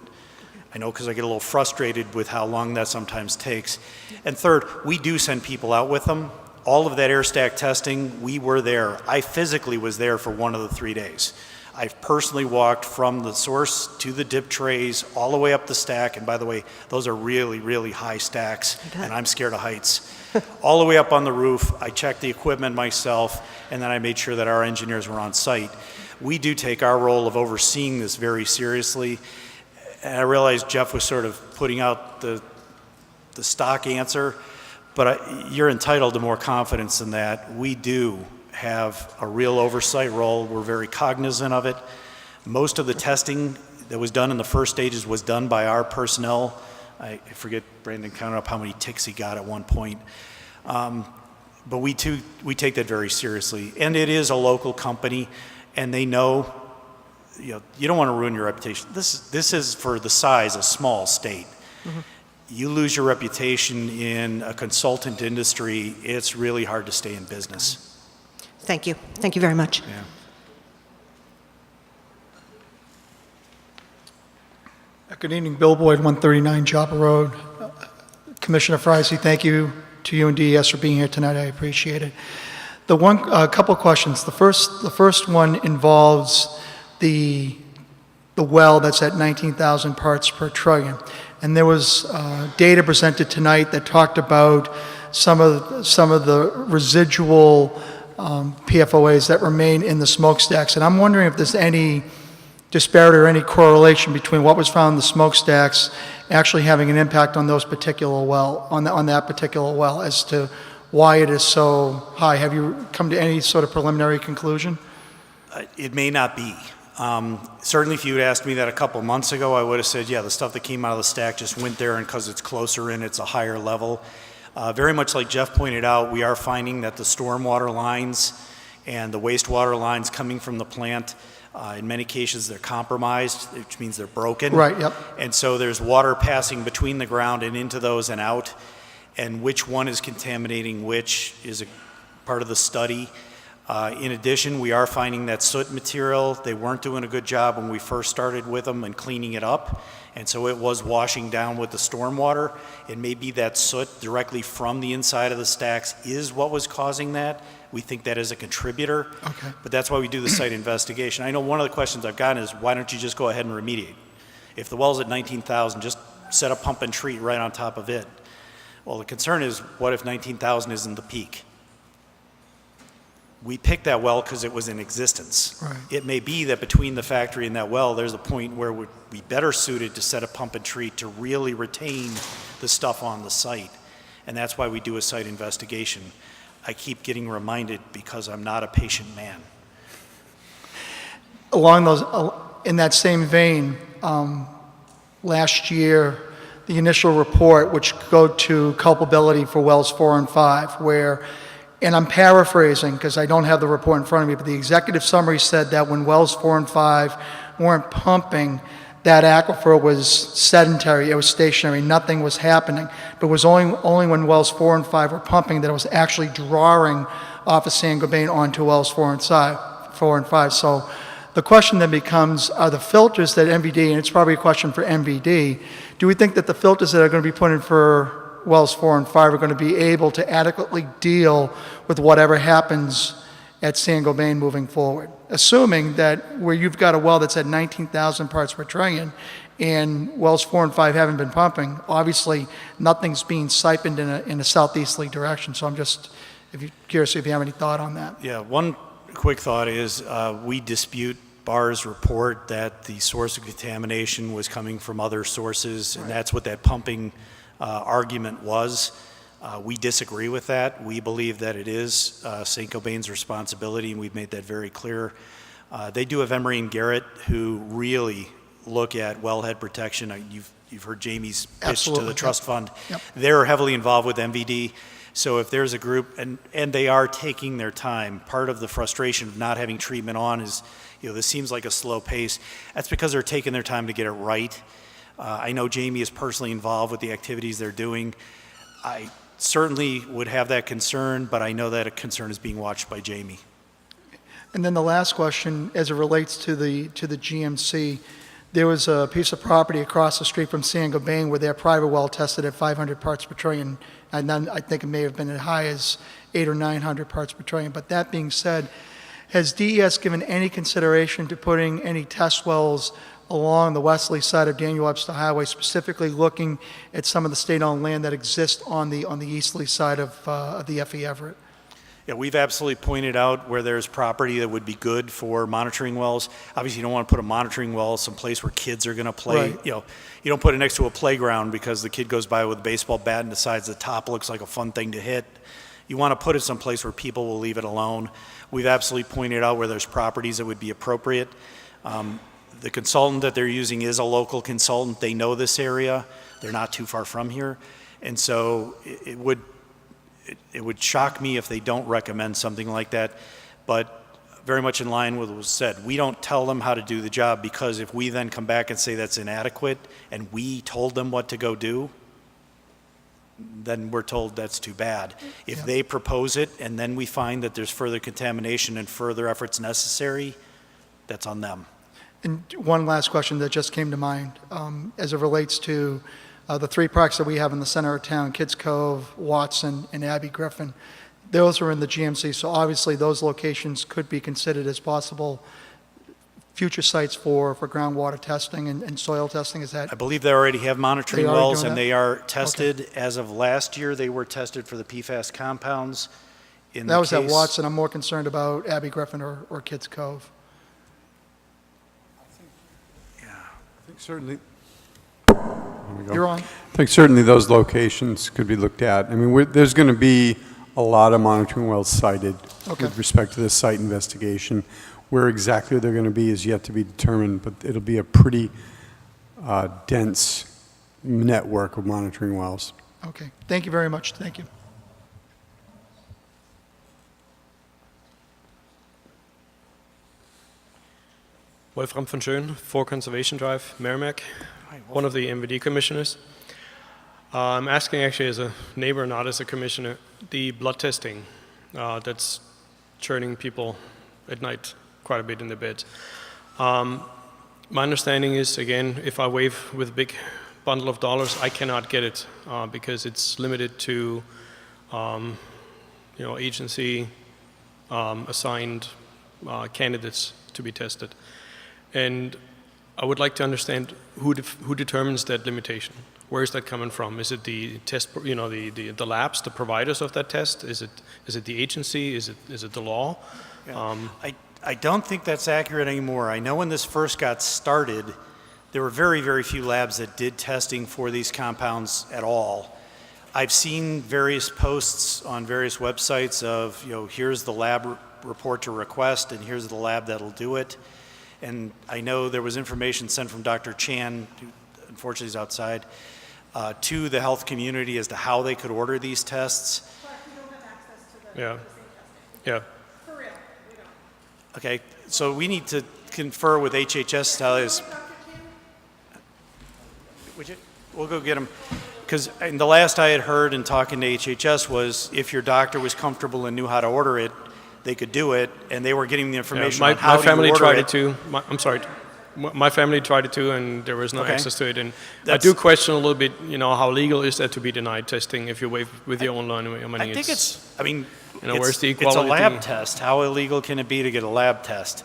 I know, because I get a little frustrated with how long that sometimes takes. And third, we do send people out with them. All of that air stack testing, we were there. I physically was there for one of the 3 days. I've personally walked from the source to the dip trays, all the way up the stack, and by the way, those are really, really high stacks, and I'm scared of heights. All the way up on the roof, I checked the equipment myself, and then I made sure that our engineers were on site. We do take our role of overseeing this very seriously, and I realized Jeff was sort of putting out the stock answer, but you're entitled to more confidence than that. We do have a real oversight role. We're very cognizant of it. Most of the testing that was done in the first stages was done by our personnel. I forget, Brandon counted up how many ticks he got at one point. But we take that very seriously. And it is a local company, and they know, you don't want to ruin your reputation. This is, for the size, a small state. Mm-hmm. You lose your reputation in a consultant industry, it's really hard to stay in business. Thank you. Thank you very much. Yeah. Good evening, Bill Boyd, 139 Joppa Road. Commissioner Frisey, thank you to you and DES for being here tonight. I appreciate it. A couple of questions. The first one involves the well that's at 19,000 parts per trillion. And there was data presented tonight that talked about some of the residual PFOAs that remain in the smokestacks. And I'm wondering if there's any disparity or any correlation between what was found in the smokestacks actually having an impact on those particular on that particular well as to why it is so high. Have you come to any sort of preliminary conclusion? It may not be. Certainly if you had asked me that a couple months ago, I would have said, yeah, the stuff that came out of the stack just went there, and because it's closer in, it's a higher level. Very much like Jeff pointed out, we are finding that the stormwater lines and the wastewater lines coming from the plant, in many cases they're compromised, which means they're broken. Right, yep. And so there's water passing between the ground and into those and out, and which one is contaminating which is a part of the study. In addition, we are finding that soot material, they weren't doing a good job when we first started with them and cleaning it up, and so it was washing down with the stormwater. It may be that soot directly from the inside of the stacks is what was causing that. We think that is a contributor, okay. But that's why we do the site investigation. I know one of the questions I've gotten is, why don't you just go ahead and remediate? If the well's at 19,000, just set a pump and treat right on top of it. Well, the concern is, what if 19,000 isn't the peak? We picked that well because it was in existence. Right. It may be that between the factory and that well, there's a point where we'd be better suited to set a pump and treat to really retain the stuff on the site. And that's why we do a site investigation. I keep getting reminded because I'm not a patient man. In that same vein, last year, the initial report, which go to culpability for wells 4 and 5, and I'm paraphrasing because I don't have the report in front of me, but the executive summary said that when wells 4 and 5 weren't pumping, that aquifer was sedentary, it was stationary, nothing was happening. But it was only when wells 4 and 5 were pumping that it was actually drawing off of Saint-Gobain onto wells 4 and 5. So the question then becomes, are the filters that MVD, and it's probably a question for MVD, do we think that the filters that are going to be put in for wells 4 and 5 are going to be able to adequately deal with whatever happens at Saint-Gobain moving forward? Assuming that where you've got a well that's at 19,000 parts per trillion and wells 4 and 5 haven't been pumping, obviously nothing's being siphoned in a southeasterly direction. So I'm just curious if you have any thought on that. Yeah, one quick thought is we dispute Barr's report that the source of contamination was coming from other sources, and that's what that pumping argument was. We disagree with that. We believe that it is Saint-Gobain's responsibility, and we've made that very clear. They do have Emery and Garrett, who really look at wellhead protection. You've heard Jamie's pitch Absolutely. to the trust fund. Yep. They're heavily involved with MVD. So if there's a group, and they are taking their time, part of the frustration of not having treatment on is, this seems like a slow pace. That's because they're taking their time to get it right. I know Jamie is personally involved with the activities they're doing. I certainly would have that concern, but I know that a concern is being watched by Jamie. And then the last question, as it relates to the GMC, there was a piece of property across the street from Saint-Gobain where their private well tested at 500 parts per trillion, and then I think it may have been as high as 800 or 900 parts per trillion. But that being said, Has DES given any consideration to putting any test wells along the westerly side of Daniel Webster Highway, specifically looking at some of the state-owned land that exists on the easterly side of the F.E. Everett? Yeah, we've absolutely pointed out where there's property that would be good for monitoring wells. Obviously, you don't want to put a monitoring well someplace where kids are going to play. Right. You know, you don't put it next to a playground because the kid goes by with a baseball bat and decides the top looks like a fun thing to hit. You want to put it someplace where people will leave it alone. We've absolutely pointed out where there's properties that would be appropriate. The consultant that they're using is a local consultant. They know this area. They're not too far from here. And so it would shock me if they don't recommend something like that, but very much in line with what was said. We don't tell them how to do the job, because if we then come back and say that's inadequate and we told them what to go do, then we're told that's too bad. If they propose it and then we find that there's further contamination and further efforts necessary, that's on them. And one last question that just came to mind as it relates to the three parks that we have in the center of town, Kids Cove, Watson, and Abbey Griffin. Those are in the GMC, so obviously those locations could be considered as possible future sites for groundwater testing and soil testing. Is that? I believe they already have monitoring They already wells, doing and that? they are tested. As of last year, they were tested for the PFAS compounds. That was at Watson. I'm more concerned about Abbey Griffin or Kids Cove. I think certainly. You're on. I think certainly those locations could be looked at. I mean, there's going to be a lot of monitoring wells cited with respect to this site investigation. Where exactly they're going to be is yet to be determined, but it'll be a pretty dense network of monitoring wells. Okay. Thank you very much. Thank you. Wolfram von Schön, 4 Conservation Drive, Merrimack, one of the MVD commissioners. I'm asking actually as a neighbor, not as a commissioner, the blood testing that's churning people at night quite a bit in the beds. My understanding is, again, if I wave with a big bundle of dollars, I cannot get it because it's limited to agency assigned candidates to be tested. And I would like to understand who determines that limitation. Where is that coming from? Is it the test, the labs, the providers of that test? Is it the agency? Is it the law? Yeah. I don't think that's accurate anymore. I know when this first got started, there were very, very few labs that did testing for these compounds at all. I've seen various posts on various websites of, here's the lab report to request, and here's the lab that'll do it. And I know there was information sent from Dr. Chan, who unfortunately is outside, to the health community as to how they could order these tests. Yeah. Yeah. Okay, so we need to confer with HHS. We'll go get them. Because the last I had heard in talking to HHS was if your doctor was comfortable and knew how to order it, they could do it, and they were getting the information on how to order it. My family tried it too. My family tried it too, and there was no access to it. And I do question a little bit, how legal is that to be denied testing if you waive with your own money? I think where's the it's a equality? lab test. How illegal can it be to get a lab test?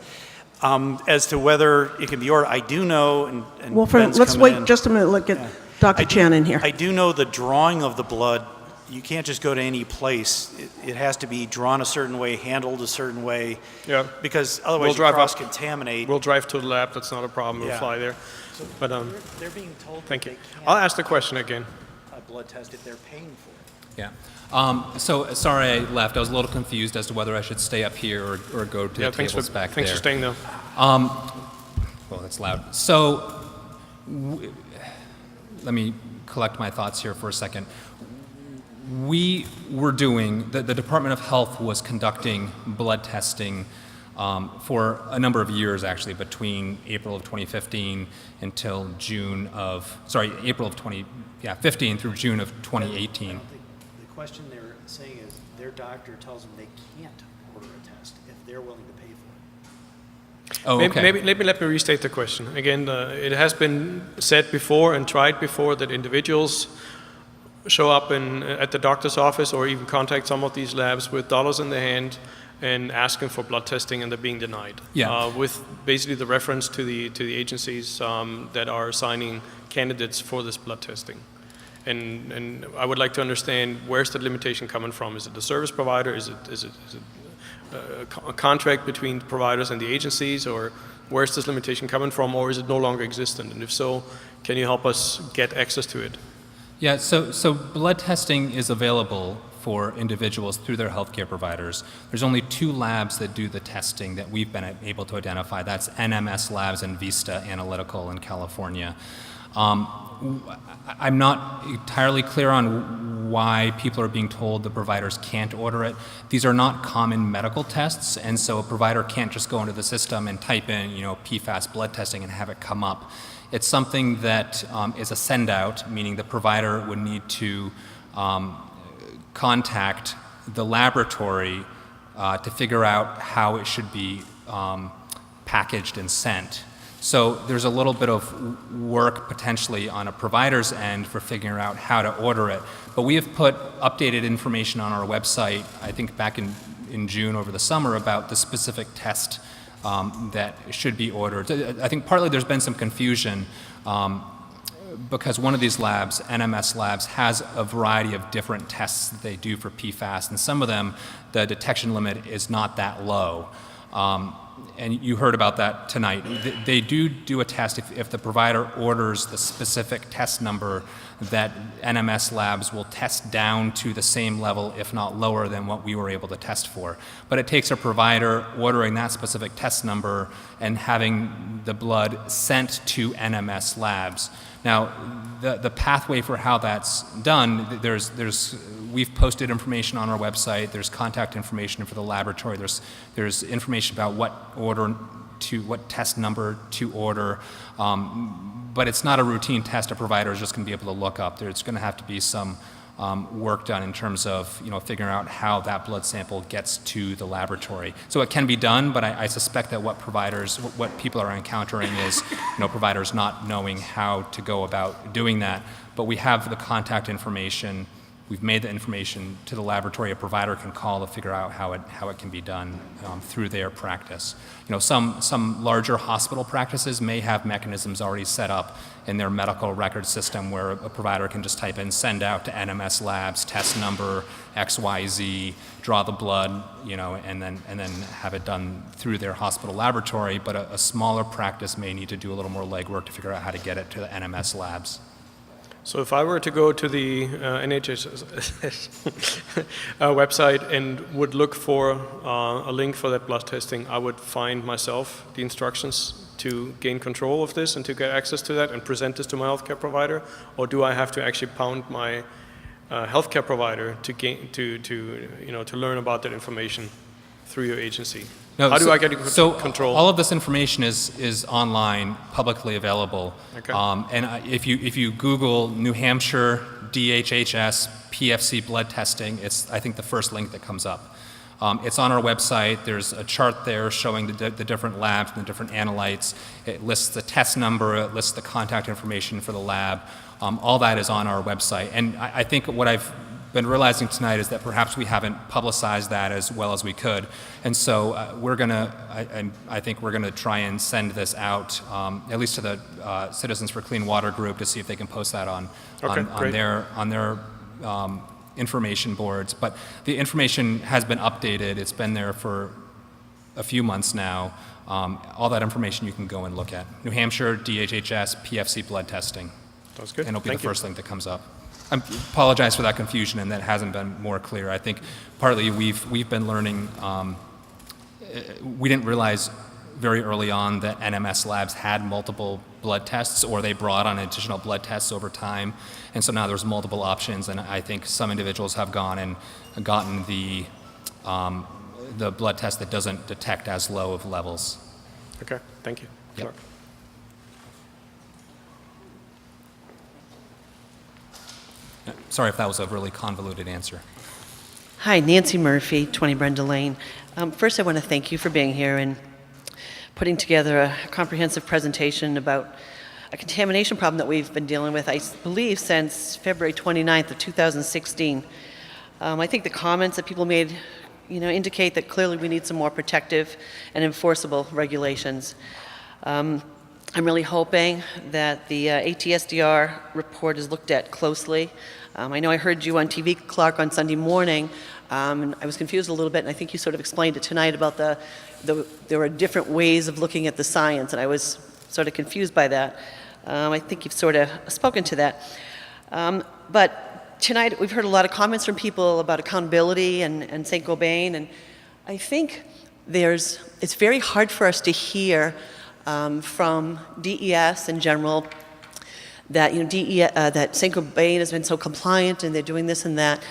As to whether it can be ordered, I do know, and Wolfram, Ben's let's coming wait in. just a minute. Let's get Dr. Chan in here. I do know the drawing of the blood. You can't just go to any place. It has to be drawn a certain way, handled a certain way. Yeah. Because otherwise you cross-contaminate. We'll drive to the lab. That's not a problem. We'll fly there. But they're being told. Thank you. I'll ask the question again. A blood test if they're paying for it. Yeah. So sorry I left. I was a little confused as to whether I should stay up here or go to the tables back there. Thanks for staying though. Well, that's loud. So let me collect my thoughts here for a second. We were doing, the Department of Health was conducting blood testing for a number of years actually, between April of 2015 until April of 2015 through June of 2018. The question they're saying is their doctor tells them they can't order a test if they're willing to pay for it. Oh, okay. Maybe let me restate the question. Again, it has been said before and tried before that individuals show up at the doctor's office or even contact some of these labs with dollars in their hand and asking for blood testing and they're being denied. Yeah. With basically the reference to the agencies that are assigning candidates for this blood testing. And I would like to understand, where's the limitation coming from? Is it the service provider? Is it a contract between providers and the agencies, or where's this limitation coming from, or is it no longer existent? And if so, can you help us get access to it? Yeah, so blood testing is available for individuals through their healthcare providers. There's only 2 labs that do the testing that we've been able to identify. That's NMS Labs and Vista Analytical in California. I'm not entirely clear on why people are being told the providers can't order it. These are not common medical tests, and so a provider can't just go into the system and type in, PFAS blood testing and have it come up. It's something that is a send-out, meaning the provider would need to contact the laboratory to figure out how it should be packaged and sent. So there's a little bit of work potentially on a provider's end for figuring out how to order it. But we have put updated information on our website, I think back in June over the summer, about the specific test that should be ordered. I think partly there's been some confusion because one of these labs, NMS Labs, has a variety of different tests that they do for PFAS, and some of them, the detection limit is not that low. And you heard about that tonight. They do a test if the provider orders the specific test number, that NMS Labs will test down to the same level, if not lower, than what we were able to test for. But it takes a provider ordering that specific test number and having the blood sent to NMS Labs. Now, the pathway for how that's done, we've posted information on our website. There's contact information for the laboratory. There's information about what test number to order. But it's not a routine test a provider is just going to be able to look up. There's going to have to be some work done in terms of figuring out how that blood sample gets to the laboratory. So it can be done, but I suspect that what people are encountering is providers not knowing how to go about doing that. But we have the contact information. We've made the information to the laboratory. A provider can call to figure out how it can be done through their practice. Some larger hospital practices may have mechanisms already set up in their medical record system where a provider can just type in send out to NMS Labs, test number XYZ, draw the blood, and then have it done through their hospital laboratory. But a smaller practice may need to do a little more legwork to figure out how to get it to the NMS Labs. So if I were to go to the NHDES website and would look for a link for that blood testing, I would find myself the instructions to gain control of this and to get access to that and present this to my healthcare provider, or do I have to actually pound my healthcare provider to learn about that information through your agency? No, how do I get So control? all of this information is online, publicly available. Okay. And if you Google New Hampshire DHHS PFC blood testing, it's I think the first link that comes up. It's on our website. There's a chart there showing the different labs and the different analytes. It lists the test number. It lists the contact information for the lab. All that is on our website. And I think what I've been realizing tonight is that perhaps we haven't publicized that as well as we could. And so I think we're gonna try and send this out, at least to the Citizens for Clean Water group, to see if they can post that on their information boards. But the information has been updated. It's been there for a few months now. All that information you can go and look at. New Hampshire DHHS PFC blood testing. That's good. And it'll be Thank the you. first link that comes up. I apologize for that confusion, and that hasn't been more clear. I think partly we've been learning. We didn't realize very early on that NMS Labs had multiple blood tests, or they brought on additional blood tests over time, and so now there's multiple options. And I think some individuals have gone and gotten the blood test that doesn't detect as low of levels. Okay. Thank you. Yep. Sure. Sorry if that was a really convoluted answer. Hi, Nancy Murphy, 20 Brenda Lane. First, I want to thank you for being here and putting together a comprehensive presentation about a contamination problem that we've been dealing with, I believe, since February 29th of 2016. I think the comments that people made indicate that clearly we need some more protective and enforceable regulations. I'm really hoping that the ATSDR report is looked at closely. I know I heard you on TV, Clark, on Sunday morning, and I was confused a little bit, and I think you sort of explained it tonight about there are different ways of looking at the science, and I was sort of confused by that. I think you've sort of spoken to that. But tonight we've heard a lot of comments from people about accountability and St. Gobain, and I think it's very hard for us to hear from DES in general that that St. Gobain has been so compliant and they're doing this and that.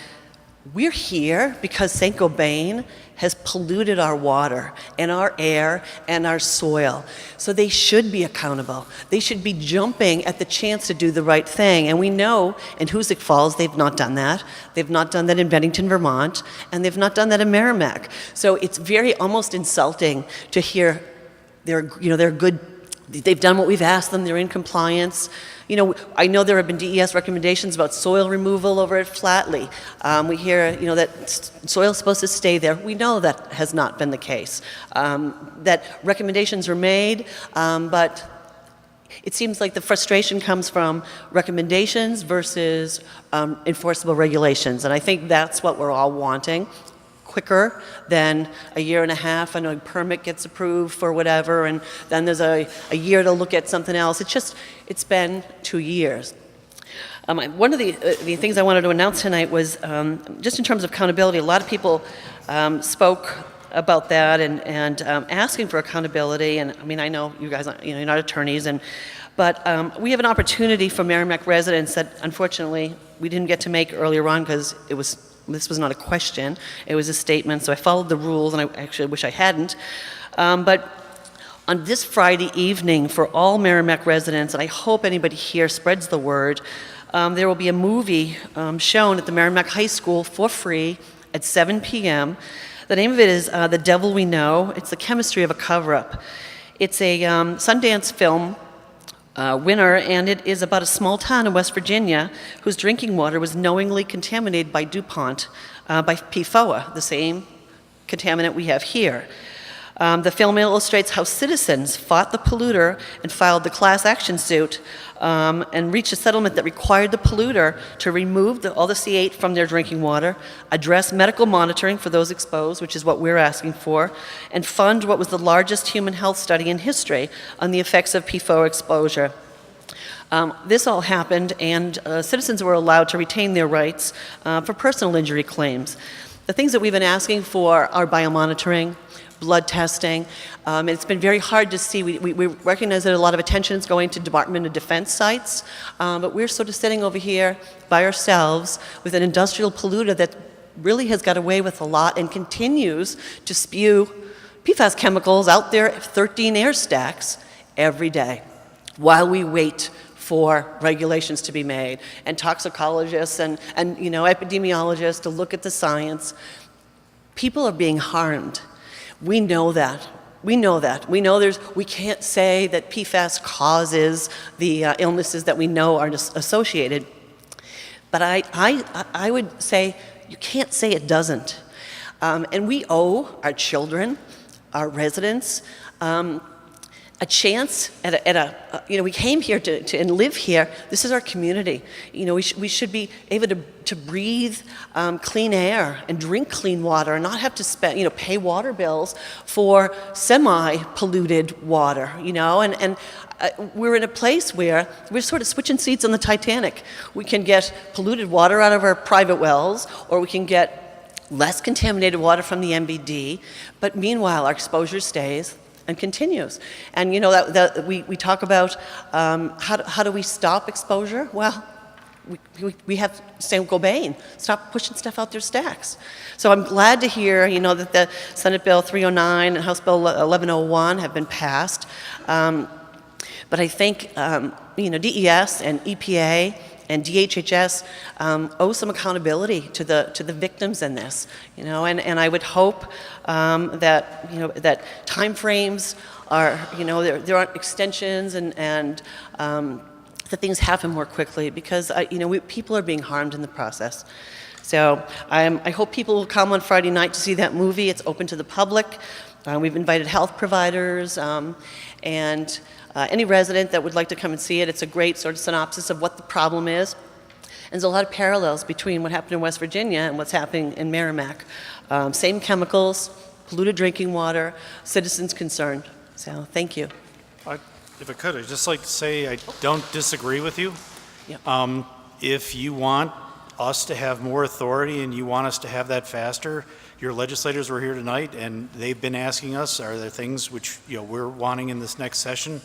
We're here because St. Gobain has polluted our water and our air and our soil. So they should be accountable. They should be jumping at the chance to do the right thing. And we know in Hoosick Falls they've not done that. They've not done that in Bennington, Vermont, and they've not done that in Merrimack. So it's very almost insulting to hear they're good. They've done what we've asked them. They're in compliance. I know there have been DES recommendations about soil removal over at Flatley. We hear, that soil's supposed to stay there. We know that has not been the case. That recommendations are made, but it seems like the frustration comes from recommendations versus enforceable regulations. And I think that's what we're all wanting. Quicker than a year and a half, and a permit gets approved for whatever, and then there's a year to look at something else. It's been 2 years. One of the things I wanted to announce tonight was just in terms of accountability. A lot of people spoke about that and asking for accountability. And I mean, I know you guys, you're not attorneys, but we have an opportunity for Merrimack residents that unfortunately we didn't get to make earlier on because this was not a question, it was a statement, so I followed the rules, and I actually wish I hadn't. But on this Friday evening, for all Merrimack residents, and I hope anybody here spreads the word, there will be a movie shown at the Merrimack High School for free at 7 p.m. The name of it is The Devil We Know. It's the chemistry of a cover-up. It's a Sundance film winner, and it is about a small town in West Virginia whose drinking water was knowingly contaminated by DuPont, by PFOA, the same contaminant we have here. The film illustrates how citizens fought the polluter and filed the class action suit and reached a settlement that required the polluter to remove all the C8 from their drinking water, address medical monitoring for those exposed, which is what we're asking for, and fund what was the largest human health study in history on the effects of PFOA exposure. This all happened, and citizens were allowed to retain their rights for personal injury claims. The things that we've been asking for are biomonitoring, blood testing. It's been very hard to see. We recognize that a lot of attention is going to Department of Defense sites, but we're sort of sitting over here by ourselves with an industrial polluter that really has got away with a lot and continues to spew PFAS chemicals out there, 13 air stacks every day, while we wait for regulations to be made, and toxicologists and epidemiologists to look at the science. People are being harmed. We know that. We know that. We know we can't say that PFAS causes the illnesses that we know are associated. But I would say you can't say it doesn't. And we owe our children, our residents, a chance we came here to and live here. This is our community. We should be able to breathe clean air and drink clean water and not have to pay water bills for semi-polluted water, and we're in a place where we're sort of switching seats on the Titanic. We can get polluted water out of our private wells, or we can get less contaminated water from the MBD, but meanwhile our exposure stays and continues. And we talk about how do we stop exposure? Well, we have St. Gobain. Stop pushing stuff out their stacks. So I'm glad to hear that the Senate Bill 309 and House Bill 1101 have been passed. But I think DES and EPA and DHHS owe some accountability to the victims in this, and I would hope that time frames are, there aren't extensions and that things happen more quickly because people are being harmed in the process. So I hope people will come on Friday night to see that movie. It's open to the public. We've invited health providers and any resident that would like to come and see it. It's a great sort of synopsis of what the problem is. And there's a lot of parallels between what happened in West Virginia and what's happening in Merrimack. Same chemicals, polluted drinking water, citizens concerned. So thank you. If I could, I'd just like to say I don't disagree with you. Yep. If you want us to have more authority and you want us to have that faster, your legislators were here tonight and they've been asking us, are there things which we're wanting in this next session?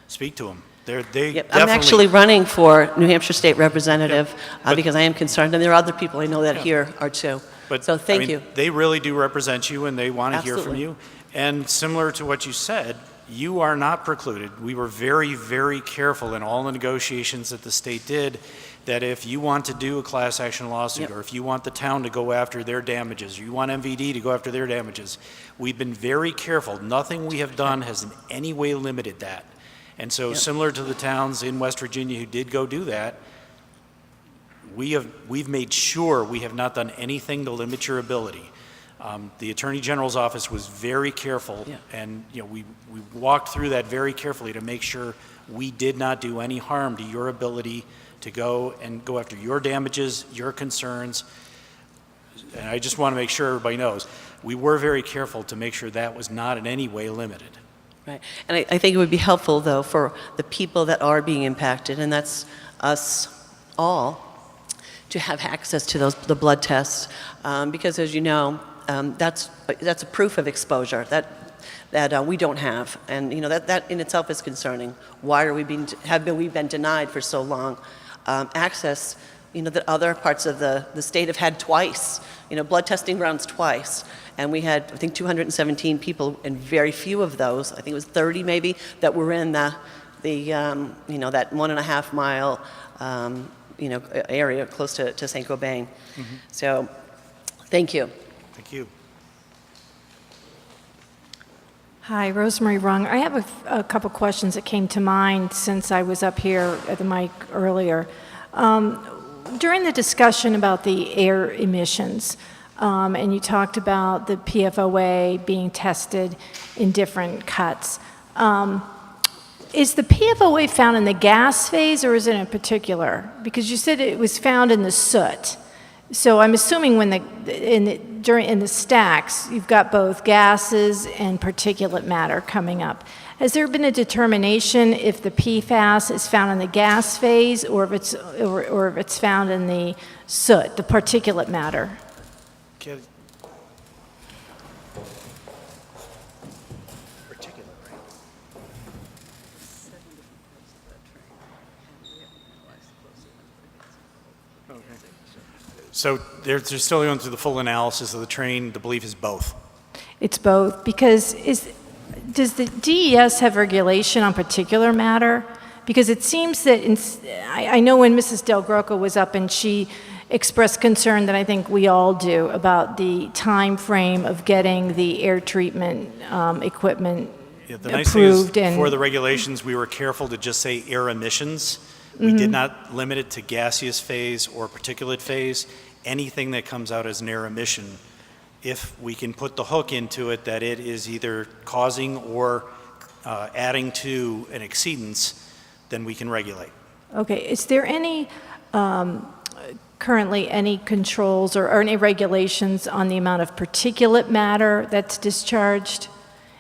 Speak to them. I'm actually running for New Hampshire State Representative because I am concerned, and there are other people I know that here are too. So thank you. They really do represent you and they want to hear from Absolutely. you. And similar to what you said, you are not precluded. We were very, very careful in all the negotiations that the state did that if you want to do a class action lawsuit or if you want the town to go after their damages, or you want MVD to go after their damages, we've been very careful. Nothing we have done has in any way limited that. And so similar to the towns in West Virginia who did go do that, we've made sure we have not done anything to limit your ability. The Attorney General's office was very careful, and we walked through that very carefully to make sure we did not do any harm to your ability to go after your damages, your concerns. And I just want to make sure everybody knows, we were very careful to make sure that was not in any way limited. Right. And I think it would be helpful, though, for the people that are being impacted, and that's us all, to have access to the blood tests, because as you know, that's a proof of exposure that we don't have, and that in itself is concerning. Why are we we've been denied for so long access? That other parts of the state have had twice. Blood testing rounds twice, and we had I think 217 people, and very few of those, I think it was 30 maybe, that were in that 1.5 mile area close to St. Gobain. So, thank you. Thank you. Hi, Rosemary Rung. I have a couple questions that came to mind since I was up here at the mic earlier. During the discussion about the air emissions, and you talked about the PFOA being tested in different cuts, is the PFOA found in the gas phase or is it in particular? Because you said it was found in the soot. So I'm assuming when in the stacks, you've got both gases and particulate matter coming up. Has there been a determination if the PFAS is found in the gas phase or if it's found in the soot, the particulate matter? Okay. So they're still going through the full analysis of the train. The belief is both. It's both, because does the DES have regulation on particular matter? Because it seems that, I know when Mrs. Del Groco was up and she expressed concern that I think we all do about the time frame of getting the air treatment equipment The nice thing is, approved. for the regulations, we were careful to just say air emissions. We did not limit it to gaseous phase or particulate phase. Anything that comes out as an air emission, if we can put the hook into it that it is either causing or adding to an exceedance, then we can regulate. Okay, is there any, currently any controls or any regulations on the amount of particulate matter that's discharged?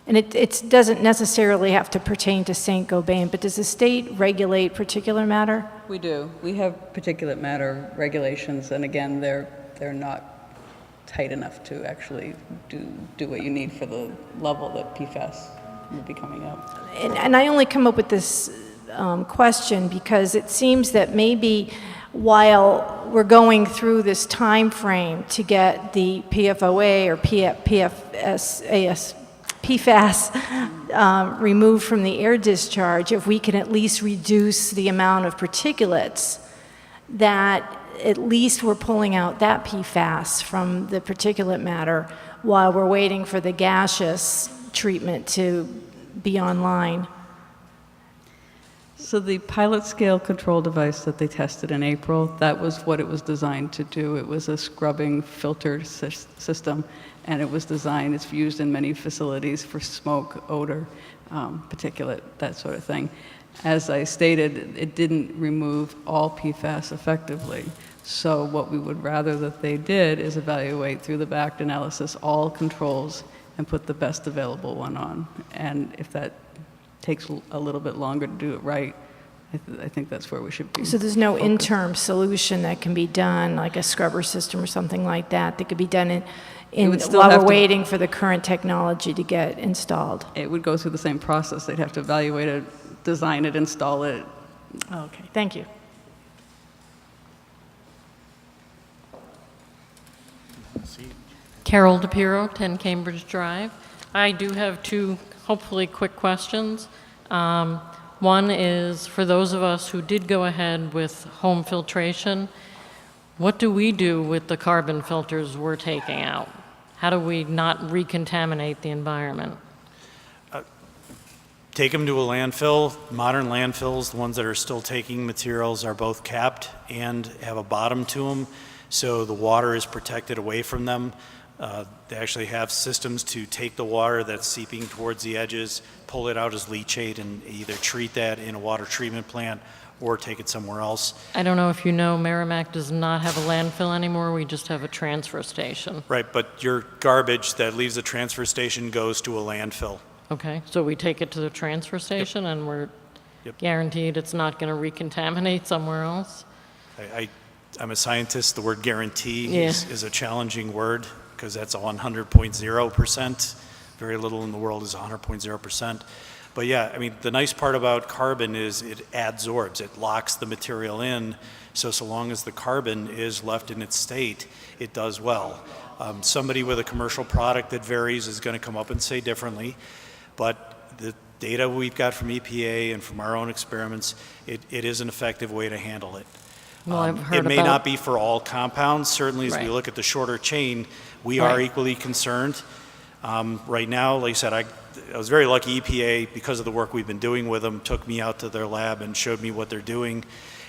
And it doesn't necessarily have to pertain to St. Gobain, but does the state regulate particulate matter? We do. We have particulate matter regulations, and again, they're not tight enough to actually do what you need for the level that PFAS will be coming up. And I only come up with this question because it seems that maybe while we're going through this time frame to get the PFOA or PFAS removed from the air discharge, if we can at least reduce the amount of particulates, that at least we're pulling out that PFAS from the particulate matter while we're waiting for the gaseous treatment to be online. So the pilot scale control device that they tested in April, that was what it was designed to do. It was a scrubbing filter system, and it was designed, it's used in many facilities for smoke, odor, particulate, that sort of thing. As I stated, it didn't remove all PFAS effectively. So what we would rather that they did is evaluate through the BACT analysis all controls and put the best available one on. And if that takes a little bit longer to do it right, I think that's where we should be. So there's no focused. interim solution that can be done, like a scrubber system or something like that, that could be done while we're waiting for the current technology to get installed? It would go through the same process. They'd have to evaluate it, design it, install it. Okay, thank you. Carol DePiro, 10 Cambridge Drive. I do have two hopefully quick questions. One is for those of us who did go ahead with home filtration, what do we do with the carbon filters we're taking out? How do we not recontaminate the environment? Take them to a landfill. Modern landfills, the ones that are still taking materials, are both capped and have a bottom to them, so the water is protected away from them. They actually have systems to take the water that's seeping towards the edges, pull it out as leachate, and either treat that in a water treatment plant or take it somewhere else. I don't know if you know, Merrimack does not have a landfill anymore. We just have a transfer station. Right, but your garbage that leaves the transfer station goes to a landfill. Okay, so we take it to the transfer station and we're guaranteed it's not going to recontaminate somewhere else? I'm a scientist. The word guarantee Yeah. is a challenging word because that's a 100.0%. Very little in the world is 100.0%. But yeah, I mean, the nice part about carbon is it adsorbs, it locks the material in, so long as the carbon is left in its state, it does well. Somebody with a commercial product that varies is going to come up and say differently, but the data we've got from EPA and from our own experiments, it is an effective way to handle it. Well, I've heard it may not be for all compounds. Certainly, as we look at the shorter chain, we are equally concerned. Right now, like I said, I was very lucky. EPA, because of the work we've been doing with them, took me out to their lab and showed me what they're doing.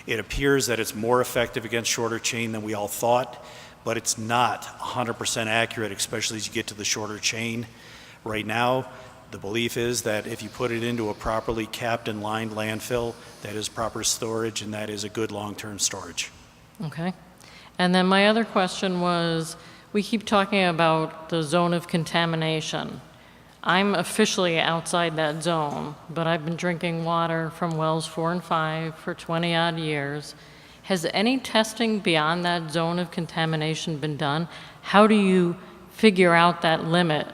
It appears that it's more effective against shorter chain than we all thought, but it's not 100% accurate, especially as you get to the shorter chain. Right now, the belief is that if you put it into a properly capped and lined landfill, that is proper storage, and that is a good long-term storage. Okay. And then my other question was, we keep talking about the zone of contamination. I'm officially outside that zone, but I've been drinking water from wells 4 and 5 for 20-odd years. Has any testing beyond that zone of contamination been done? How do you figure out that limit?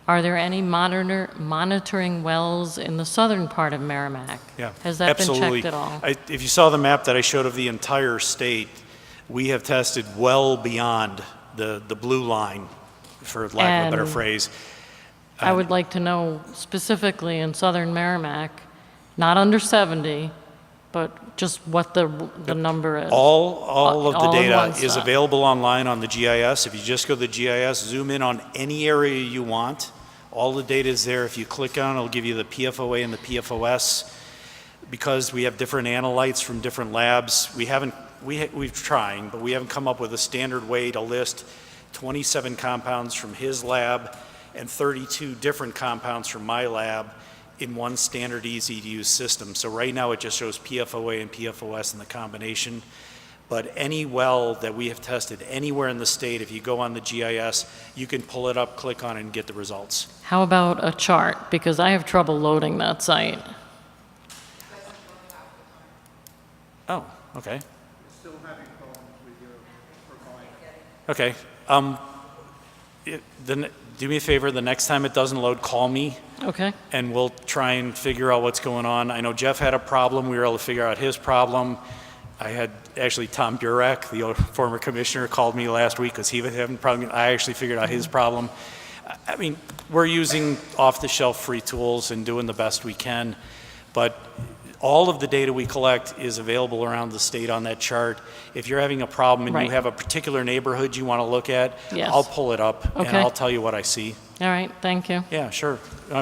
Are there any monitoring wells in the southern part of Merrimack? Yeah, Has that absolutely. been checked at all? If you saw the map that I showed of the entire state, we have tested well beyond the blue line, for lack of a better phrase. I would like to know specifically in southern Merrimack, not under 70, but just what the number is. All of the all in data one is spot. available online on the GIS. If you just go to the GIS, zoom in on any area you want, all the data is there. If you click on it, it'll give you the PFOA and the PFOS. Because we have different analytes from different labs, we've trying, but we haven't come up with a standard way to list 27 compounds from his lab and 32 different compounds from my lab in one standard easy-to-use system. So right now it just shows PFOA and PFOS in the combination. But any well that we have tested anywhere in the state, if you go on the GIS, you can pull it up, click on it, and get the results. How about a chart? Because I have trouble loading that site. Oh, okay. Okay. Do me a favor, the next time it doesn't load, call me. Okay. And we'll try and figure out what's going on. I know Jeff had a problem. We were able to figure out his problem. I had actually Tom Burek, the former commissioner, called me last week because he was having a problem. I actually figured out his problem. I mean, we're using off-the-shelf free tools and doing the best we can, but All of the data we collect is available around the state on that chart. If you're having a problem and Right. you have a particular neighborhood you want to look at, Yes. I'll pull it up and Okay. I'll tell you what I see. All right, thank you. Yeah, sure.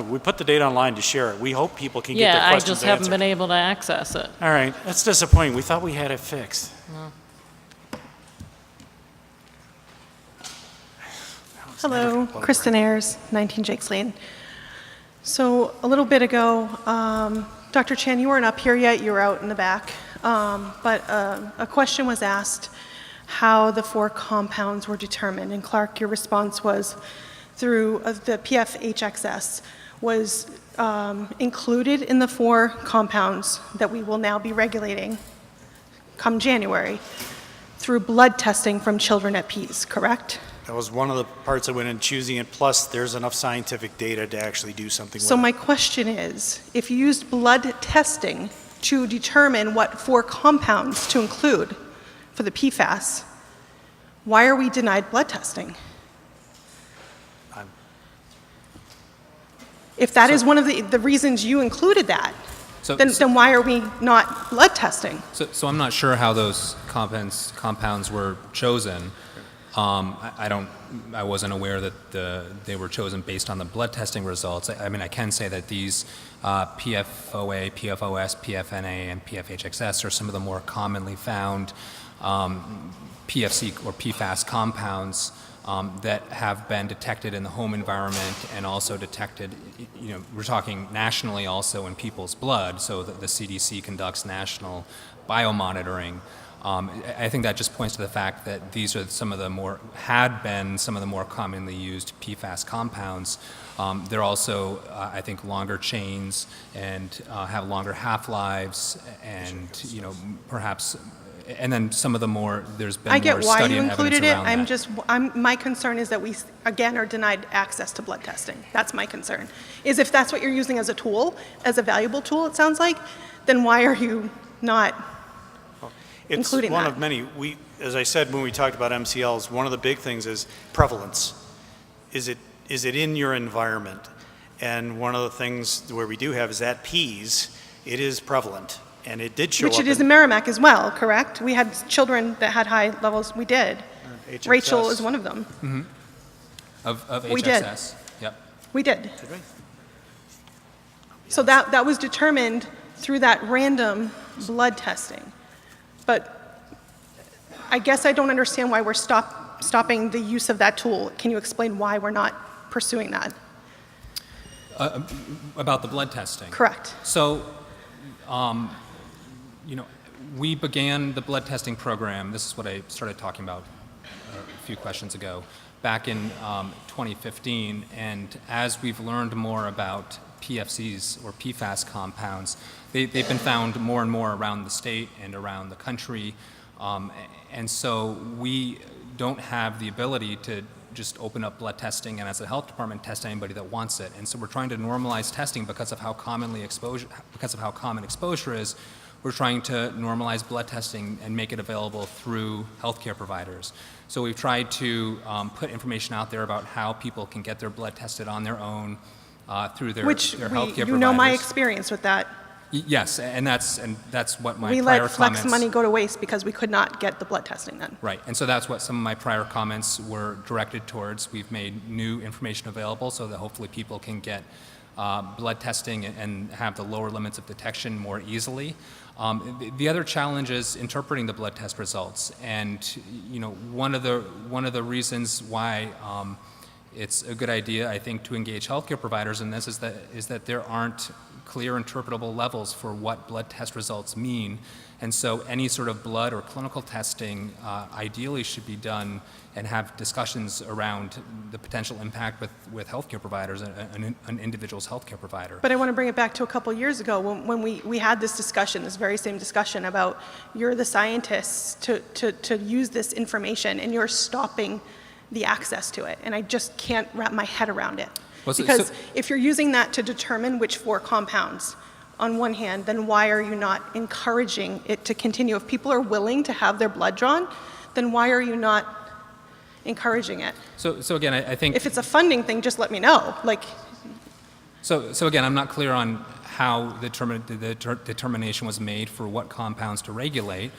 We put the data online to share it. We hope people can get their Yeah, I questions just haven't answered. been able to access it. All right, that's disappointing. We thought we had it fixed. Hello, Kristen Ayers, 19 Jakes Lane. So a little bit ago, Dr. Chan, you weren't up here yet, you were out in the back, but a question was asked how the 4 compounds were determined, and Clark, your response was through the PFHXS was included in the 4 compounds that we will now be regulating come January through blood testing from children at PEAS, correct? That was one of the parts I went in choosing it, plus there's enough scientific data to actually do something So with my it. question is, if you used blood testing to determine what 4 compounds to include for the PFAS, why are we denied blood testing? If that is one of the reasons you included that, then why are we not blood testing? So I'm not sure how those compounds were chosen. I wasn't aware that they were chosen based on the blood testing results. I mean, I can say that these PFOA, PFOS, PFNA, and PFHXS are some of the more commonly found PFC or PFAS compounds that have been detected in the home environment and also detected, we're talking nationally also in people's blood, so the CDC conducts national biomonitoring. I think that just points to the fact that these are some of the more commonly used PFAS compounds. They're also, I think, longer chains and have longer half-lives, and perhaps, and then some of the more there's been I get more why study you and included evidence it. around that. My concern is that we again are denied access to blood testing. That's my concern. Is if that's what you're using as a tool, as a valuable tool, it sounds like, then why are you not? It's including one that. of many. As I said when we talked about MCLs, one of the big things is prevalence. Is it in your environment? And one of the things where we do have is at PEAS, it is prevalent, and it did show Which up. it is in Merrimack as well, correct? We had children that had high levels. We did. HXS. Rachel is one of them. Mm-hmm. Of We did. HXS. Yep. We did. Did we? So that was determined through that random blood testing. But I guess I don't understand why we're stopping the use of that tool. Can you explain why we're not pursuing that? About the blood testing. Correct. So, we began the blood testing program. This is what I started talking about a few questions ago, back in 2015. And as we've learned more about PFCs or PFAS compounds, they've been found more and more around the state and around the country. And so we don't have the ability to just open up blood testing and as a health department test anybody that wants it. And so we're trying to normalize testing because of how common exposure is. We're trying to normalize blood testing and make it available through healthcare providers. So we've tried to put information out there about how people can get their blood tested on their own through their healthcare providers. You know my experience with that. Yes, and that's what my We prior let flex comments. money go to waste because we could not get the blood testing then. Right, and so that's what some of my prior comments were directed towards. We've made new information available so that hopefully people can get blood testing and have the lower limits of detection more easily. The other challenge is interpreting the blood test results, and one of the reasons why it's a good idea, I think, to engage healthcare providers in this is that there aren't clear interpretable levels for what blood test results mean. And so any sort of blood or clinical testing ideally should be done and have discussions around the potential impact with healthcare providers, an individual's healthcare provider. But I want to bring it back to a couple years ago when we had this discussion, this very same discussion about you're the scientists to use this information and you're stopping the access to it. And I just can't wrap my head around it. Because if you're using that to determine which 4 compounds, on one hand, then why are you not encouraging it to continue? If people are willing to have their blood drawn, then why are you not encouraging it? So again, I think if it's a funding thing, just let me know. So again, I'm not clear on how the determination was made for what compounds to regulate.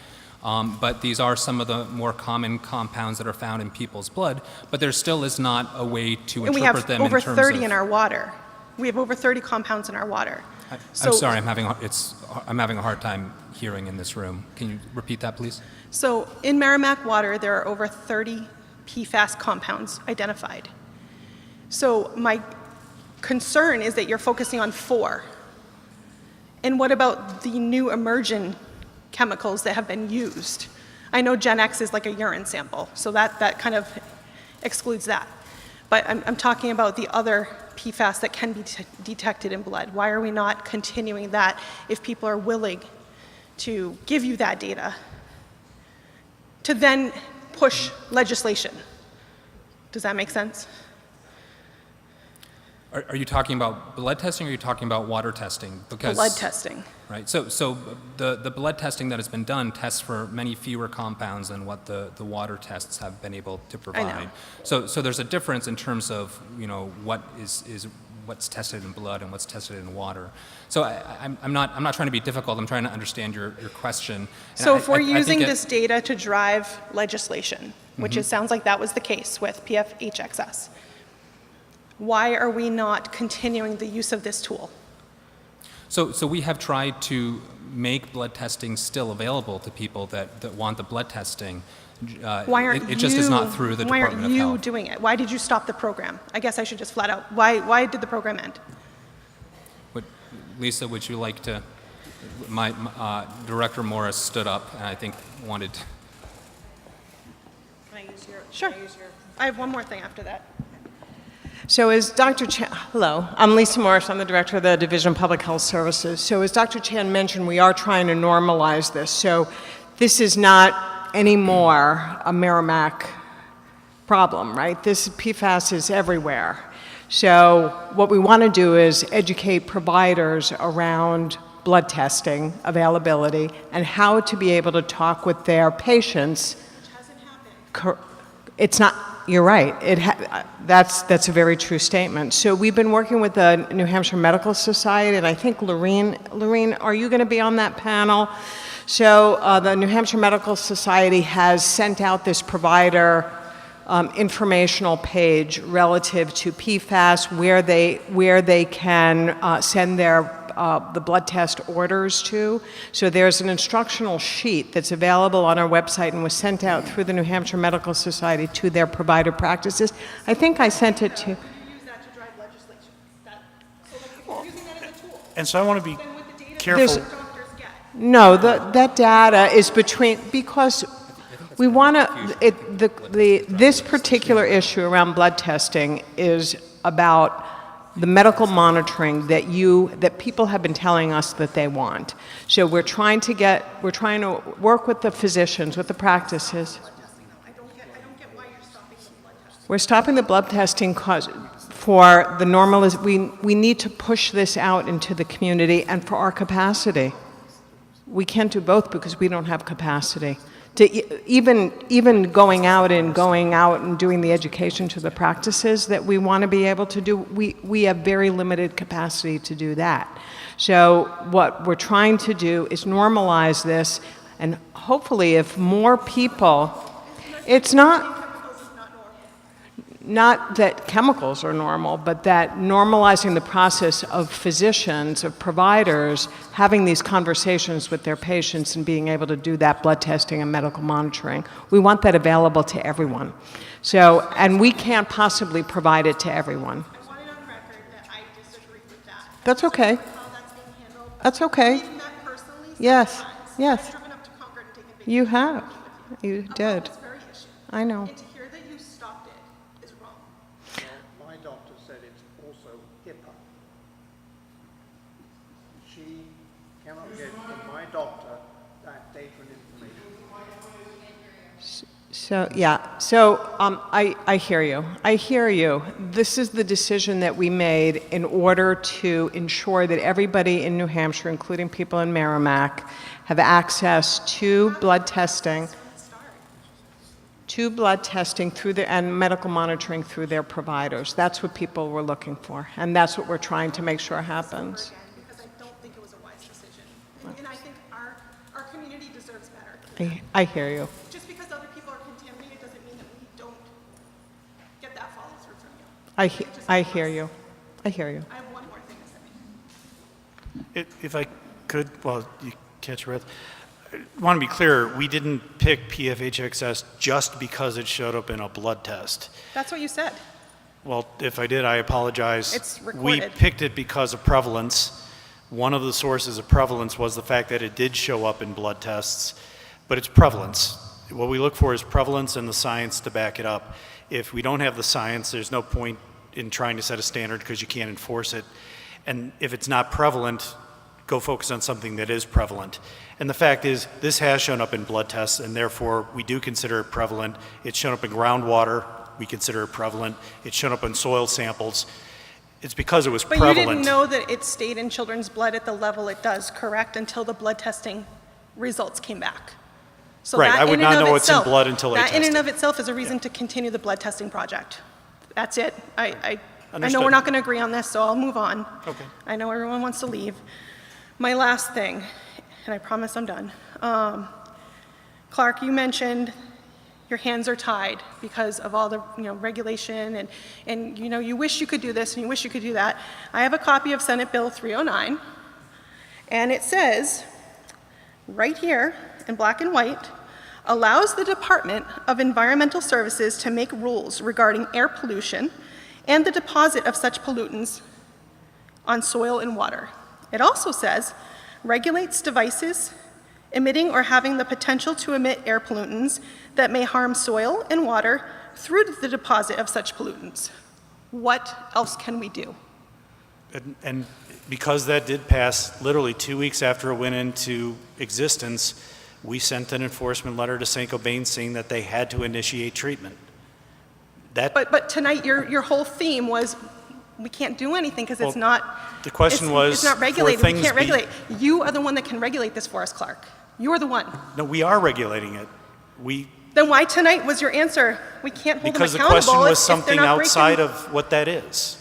But these are some of the more common compounds that are found in people's blood, but there still is not a way to And we interpret have them in over terms 30 of... in our water. We have over 30 compounds in our water. I'm So- sorry, I'm having a hard time hearing in this room. Can you repeat that, please? So in Merrimack water, there are over 30 PFAS compounds identified. So my concern is that you're focusing on 4. And what about the new emerging chemicals that have been used? I know Gen X is like a urine sample, so that kind of excludes that. But I'm talking about the other PFAS that can be detected in blood. Why are we not continuing that if people are willing to give you that data to then push legislation? Does that make sense? Are you talking about blood testing or are you talking about water testing? Because, Blood testing. Right. So the blood testing that has been done tests for many fewer compounds than what the water tests have been able to provide. So there's a difference in terms of, you know, what is what's tested in blood and what's tested in water. So I'm not trying to be difficult. I'm trying to understand your question. And So if we're I think using this data to drive legislation, which it sounds like that was the case with PFHXS, why are we not continuing the use of this tool? So we have tried to make blood testing still available to people that want the blood testing. Why aren't it just is not through the Why Department aren't of you Health. doing it? Why did you stop the program? I guess I should just flat out. Why did the program end? Lisa, would you like to? My Director Morris stood up and I think wanted. Can I use your? Sure. I have one more thing after that. So as Dr. Chan, hello, I'm Lisa Morris, I'm the Director of the Division of Public Health Services. So as Dr. Chan mentioned, we are trying to normalize this. So this is not anymore a Merrimack problem, right? This PFAS is everywhere. So what we want to do is educate providers around blood testing availability and how to be able to talk with their patients. Which hasn't happened. It's not, you're right. That's a very true statement. So we've been working with the New Hampshire Medical Society, and I think Lorene, are you going to be on that panel? So the New Hampshire Medical Society has sent out this provider informational page relative to PFAS, where they can send their the blood test orders to. So there's an instructional sheet that's available on our website and was sent out through the New Hampshire Medical Society to their provider practices. I think I sent it to... And so I want to be careful. No, that data is between, because we want to, this particular issue around blood testing is about the medical monitoring that people have been telling us that they want. So we're trying to work with the physicians, with the practices. We're stopping the blood testing for the we need to push this out into the community and for our capacity. We can't do both because we don't have capacity. To even going out and doing the education to the practices that we want to be able to do, we have very limited capacity to do that. So what we're trying to do is normalize this, and hopefully if more people, it's not that chemicals are normal, but that normalizing the process of physicians, of providers, having these conversations with their patients and being able to do that blood testing and medical monitoring. We want that available to everyone. So, and we can't possibly provide it to everyone. I want it on record that I disagree with that. That's okay. How that's being handled. That's okay. I've met personally Yes, several times. yes. I've driven up to Concord and taken pictures. You have. You About did. this very issue. I know. And to hear that you stopped it is wrong. My doctor said it's also HIPAA. She cannot get from my doctor that data and information. So, yeah, so I hear you. I hear you. This is the decision that we made in order to ensure that everybody in New Hampshire, including people in Merrimack, have access to blood testing through and medical monitoring through their providers. That's what people were looking for, and that's what we're trying to make sure happens. Because I don't I hear you. Just because other people are contaminated doesn't mean that we don't get that follow through from you. I hear you. I hear you. I have one more thing to say. If I could, well, you catch your breath. I want to be clear, we didn't pick PFHXS just because it showed up in a blood test. That's what you said. Well, if I did, I apologize. It's recorded. We picked it because of prevalence. One of the sources of prevalence was the fact that it did show up in blood tests, but it's prevalence. What we look for is prevalence and the science to back it up. If we don't have the science, there's no point in trying to set a standard because you can't enforce it. And if it's not prevalent, go focus on something that is prevalent. And the fact is, this has shown up in blood tests, and therefore we do consider it prevalent. It's shown up in groundwater, we consider it prevalent. It's shown up in soil samples. It's because it was prevalent. But you didn't know that it stayed in children's blood at the level it does, correct, until the blood testing results came back. So right, that I would in and not of know itself, it's in blood until I that tested. in and of itself is a reason to continue the blood testing project. That's it. I know Understood. we're not going to agree on this, so I'll move on. Okay. I know everyone wants to leave. My last thing, and I promise I'm done. Clark, you mentioned your hands are tied because of all the regulation and you wish you could do this and you wish you could do that. I have a copy of Senate Bill 309, and it says right here in black and white, allows the Department of Environmental Services to make rules regarding air pollution and the deposit of such pollutants on soil and water. It also says, regulates devices emitting or having the potential to emit air pollutants that may harm soil and water through the deposit of such pollutants. What else can we do? And because that did pass literally 2 weeks after it went into existence, we sent an enforcement letter to St. Cobain saying that they had to initiate treatment. But tonight your whole theme was we can't do anything because it's not. The question was, it's not regulated. for We things can't regulate. You are the one that can regulate this for us, Clark. You are the one. No, we are regulating it. Then why tonight was your answer? We can't hold Because them the accountable question was if they're something not outside breaking. of what that is.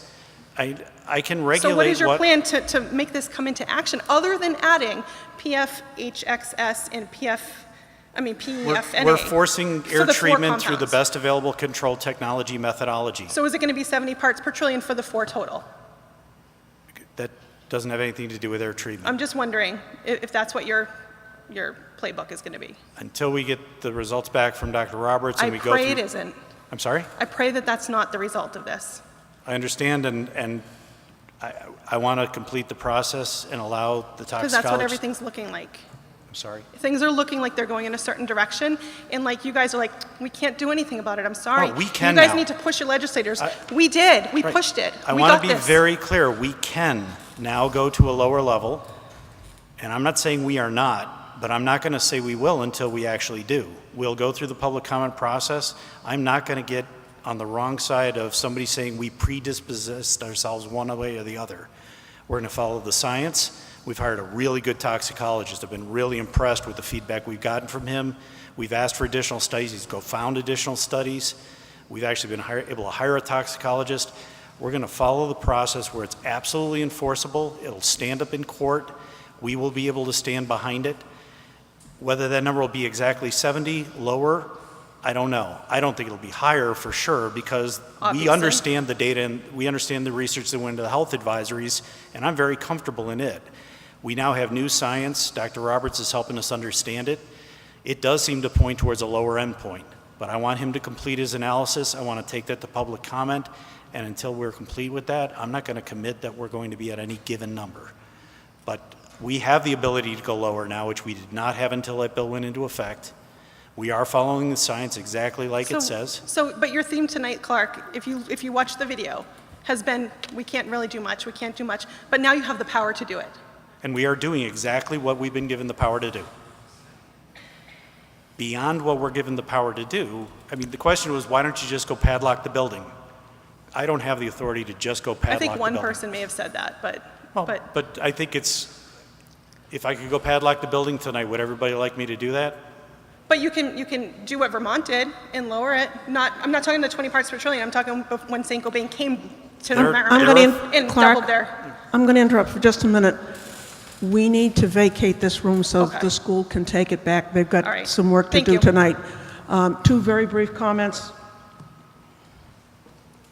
I can regulate So what is your plan to make this come into action other than adding PFHXS and PFNA? We're forcing for air the 4 treatment through the compounds? best available control technology methodology. So is it going to be 70 parts per trillion for the 4 total? That doesn't have anything to do with air treatment. I'm just wondering if that's what your playbook is going to be. Until we get the results back from Dr. Roberts and we go through... I pray it isn't. I'm sorry? I pray that that's not the result of this. I understand, and I want to complete the process and allow the Because toxicologist... that's what everything's looking like. I'm sorry? Things are looking like they're going in a certain direction, and like you guys are like, we can't do anything about it, I'm sorry. Oh, we can You guys now. need to push your legislators. We did, we Right. pushed it. I We want got to be this. very clear, we can now go to a lower level, and I'm not saying we are not, but I'm not going to say we will until we actually do. We'll go through the public comment process. I'm not going to get on the wrong side of somebody saying we predispossessed ourselves one way or the other. We're going to follow the science. We've hired a really good toxicologist. I've been really impressed with the feedback we've gotten from him. We've asked for additional studies. He's found additional studies. We've actually been able to hire a toxicologist. We're going to follow the process where it's absolutely enforceable. It'll stand up in court. We will be able to stand behind it. Whether that number will be exactly 70, lower, I don't know. I don't think it'll be higher for sure because Obviously. we understand the data and we understand the research that went into the health advisories, and I'm very comfortable in it. We now have new science. Dr. Roberts is helping us understand it. It does seem to point towards a lower endpoint, but I want him to complete his analysis. I want to take that to public comment, and until we're complete with that, I'm not going to commit that we're going to be at any given number. But we have the ability to go lower now, which we did not have until that bill went into effect. We are following the science exactly like it says. But your theme tonight, Clark, if you watch the video, has been we can't really do much, we can't do much, but now you have the power to do it. And we are doing exactly what we've been given the power to do. Beyond what we're given the power to do, I mean, the question was, why don't you just go padlock the building? I don't have the authority to just go padlock the building. I think one person may have said that, But I think if I could go padlock the building tonight, would everybody like me to do that? But you can do what Vermont did and lower it. I'm not talking the 20 parts per trillion. I'm talking when St. Cobain came to Merrimack and doubled their. I'm going to interrupt for just a minute. We need to vacate this room so Okay. the school can take it back. They've All got right. some work to Thank do you. tonight. Two very brief comments.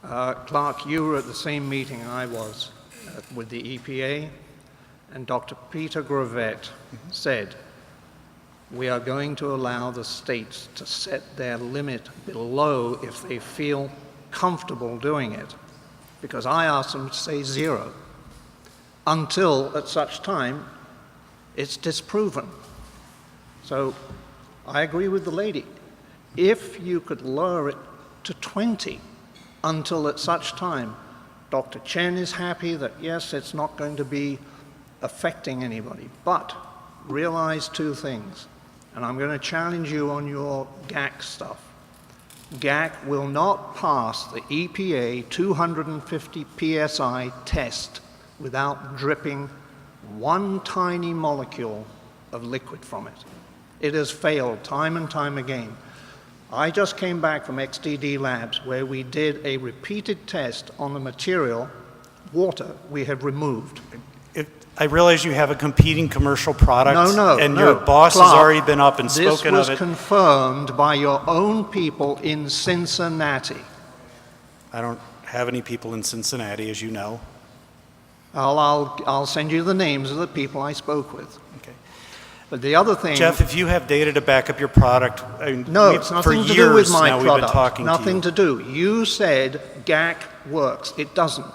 Clark, you were at the same meeting I was with the EPA, and Dr. Peter Gravett said, we are going to allow the states to set their limit below if they feel comfortable doing it, because I asked them to say 0 until at such time it's disproven. So I agree with the lady. If you could lower it to 20 until at such time, Dr. Chen is happy that yes, it's not going to be affecting anybody, but realize two things, and I'm going to challenge you on your GAC stuff. GAC will not pass the EPA 250 PSI test without dripping one tiny molecule of liquid from it. It has failed time and time again. I just came back from XDD Labs where we did a repeated test on the material, water, we have removed. I realize you have a competing commercial product. No, and your boss Clark, has already been up and spoken of This it. was confirmed by your own people in Cincinnati. I don't have any people in Cincinnati, as you know. I'll send you the names of the people I spoke with. Okay. But the other thing... Jeff, if you have data to back up your product, No, it's nothing to do with my now product. we've been talking Nothing to to do. You said GAC works. It doesn't.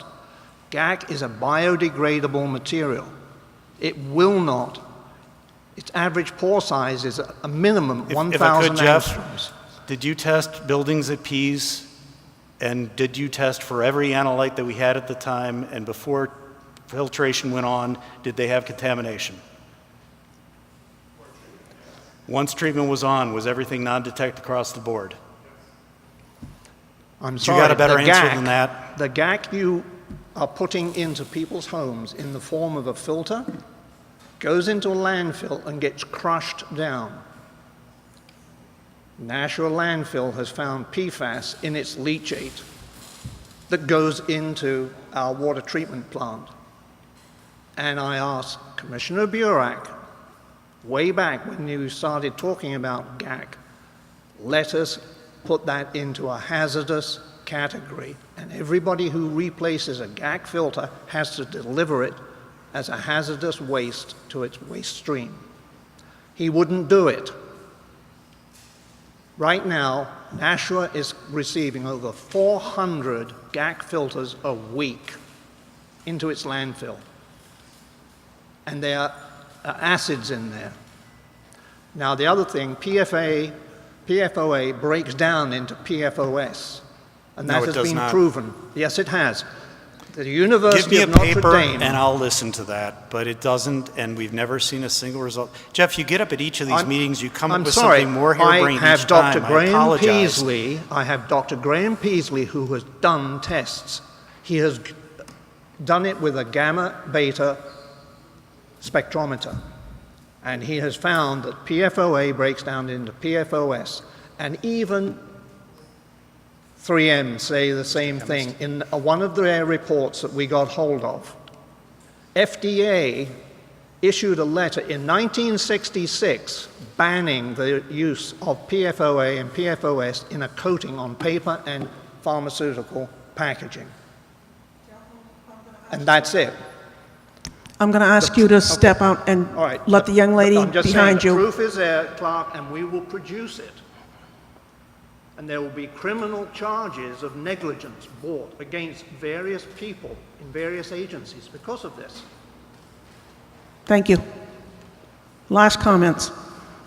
GAC is a biodegradable material. It will not. Its average pore size is a minimum 1,000 If I could, Jeff, angstroms. did you test buildings at Pease? And did you test for every analyte that we had at the time? And before filtration went on, did they have contamination? Once treatment was on, was everything non-detect across the board? I'm But sorry. you got a better the answer GAC than that? The GAC you are putting into people's homes in the form of a filter goes into a landfill and gets crushed down. Nashua landfill has found PFAS in its leachate that goes into our water treatment plant. And I asked Commissioner Burak, way back when you started talking about GAC, let us put that into a hazardous category, and everybody who replaces a GAC filter has to deliver it as a hazardous waste to its waste stream. He wouldn't do it. Right now, Nashua is receiving over 400 GAC filters a week into its landfill, and there are acids in there. Now, the other thing, PFOA breaks down into PFOS, and No, that it has does been not. proven. Yes, it has. The Give University me a of Notre paper Dame. and I'll listen to that, but it doesn't, and we've never seen a single result. Jeff, you get up at each of these meetings, you come up I'm with sorry, something more harebrained I have each Dr. time. I Graham apologize. Peasley. I have Dr. Graham Peasley who has done tests. He has done it with a gamma beta spectrometer, and he has found that PFOA breaks down into PFOS, and even 3M say the same thing in one of their reports that we got hold of. FDA issued a letter in 1966 banning the use of PFOA and PFOS in a coating on paper and pharmaceutical packaging. And that's it. I'm going to ask you to step out and All right. let the young lady I'm just behind saying, you. the proof is there, Clark, and we will produce it. And there will be criminal charges of negligence brought against various people in various agencies because of this. Thank you. Last comments.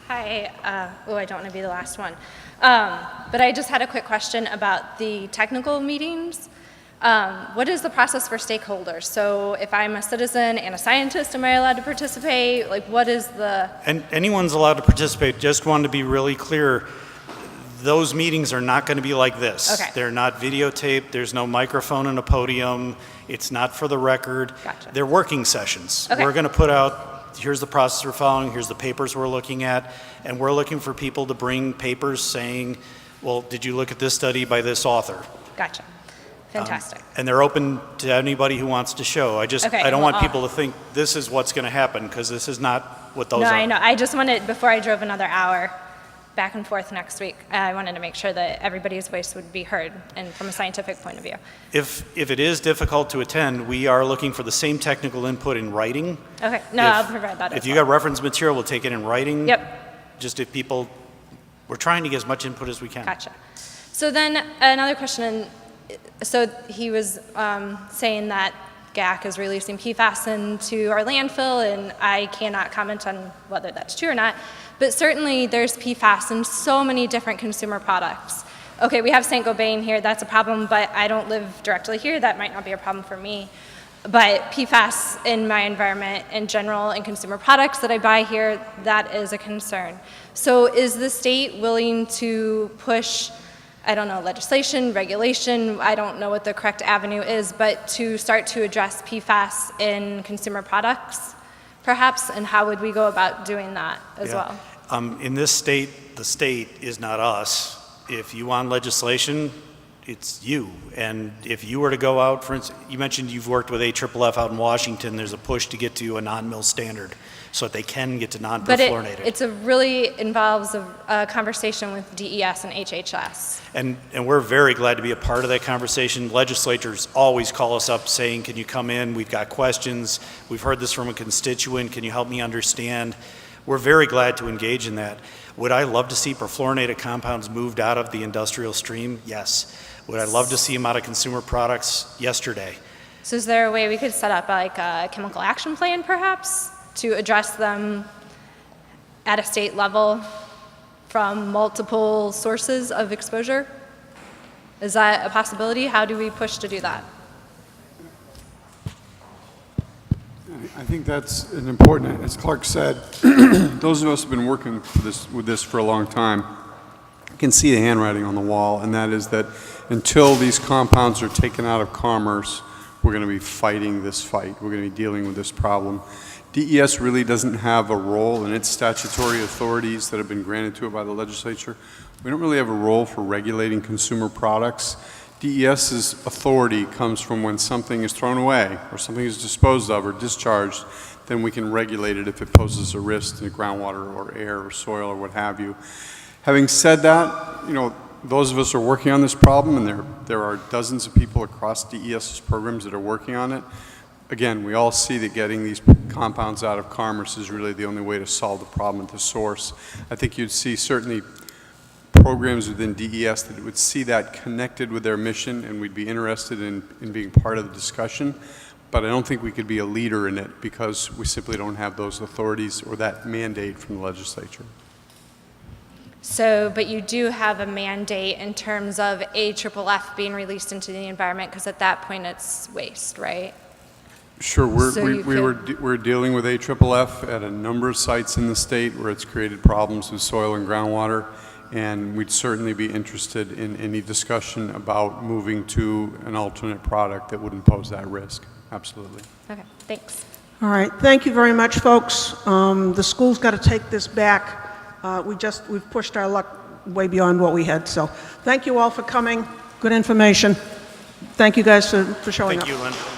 Hi. I don't want to be the last one. But I just had a quick question about the technical meetings. What is the process for stakeholders? So if I'm a citizen and a scientist, am I allowed to participate? Like, what is the... And anyone's allowed to participate. Just wanted to be really clear. Those meetings are not going to be like this. Okay. They're not videotaped. There's no microphone and a podium. It's not for the record. Gotcha. They're working sessions. Okay. We're going to put out, here's the process we're following, here's the papers we're looking at, and we're looking for people to bring papers saying, well, did you look at this study by this author? Gotcha. Fantastic. And they're open to anybody who wants to show. I Okay, don't well, want people to think this is what's going to happen, because this is not what those No, are. I know. I just wanted, before I drove another hour back and forth next week, I wanted to make sure that everybody's voice would be heard, and from a scientific point of view. If it is difficult to attend, we are looking for the same technical input in writing. Okay, no, I'll provide that If as you well. got reference material, we'll take it in writing. Yep. Just if people, we're trying to get as much input as we can. Gotcha. So then another question, so he was saying that GAC is releasing PFAS into our landfill, and I cannot comment on whether that's true or not, but certainly there's PFAS in so many different consumer products. Okay, we have St. Gobain here, that's a problem, but I don't live directly here, that might not be a problem for me. But PFAS in my environment in general and consumer products that I buy here, that is a concern. So is the state willing to push, I don't know, legislation, regulation, I don't know what the correct avenue is, but to start to address PFAS in consumer products, perhaps, and how would we go about doing that as well? In this state, the state is not us. If you want legislation, it's you. And if you were to go out, for instance, you mentioned you've worked with AFFF out in Washington, there's a push to get to a non-mill standard so that they can get to But non-perfluorinated. it really involves a conversation with DES and HHS. And we're very glad to be a part of that conversation. Legislators always call us up saying, can you come in? We've got questions. We've heard this from a constituent. Can you help me understand? We're very glad to engage in that. Would I love to see perfluorinated compounds moved out of the industrial stream? Yes. Would I love to see them out of consumer products? Yesterday. So is there a way we could set up like a chemical action plan perhaps to address them at a state level from multiple sources of exposure? Is that a possibility? How do we push to do that? I think that's an important, as Clark said, those of us who have been working with this for a long time can see the handwriting on the wall, and that is that until these compounds are taken out of commerce, we're going to be fighting this fight. We're going to be dealing with this problem. DES really doesn't have a role in its statutory authorities that have been granted to it by the legislature. We don't really have a role for regulating consumer products. DES's authority comes from when something is thrown away or something is disposed of or discharged, then we can regulate it if it poses a risk to groundwater or air or soil or what have you. Having said that, those of us who are working on this problem, and there are dozens of people across DES's programs that are working on it, again, we all see that getting these compounds out of commerce is really the only way to solve the problem at the source. I think you'd see certainly programs within DES that would see that connected with their mission, and we'd be interested in being part of the discussion. But I don't think we could be a leader in it because we simply don't have those authorities or that mandate from the legislature. So, but you do have a mandate in terms of AFFF being released into the environment, because at that point it's waste, right? Sure, So we're dealing with AFFF at a number of sites in the state where it's created problems with soil and groundwater, and we'd certainly be interested in any discussion about moving to an alternate product that wouldn't pose that risk. Absolutely. Okay, thanks. All right, thank you very much, folks. The school's got to take this back. We've pushed our luck way beyond what we had, so thank you all for coming. Good information. Thank you guys for showing up. Thank you, Lynn.